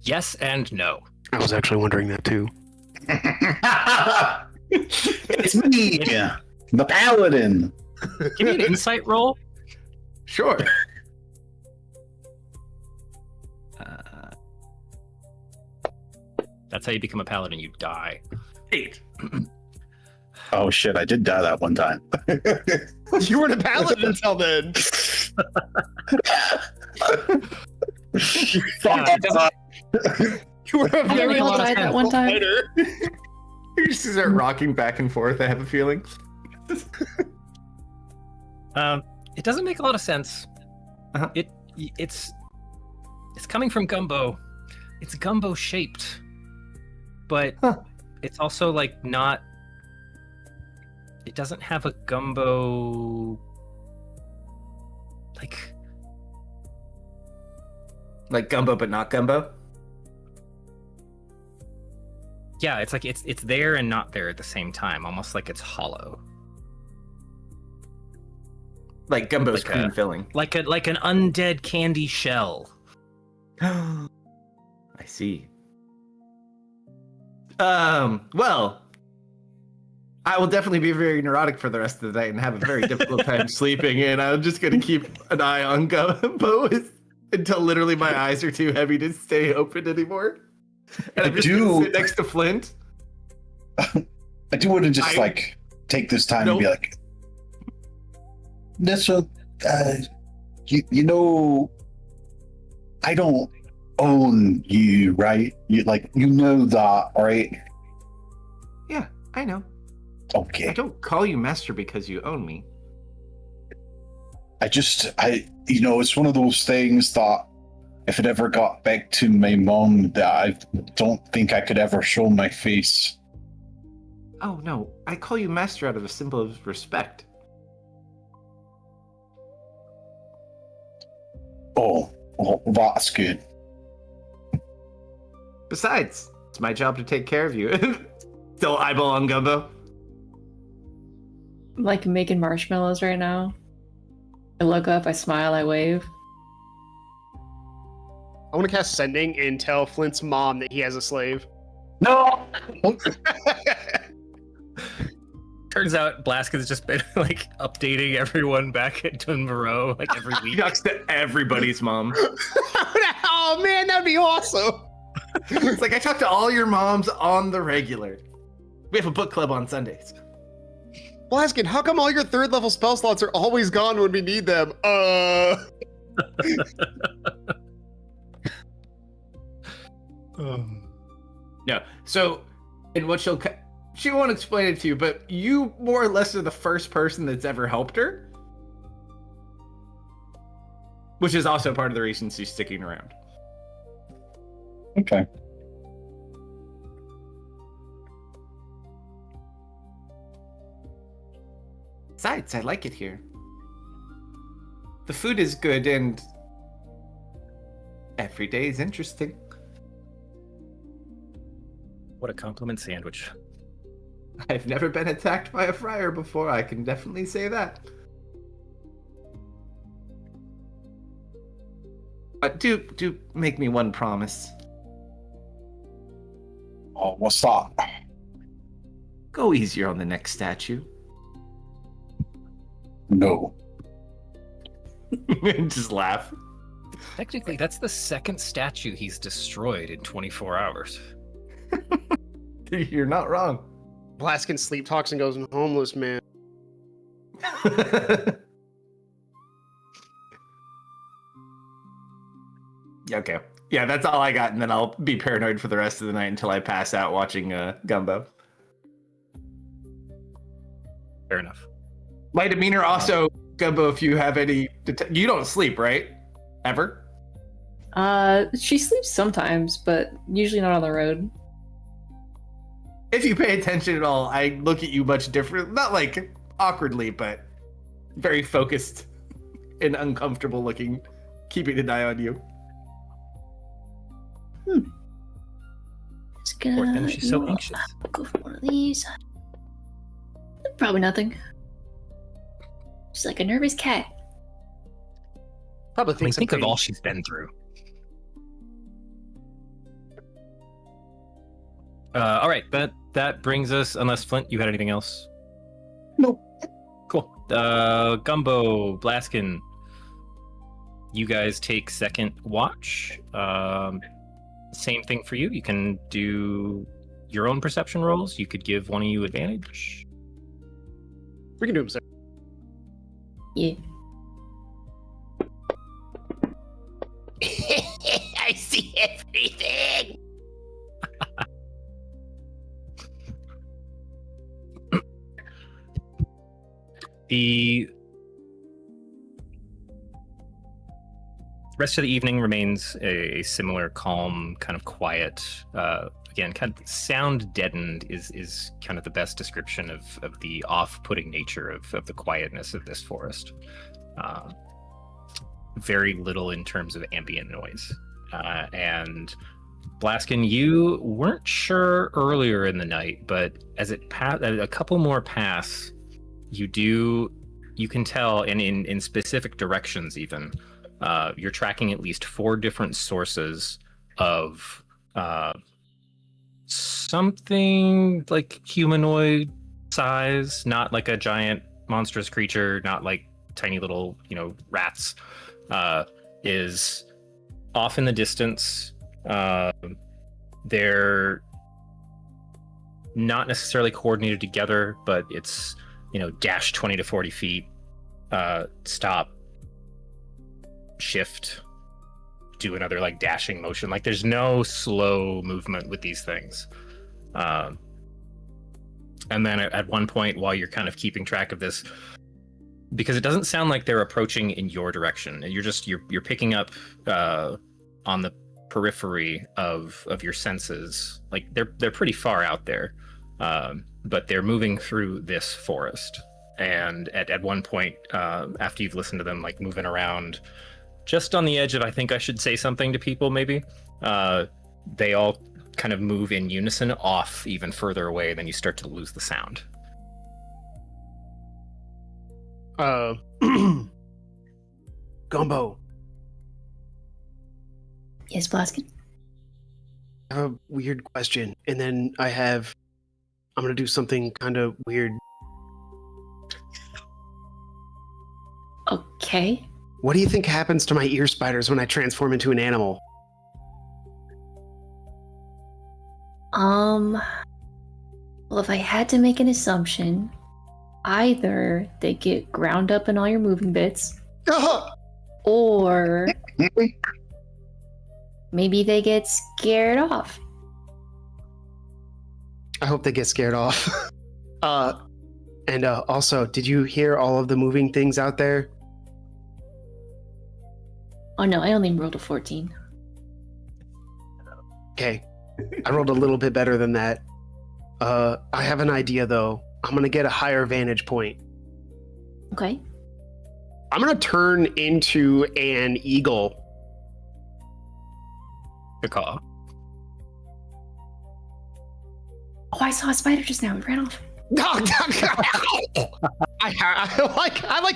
Yes and no. I was actually wondering that too. It's me, the paladin. Give me an insight roll. Sure. That's how you become a paladin. You die. 8. Oh shit! I did die that one time. You weren't a paladin until then. You were a very all died that one time. fighter. You just start rocking back and forth, I have a feeling. It doesn't make a lot of sense. It's coming from Gumbo. It's Gumbo shaped, but it's also like not. It doesn't have a Gumbo like Gumbo, but not Gumbo. Yeah, it's like it's there and not there at the same time, almost like it's hollow. Like Gumbo's Like cream filling. Like an undead candy shell. I see. Well, I will definitely be very neurotic for the rest of the night and have a very difficult time sleeping, and I'm just going to keep an eye on Gumbo until literally my eyes are too heavy to stay open anymore. And I'm just do- gonna sit next to Flint. I do want to just take this time and be like, Nessa, you know, I don't own you, right? You know that, right? Yeah, I know. Okay. I don't call you master because you own me. It's one of those things that if it ever got back to my mom, that I don't think I could ever show my face. Oh no, I call you master out of a symbol of respect. Oh, that's good. Besides, it's my job to take care of you. Still eyeball on Gumbo. I'm like making marshmallows right now. I look up, I smile, I wave. I want to cast Sending and tell Flint's mom that he has a slave. No! Turns out Blaskin's just been like updating everyone back at Dun Moreau like every He week. talks to everybody's mom. Oh man, that'd be awesome. It's like, I talk to all your moms on the regular. We have a book club on Sundays. Blaskin, how come all your 3rd level spell slots are always gone when we need them? No. So, in what she won't explain it to you, but you more or less are the first person that's ever helped her. Which is also part of the reason she's sticking around. Okay. Besides, I like it here. The food is good and every day is interesting. What a compliment sandwich. I've never been attacked by a friar before, I can definitely say that. Do make me one promise. Oh, what's that? Go easier on the next statue. No. Just laugh. Technically, that's the second statue he's destroyed in 24 hours. You're not wrong. Blaskin sleep talks and goes homeless, man. Okay. Yeah, that's all I got, and then I'll be paranoid for the rest of the night until I pass out watching Gumbo. Fair enough. My demeanor also, Gumbo, if you have any... You don't sleep, right? Ever? She sleeps sometimes, but usually not on the road. If you pay attention at all, I look at you much different. Not like awkwardly, but very focused and uncomfortable looking, keeping an eye on you. Just gonna, Poor thing, she's so anxious. Go for one of these. Probably nothing. She's like a nervous cat. Probably I mean, think of something- all she's been through. All right, that brings us. Unless Flint, you had anything else? Nope. Cool. Gumbo, Blaskin, you guys take second watch. Same thing for you. You can do your own perception rolls. You could give one of you advantage. We can do them, sir. Yeah. I see everything. The rest of the evening remains a similar calm, kind of quiet. Again, kind of sound deadened is kind of the best description of the off-putting nature of the quietness of this forest. Very little in terms of ambient noise. And Blaskin, you weren't sure earlier in the night, but as it a couple more pass, you can tell, and in specific directions even, you're tracking at least 4 different sources of something like humanoid size, not like a giant monstrous creature, not like tiny little rats, is off in the distance, they're not necessarily coordinated together, but it's, dash 20 to 40 feet, stop, shift, do another like dashing motion. Like there's no slow movement with these things. And then at one point, while you're kind of keeping track of this, because it doesn't sound like they're approaching in your direction, you're picking up on the periphery of your senses. Like they're pretty far out there, but they're moving through this forest. And at one point, after you've listened to them like moving around, just on the edge of I think I should say something to people, maybe, they all kind of move in unison off even further away. Then you start to lose the sound. Gumbo, Yes, Blaskin? I have a weird question, and then I'm gonna do something kind of weird. Okay. What do you think happens to my ear spiders when I transform into an animal? Well, if I had to make an assumption, either they get ground up in all your moving bits, or maybe they get scared off. I hope they get scared off. And also, did you hear all of the moving things out there? Oh no, I only rolled a 14. Okay. I rolled a little bit better than that. I have an idea, though. I'm going to get a higher vantage point. Okay. I'm going to turn into an eagle. Good call. Oh, I saw a spider just now. It ran off. I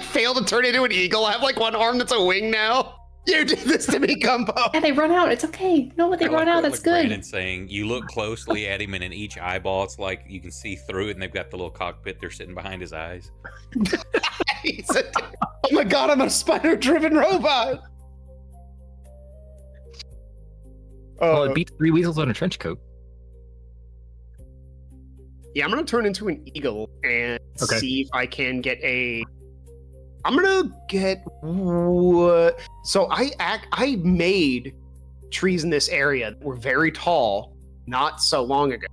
failed to turn into an eagle. I have like one arm that's a wing now. You did this to me, Gumbo. Yeah, they run out. It's okay. No, they run out. That's good. Brandon's saying, you look closely at him, and in each eyeball, it's like you can see through it, and they've got the little cockpit they're sitting behind his eyes. Oh my god, I'm a spider-driven robot. Well, it beats 3 weasels on a trench coat. Yeah, I'm gonna turn into an eagle and Okay. see if I can get I'm gonna get what? So I made trees in this area that were very tall not so long ago.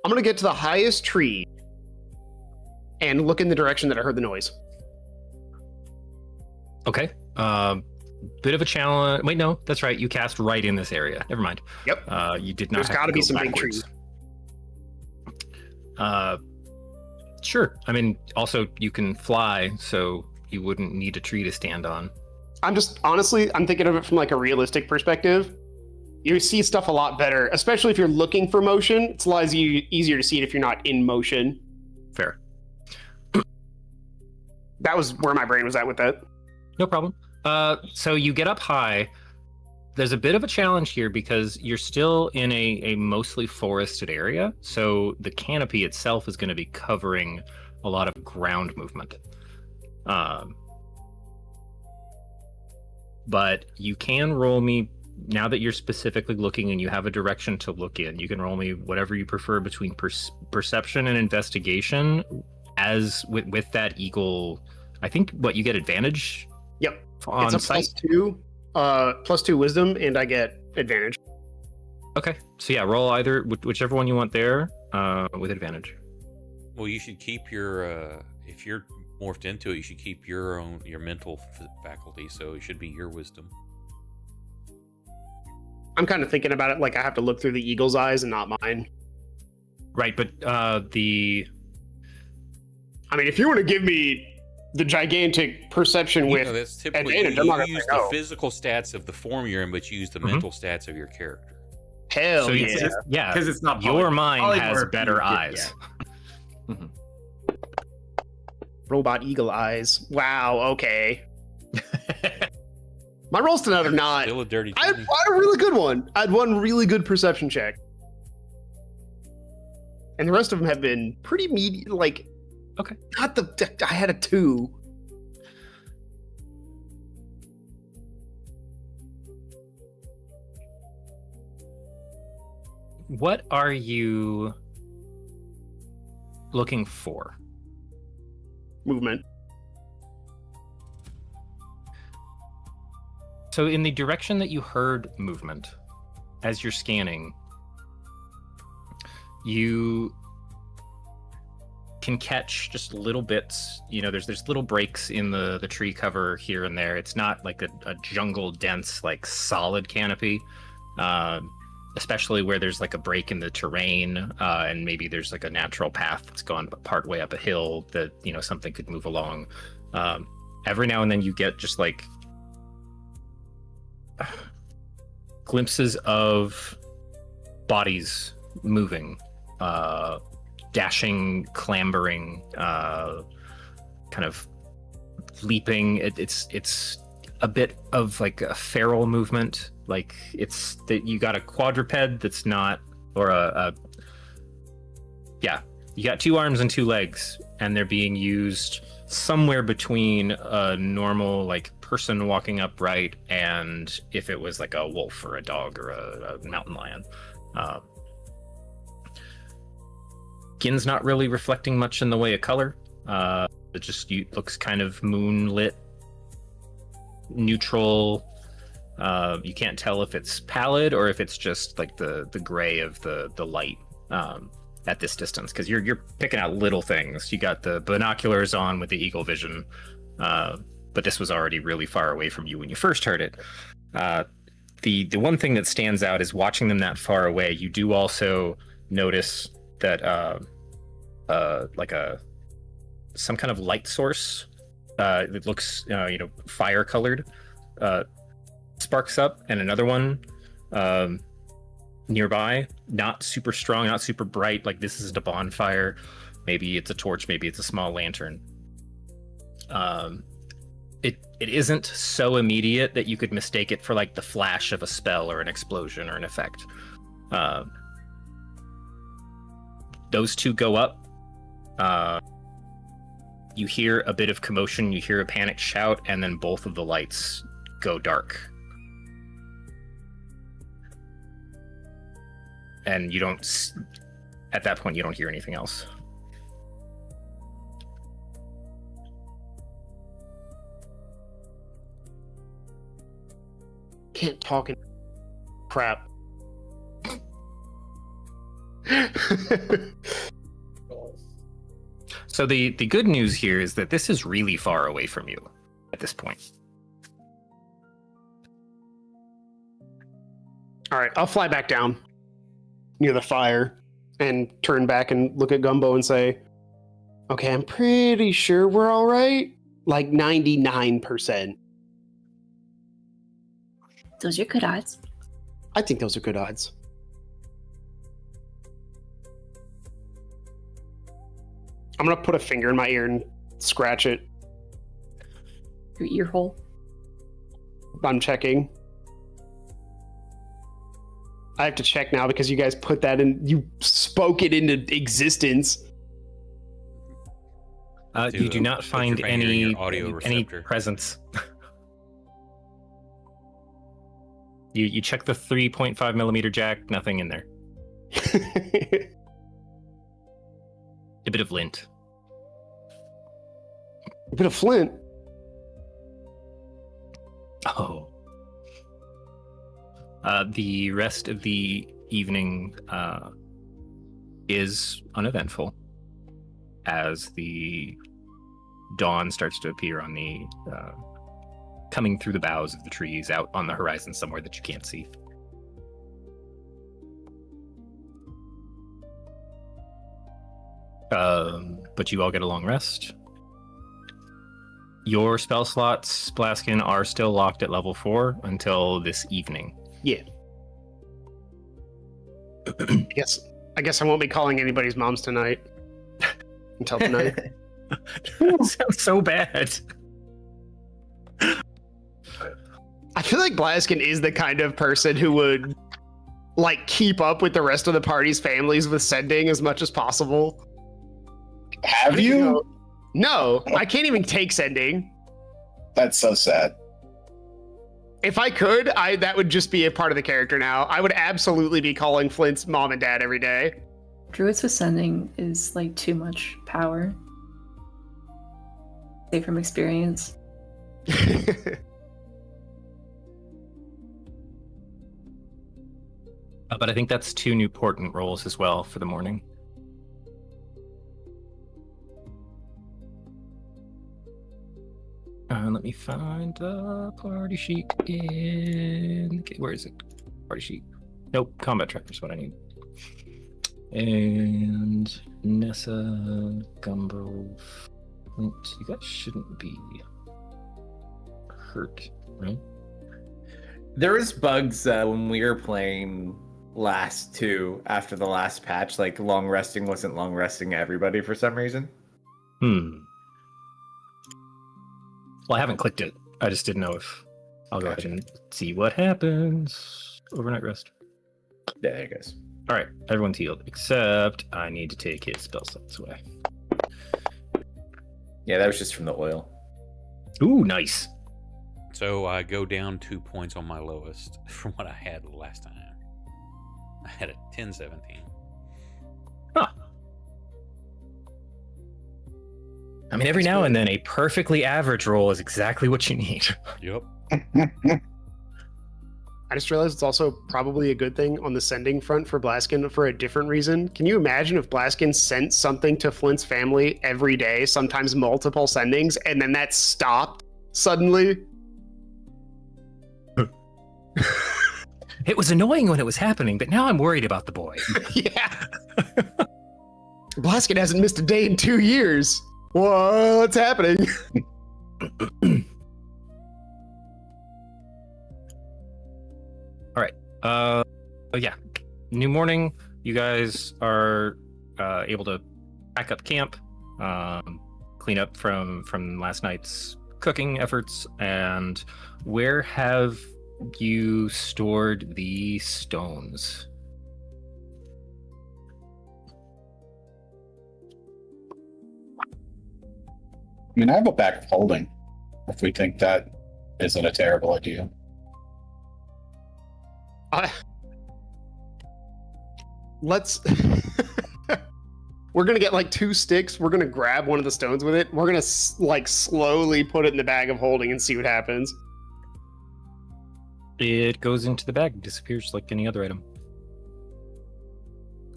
I'm gonna get to the highest tree and look in the direction that I heard the noise. Okay. Bit of a challenge. Wait, no, that's right. You cast right in this area. Never mind. Yep. You did not. There's have got to be go some backwards. big trees. Sure. I mean, also you can fly, so you wouldn't need a tree to stand on. I'm thinking of it from like a realistic perspective. You see stuff a lot better, especially if you're looking for motion. It's a lot easier to see it if you're not in motion. Fair. That was where my brain was at with that. No problem. So you get up high. There's a bit of a challenge here because you're still in a mostly forested area. So the canopy itself is going to be covering a lot of ground movement. But you can roll me, now that you're specifically looking and you have a direction to look in, you can roll me whatever you prefer between perception and investigation. As with that eagle, I think you get advantage. Yep. On It's a sight. +2 wisdom, and I get advantage. Okay, so yeah, roll either whichever one you want there with advantage. Well, you should keep your if you're morphed into it, you should keep your mental faculty. So it should be your wisdom. I'm kind of thinking about it like I have to look through the eagle's eyes and not mine. Right, but I mean, if you want to give me the gigantic perception with that's typically advantage, I'm not gonna you use say no. the physical stats of the form you're in, but you use the mental stats of your character. hell so yeah. yeah, Because it's not your mind has polymorph, better you get- eyes. yeah. Robot eagle eyes. Wow, okay. My roll's to another 9. Still a dirty I had 20. a really good one. I had one really good perception check. And the rest of them have been pretty medium, like... Okay. I had a 2. What are you looking for? Movement. So in the direction that you heard movement, as you're scanning, you can catch just little bits. You know, there's little breaks in the tree cover here and there. It's not like a jungle dense, like solid canopy, especially where there's like a break in the terrain, and maybe there's like a natural path that's gone part way up a hill that, you know, something could move along. Every now and then you get just like glimpses of bodies moving, dashing, clambering, kind of leaping. It's a bit of like a feral movement. Like it's that you got a quadruped that's not, or you got 2 arms and 2 legs, and they're being used somewhere between a normal like person walking upright and if it was like a wolf or a dog or a mountain lion. Skin's not really reflecting much in the way of color. It just looks kind of moonlit, neutral. You can't tell if it's pallid or if it's just like the gray of the light at this distance, because you're picking out little things. You got the binoculars on with the eagle vision, but this was already really far away from you when you first heard it. The one thing that stands out is watching them that far away. You do also notice that like some kind of light source that looks fire colored sparks up, and another one nearby, not super strong, not super bright, like this isn't a bonfire. Maybe it's a torch, maybe it's a small lantern. It isn't so immediate that you could mistake it for like the flash of a spell or an explosion or an effect. Those 2 go up. You hear a bit of commotion, you hear a panicked shout, and then both of the lights go dark. And you don't, at that point, you don't hear anything else. Can't talk in crap. So the good news here is that this is really far away from you at this point. All right, I'll fly back down near the fire and turn back and look at Gumbo and say, okay, I'm pretty sure we're all right. Like 99%. Those are good odds. I think those are good odds. I'm going to put a finger in my ear and scratch it. Your ear hole. I'm checking. I have to check now because you guys put that in. You spoke it into existence. You do not find any audio receptor. presence. You check the 3.5 millimeter jack, nothing in there. A bit of lint. A bit of flint. Oh. The rest of the evening is uneventful as the dawn starts to appear on the coming through the boughs of the trees out on the horizon somewhere that you can't see. But you all get a long rest. Your spell slots, Blaskin, are still locked at level 4 until this evening. Yeah. I guess I won't be calling anybody's moms tonight. Until tonight. Sounds so bad. I feel like Blaskin is the kind of person who would like keep up with the rest of the party's families with sending as much as possible. Have you? No, I can't even take sending. That's so sad. If I could, that would just be a part of the character now. I would absolutely be calling Flint's mom and dad every day. Druids with sending is like too much power. Say from experience. But I think that's 2 new portent rolls as well for the morning. Let me find the party sheet in... Okay, where is it? Party sheet. Nope, combat tracker is what I need. And Nessa, Gumbo, Flint, you guys shouldn't be hurt, right? There was bugs when we were playing last too, after the last patch. Like, long resting wasn't long resting everybody for some reason. Well, I haven't clicked it. I just didn't know if... I'll go ahead and see what happens. Overnight rest. Yeah, there it goes. All right, everyone's healed, except I need to take his spell slots away. Yeah, that was just from the oil. Ooh, nice. So I go down 2 points on my lowest from what I had last time. I had a 10-17. Huh. I mean, every now and then, a perfectly average roll is exactly what you need. Yep. I just realized it's also probably a good thing on the sending front for Blaskin for a different reason. Can you imagine if Blaskin sent something to Flint's family every day, sometimes multiple sendings, and then that stopped suddenly? It was annoying when it was happening, but now I'm worried about the boy. Yeah. Blaskin hasn't missed a day in 2 years. What's happening? All right. Yeah. New morning. You guys are able to pack up camp, clean up from last night's cooking efforts, and where have you stored the stones? I mean, I have a bag of holding, if we think that isn't a terrible idea. Let's... We're gonna get like 2 sticks. We're gonna grab one of the stones with it. We're gonna like slowly put it in the bag of holding and see what happens. It goes into the bag, disappears like any other item.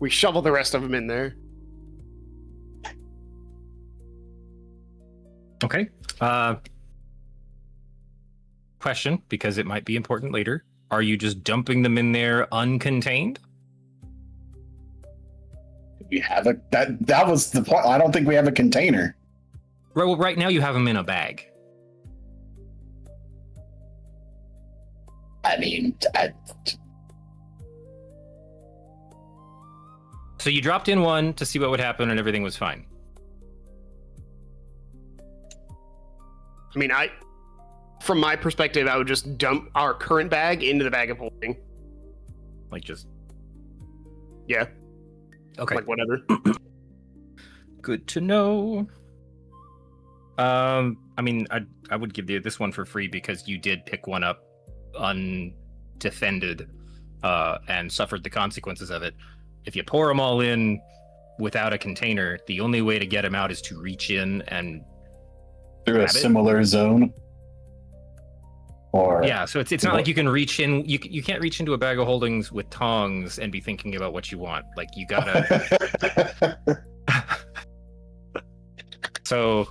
We shovel the rest of them in there. Okay. Question, because it might be important later. Are you just dumping them in there uncontained? We have a that was the point. I don't think we have a container. Well, right now you have them in a bag. I mean, So you dropped in one to see what would happen, and everything was fine. I mean, from my perspective, I would just dump our current bag into the bag of holding. Like just... Yeah. Okay. Like whatever. Good to know. I mean, I would give you this one for free because you did pick one up undefended and suffered the consequences of it. If you pour them all in without a container, the only way to get them out is to reach in and through a similar zone. Or yeah, so it's not like you can reach in. You can't reach into a bag of holdings with tongs and be thinking about what you want. Like you gotta. So,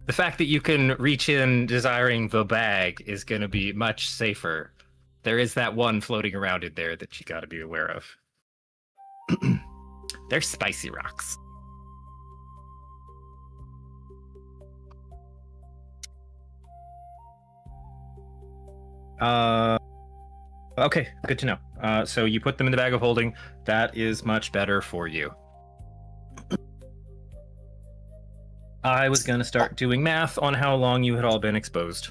the fact that you can reach in desiring the bag is going to be much safer. There is that one floating around in there that you got to be aware of. They're spicy rocks. Okay, good to know. So you put them in the bag of holding. That is much better for you. I was going to start doing math on how long you had all been exposed.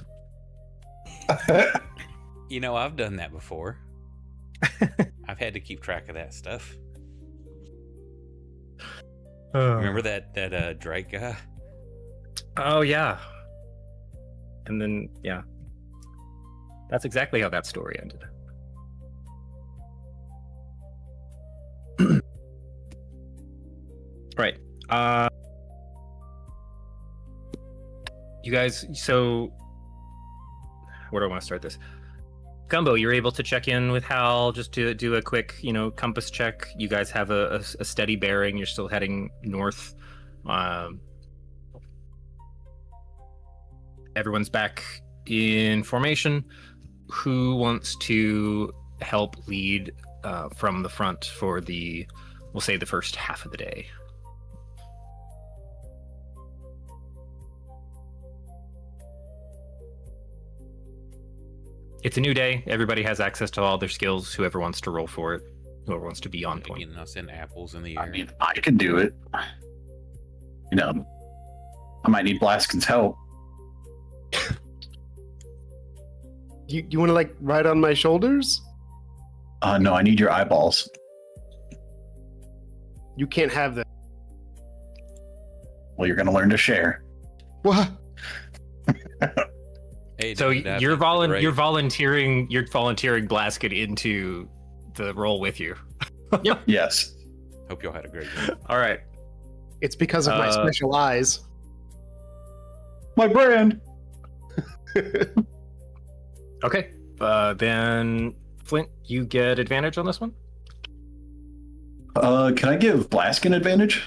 You know, I've done that before. I've had to keep track of that stuff. Remember that Drake guy? Oh, yeah. And then, yeah. That's exactly how that story ended. Right. You guys, so where do I want to start this? Gumbo, you're able to check in with Hal just to do a quick, compass check. You guys have a steady bearing. You're still heading north. Everyone's back in formation. Who wants to help lead from the front for we'll say the first half of the day? It's a new day. Everybody has access to all their skills. Whoever wants to roll for it, whoever wants to be on point. Getting us in apples in the air. I mean, I can do it. I might need Blaskin's help. You want to ride on my shoulders? No, I need your eyeballs. You can't have that. Well, you're going to learn to share. What? Hey, So dude, you're great. volunteering Blaskin into the role with you. Yes. Hope y'all had a great day. All right. It's because of my special eyes. My brand. Okay. Then Flint, you get advantage on this one. Can I give Blaskin advantage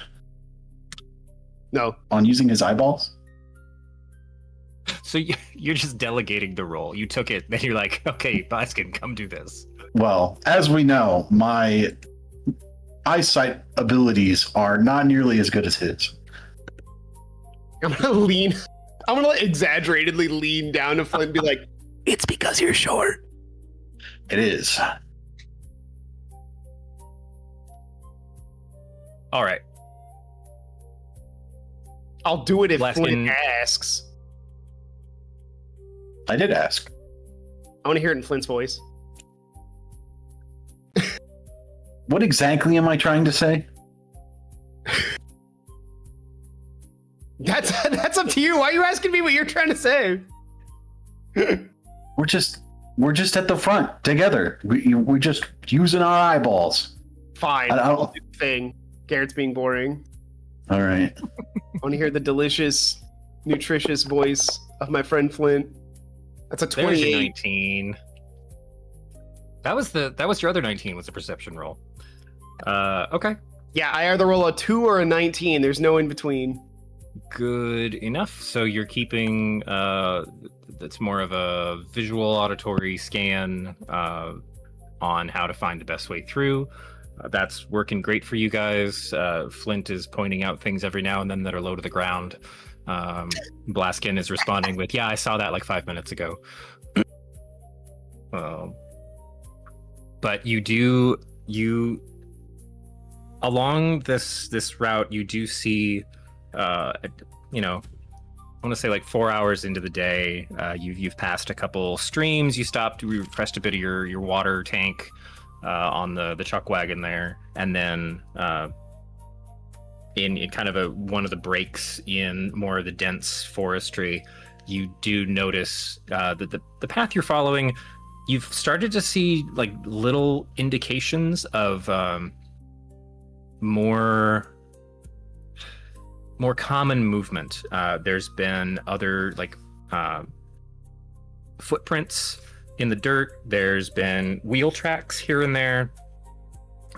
No. on using his eyeballs? So you're just delegating the role. You took it, then you're like, okay, Blaskin, come do this. Well, as we know, my eyesight abilities are not nearly as good as his. I'm gonna exaggeratedly lean down to Flint and be like, it's because you're short. It is. All right. I'll do it if Blaskin- Flint asks. I did ask. I want to hear it in Flint's voice. What exactly am I trying to say? That's up to you. Why are you asking me what you're trying to say? We're just at the front together. We're just using our eyeballs. Fine. I don't- I'll do the thing. Garrett's being boring. All right. I want to hear the delicious, nutritious voice of my friend Flint. That's a There's your 28. 19. That was your other 19 was a perception roll. Okay. Yeah, I either roll a 2 or a 19. There's no in between. Good enough. So you're keeping that's more of a visual auditory scan on how to find the best way through. That's working great for you guys. Flint is pointing out things every now and then that are low to the ground. Blaskin is responding with, yeah, I saw that like 5 minutes ago. But you along this route, you do see, I want to say like 4 hours into the day, you've passed a couple streams. You stopped, you refreshed a bit of your water tank on the chuck wagon there, and then in kind of one of the breaks in more of the dense forestry, you do notice that the path you're following, you've started to see like little indications of more common movement. There's been other like footprints in the dirt. There's been wheel tracks here and there.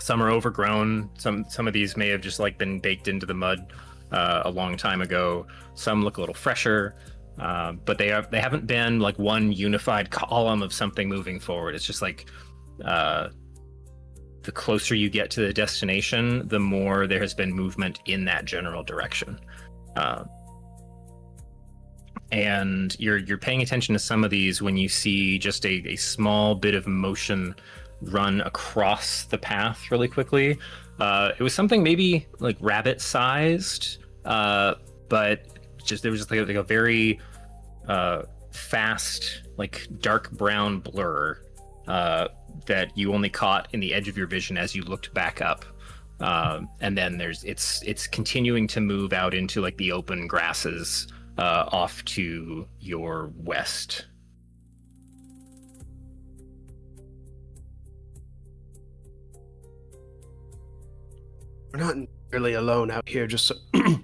Some are overgrown. Some of these may have just like been baked into the mud a long time ago. Some look a little fresher, but they haven't been like one unified column of something moving forward. It's just like the closer you get to the destination, the more there has been movement in that general direction. And you're paying attention to some of these when you see just a small bit of motion run across the path really quickly. It was something maybe like rabbit sized, but there was just like a very fast, like dark brown blur that you only caught in the edge of your vision as you looked back up. And then it's continuing to move out into like the open grasses off to your west. We're not entirely alone out here. Just so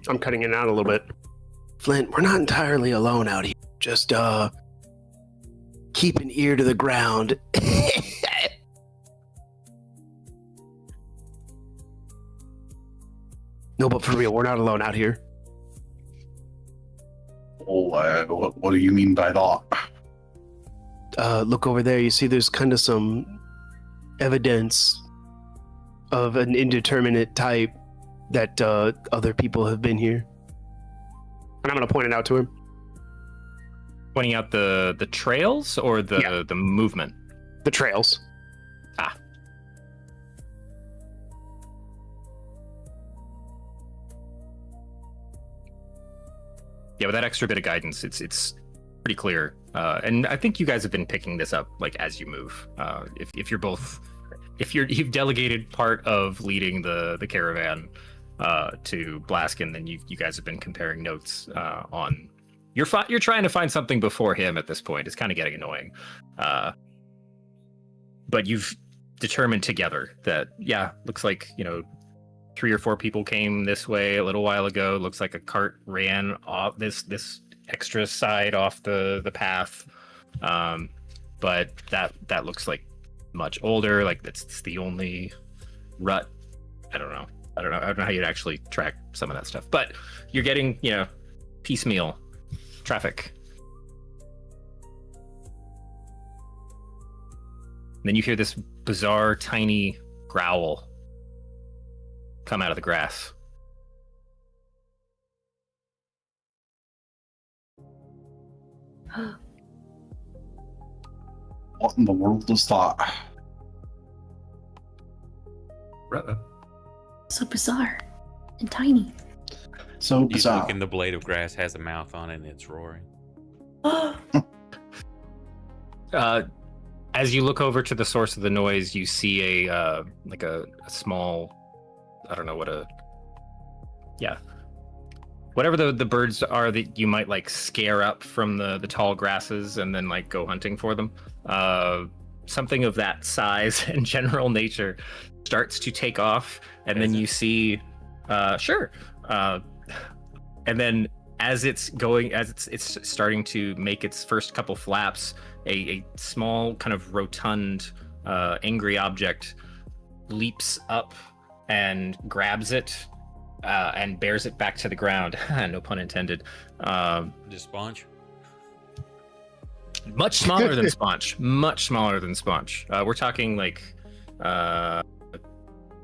I'm cutting it out a little bit. Flint, we're not entirely alone out here. Just keep an ear to the ground. No, but for real, we're not alone out here. Oh, what do you mean by that? Look over there. You see there's kind of some evidence of an indeterminate type that other people have been here. And I'm going to point it out to him. Pointing out the trails or the movement? The trails. Ah. Yeah, with that extra bit of guidance, it's pretty clear. And I think you guys have been picking this up like as you move. If you've delegated part of leading the caravan to Blaskin, then you guys have been comparing notes on. You're trying to find something before him at this point. It's kind of getting annoying. But you've determined together that looks like 3 or 4 people came this way a little while ago. Looks like a cart ran off this extra side off the path. But that looks like much older. Like that's the only rut. I don't know how you'd actually track some of that stuff. But you're getting piecemeal traffic. And then you hear this bizarre tiny growl come out of the grass. What in the world is that? So bizarre and tiny. So You bizarre. look, and the blade of grass has a mouth on it, and it's roaring. As you look over to the source of the noise, you see a small, I don't know what whatever the birds are that you might like scare up from the tall grasses and then like go hunting for them. Something of that size and general nature starts to take off, and then you see, and then as it's starting to make its first couple flaps, a small kind of rotund, angry object leaps up and grabs it and bears it back to the ground. No pun intended. Just sponge. Much smaller than Sponge. Much smaller than Sponge. We're talking like, I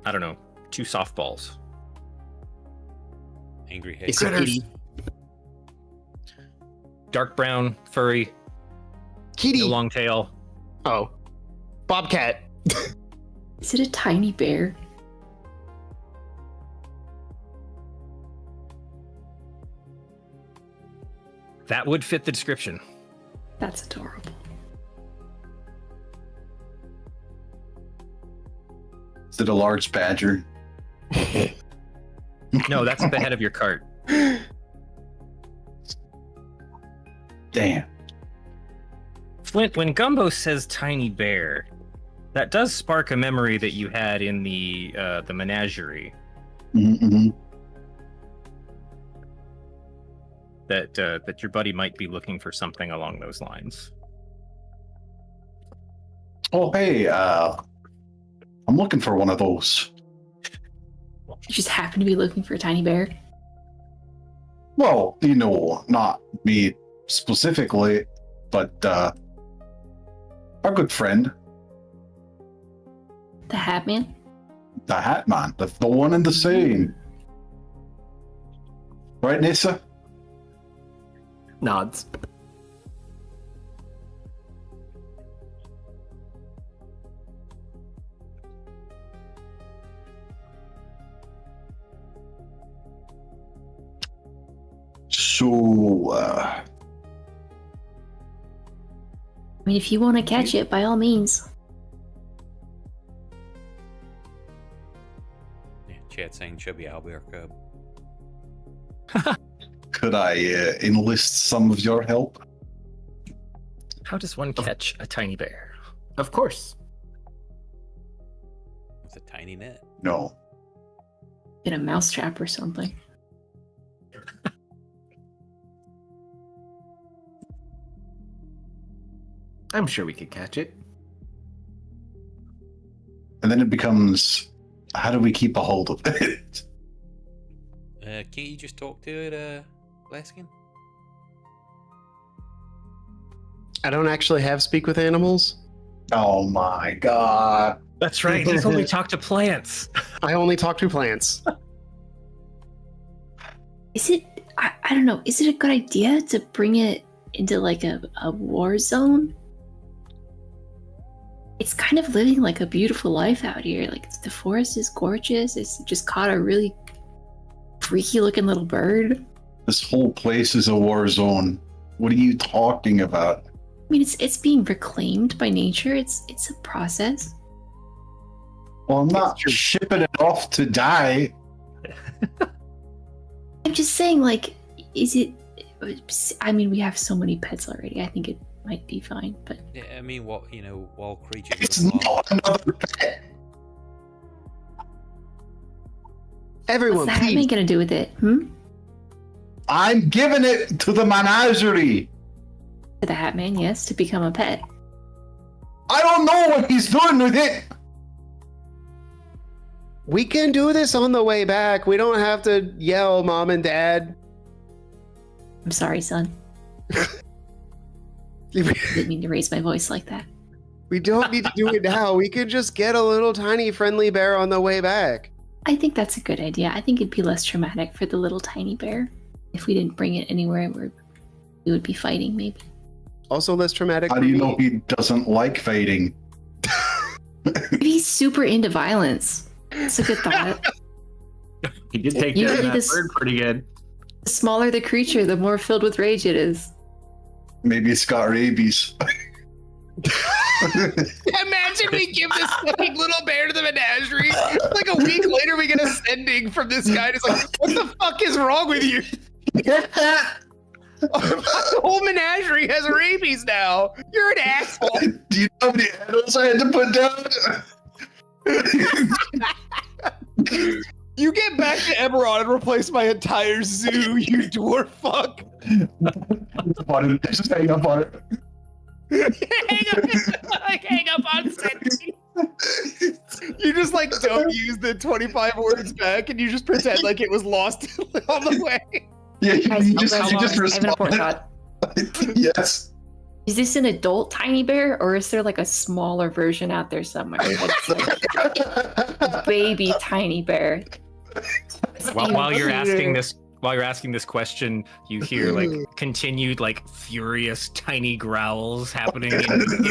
don't know, 2 softballs. Angry head. It's a kitty. Dark brown, furry, Kitty. no long tail. Oh. Bobcat. Is it a tiny bear? That would fit the description. That's adorable. Is it a large badger? No, that's at the head of your cart. Damn. Flint, when Gumbo says tiny bear, that does spark a memory that you had in the menagerie. Mm-hmm. That your buddy might be looking for something along those lines. Oh, hey, I'm looking for one of those. You just happen to be looking for a tiny bear? Well, not me specifically, but our good friend, The Hat Man? the Hat Man, the one and the same. Right, Nissa? Nods. So, I mean, if you want to catch it, by all means. Yeah, chat saying chubby owlbear cub. could I enlist some of your help? How does one catch a tiny bear? Of course. It's a tiny net. No. Get a mousetrap or something. I'm sure we could catch it. And then it becomes, how do we keep a hold of it? Can't you just talk to it, Laskin? I don't actually have speak with animals. Oh my god. That's right. He's only talked to plants. I only talk to plants. Is it? I don't know. Is it a good idea to bring it into like a war zone? It's kind of living like a beautiful life out here. Like the forest is gorgeous. It's just caught a really freaky looking little bird. This whole place is a war zone. What are you talking about? I mean, it's being reclaimed by nature. It's a process. Well, I'm not shipping it off to die. I'm just saying, like, is it? I mean, we have so many pets already. I think it might be fine, but Yeah, I mean, wild creatures. It's live long. not another pet. Everyone, what's the please. Hatman gonna do with it? I'm giving it to the menagerie. To the Hatman, yes, to become a pet. I don't know what he's doing with it. We can do this on the way back. We don't have to yell, Mom and Dad. I'm sorry, son. Didn't mean to raise my voice like that. We don't need to do it now. We could just get a little tiny friendly bear on the way back. I think that's a good idea. I think it'd be less traumatic for the little tiny bear if we didn't bring it anywhere where we would be fighting, maybe. Also less traumatic How for do you me. know he doesn't like fighting? Maybe he's super into violence. That's a good thought. He did take You care of need that this- bird pretty good. The smaller the creature, the more filled with rage it is. Maybe it's got rabies. Imagine we give this fucking little bear to the menagerie. Like a week later, we get a sending from this guy. And it's like, what the fuck is wrong with you? The whole menagerie has rabies now. You're an asshole. Do you know how many animals I had to put down? You get back to Eberron and replace my entire zoo, you dwarf fuck. Just hang up on it. hang up on sending. You just like don't use the 25 words back and you just pretend like it was lost on the way. Yeah, Guys, you just I have an respond. important thought. Yes. Is this an adult tiny bear, or is there like a smaller version out there somewhere? That's like a baby tiny bear. While you're asking this question, you hear like continued like furious tiny growls happening in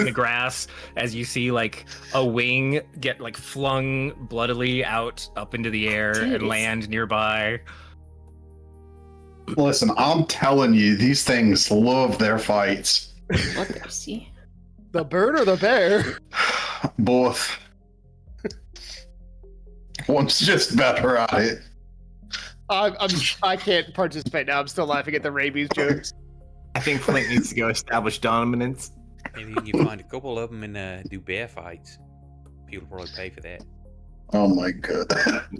the grass as you see like a wing get like flung bloodily out up into the air Dude, and it's- land nearby. Listen, I'm telling you, these things love their fights. Bloodthirsty. The bird or the bear? Both. One's just better at it. I can't participate now. I'm still laughing at the rabies jokes. I think Flint needs to go establish dominance. Maybe you find a couple of them and do bear fights. People probably pay for that. Oh my god.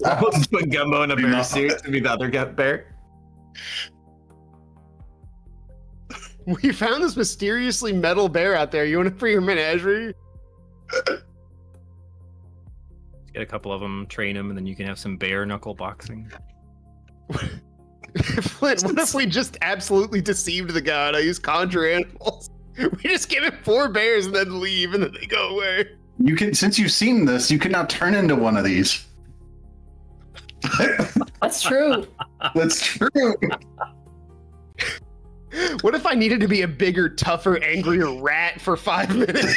I'll just put Gumbo in a bear No. suit to be the other bear. We found this mysteriously metal bear out there. You want it for your menagerie? Get a couple of them, train them, and then you can have some bare knuckle boxing. Flint, what if we just absolutely deceived the god? I use conjure animals. We just give him 4 bears and then leave, and then they go away. You can, since you've seen this, you can now turn into one of these. That's true. That's true. What if I needed to be a bigger, tougher, angrier rat for 5 minutes?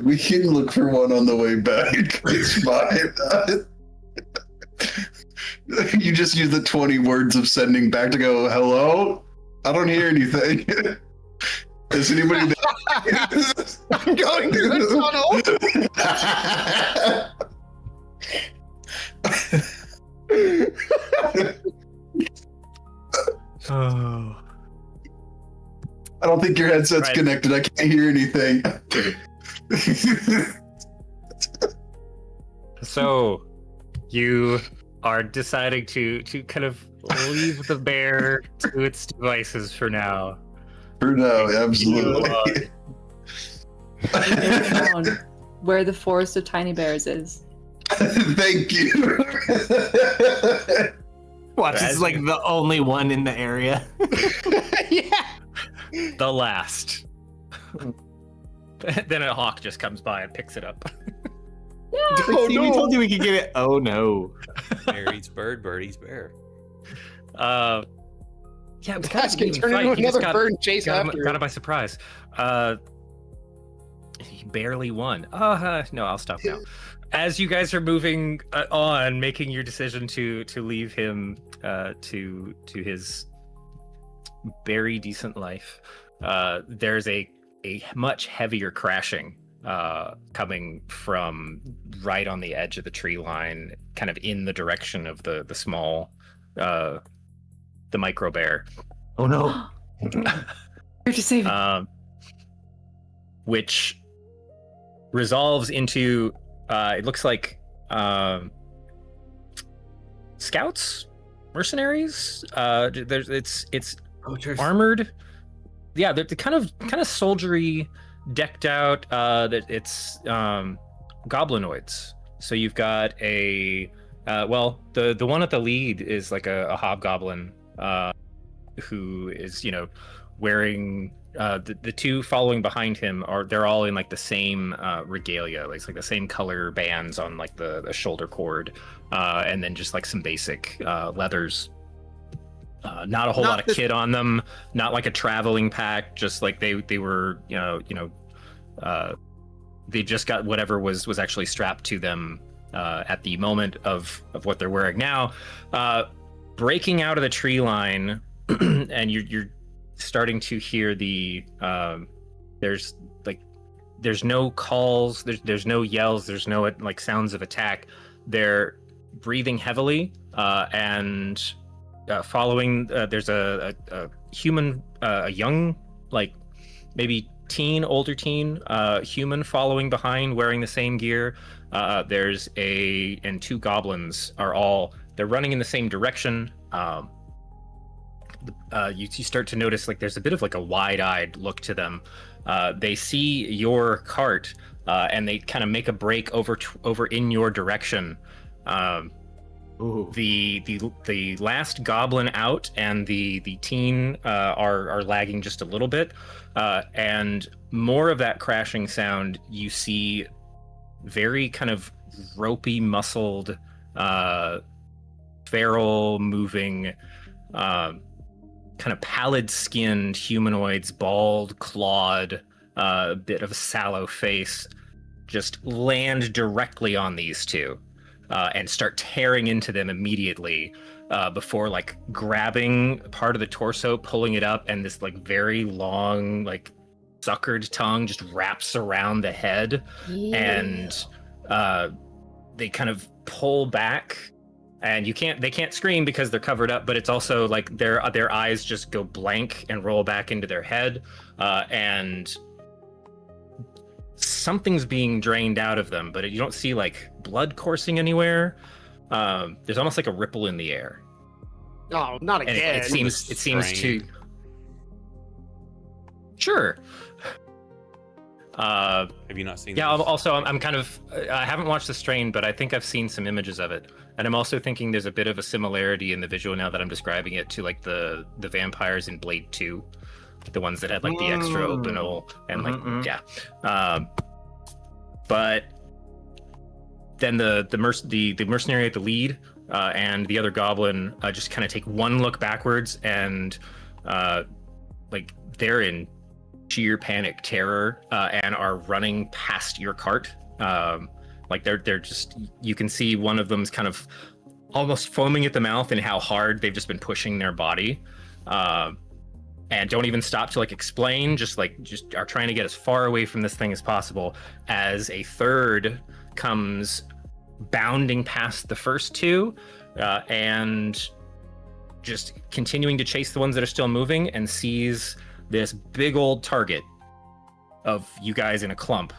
We can look for one on the way back. It's fine. You just use the 20 words of sending back to go, hello? I don't hear anything. Is anybody there? I'm going through the tunnel. Oh. I don't think your headset's Right. connected. I can't hear anything. So, you are deciding to kind of leave the bear to its devices for now. For now, absolutely. Down where the forest of tiny bears is. Thank you. Watch, this is like the only one in the area. Yeah. The last. Then a hawk just comes by and picks it up. Oh, See, we no. told you we could get it. Oh no. Bear eats bird, bird eats bear. Yeah, it was kind That's of gonna an even turn fight. into He just another bird and chase got after. him by surprise. He barely won. No, I'll stop now. As you guys are moving on, making your decision to leave him to his very decent life, there's a much heavier crashing coming from right on the edge of the tree line, kind of in the direction of the small, the micro bear. Oh no. We have to save it. Which resolves into it looks like scouts, mercenaries. It's armored. Yeah, they're kind of soldiery, decked out. That it's goblinoids. So you've got the one at the lead is like a hobgoblin who is wearing the two following behind him they're all in like the same regalia, like it's like the same color bands on like the shoulder cord, and then just like some basic leathers. Not a whole lot of kit on them, not like a traveling pack, just like they were they just got whatever was actually strapped to them at the moment of what they're wearing now. Breaking out of the tree line, and you're starting to hear there's no calls, there's no yells, there's no like sounds of attack. They're breathing heavily, and following there's a human, a young, like maybe older teen human following behind, wearing the same gear. There's and two goblins they're running in the same direction. You start to notice like there's a bit of like a wide-eyed look to them. They see your cart, and they kind of make a break over in your direction. The last goblin out and the teen are lagging just a little bit, and more of that crashing sound. You see very kind of ropey, muscled, feral moving, kind of pallid-skinned humanoids, bald, clawed, a bit of a sallow face, just land directly on these two. And start tearing into them immediately, before like grabbing part of the torso, pulling it up, and this like very long, like suckered tongue just wraps around the head. Yeah. And they kind of pull back, and they can't scream because they're covered up, but it's also like their eyes just go blank and roll back into their head, and something's being drained out of them, but you don't see like blood coursing anywhere. There's almost like a ripple in the air. Oh, not And again. it seems to. Strain. Sure. Have you not seen? Yeah. those? Also, I'm kind of. I haven't watched The Strain, but I think I've seen some images of it, and I'm also thinking there's a bit of a similarity in the visual now that I'm describing it to like the vampires in Blade 2, the ones that had like the extra openal and like but then the mercenary at the lead and the other goblin just kind of take one look backwards, and like they're in sheer panic terror, and are running past your cart. Like they're just, you can see one of them's kind of almost foaming at the mouth and how hard they've just been pushing their body, and don't even stop to like explain, just are trying to get as far away from this thing as possible, as a third comes bounding past the first two, and just continuing to chase the ones that are still moving, and sees this big old target of you guys in a clump.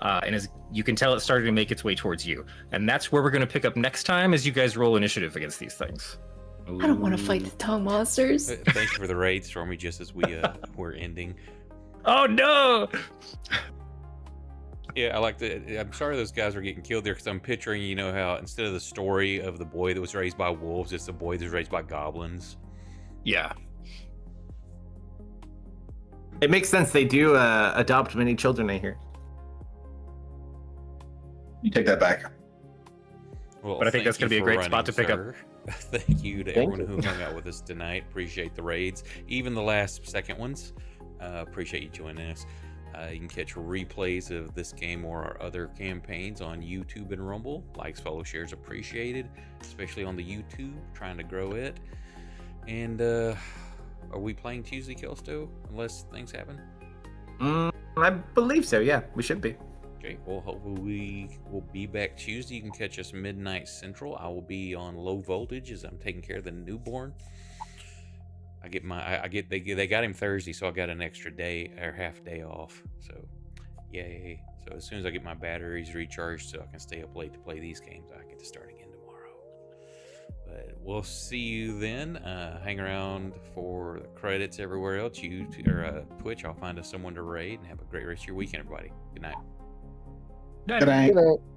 And as you can tell, it's starting to make its way towards you. And that's where we're going to pick up next time as you guys roll initiative against these things. I don't want to fight the tongue monsters. Thank you for the raid, Stormy, just as we're ending. Oh no! Yeah, I'm sorry those guys were getting killed there, because I'm picturing, you know, how instead of the story of the boy that was raised by wolves, it's the boy that was raised by goblins. Yeah. It makes sense. They do adopt many children, I hear. You take that back. Well, But I think that's thank going to be you a for great spot to pick up. sir. Thank you to Thank everyone who hung out with us tonight. Appreciate the raids, even the last second ones. Appreciate you joining us. You can catch replays of this game or our other campaigns on YouTube and Rumble. Likes, follow, shares appreciated, especially on the YouTube, trying to grow it. And are we playing Tuesday, Kelsto, unless things happen? I believe so. Yeah, we should be. Okay, well, hopefully we will be back Tuesday. You can catch us midnight central. I will be on low voltage as I'm taking care of the newborn. They got him Thursday, so I got an extra day or half day off. So, yay! So as soon as I get my batteries recharged, so I can stay up late to play these games, I get to start again tomorrow. But we'll see you then. Hang around for the credits everywhere else. Twitch. I'll find us someone to raid, and have a great rest of your weekend, everybody. Good night. Night. Good night. Good night.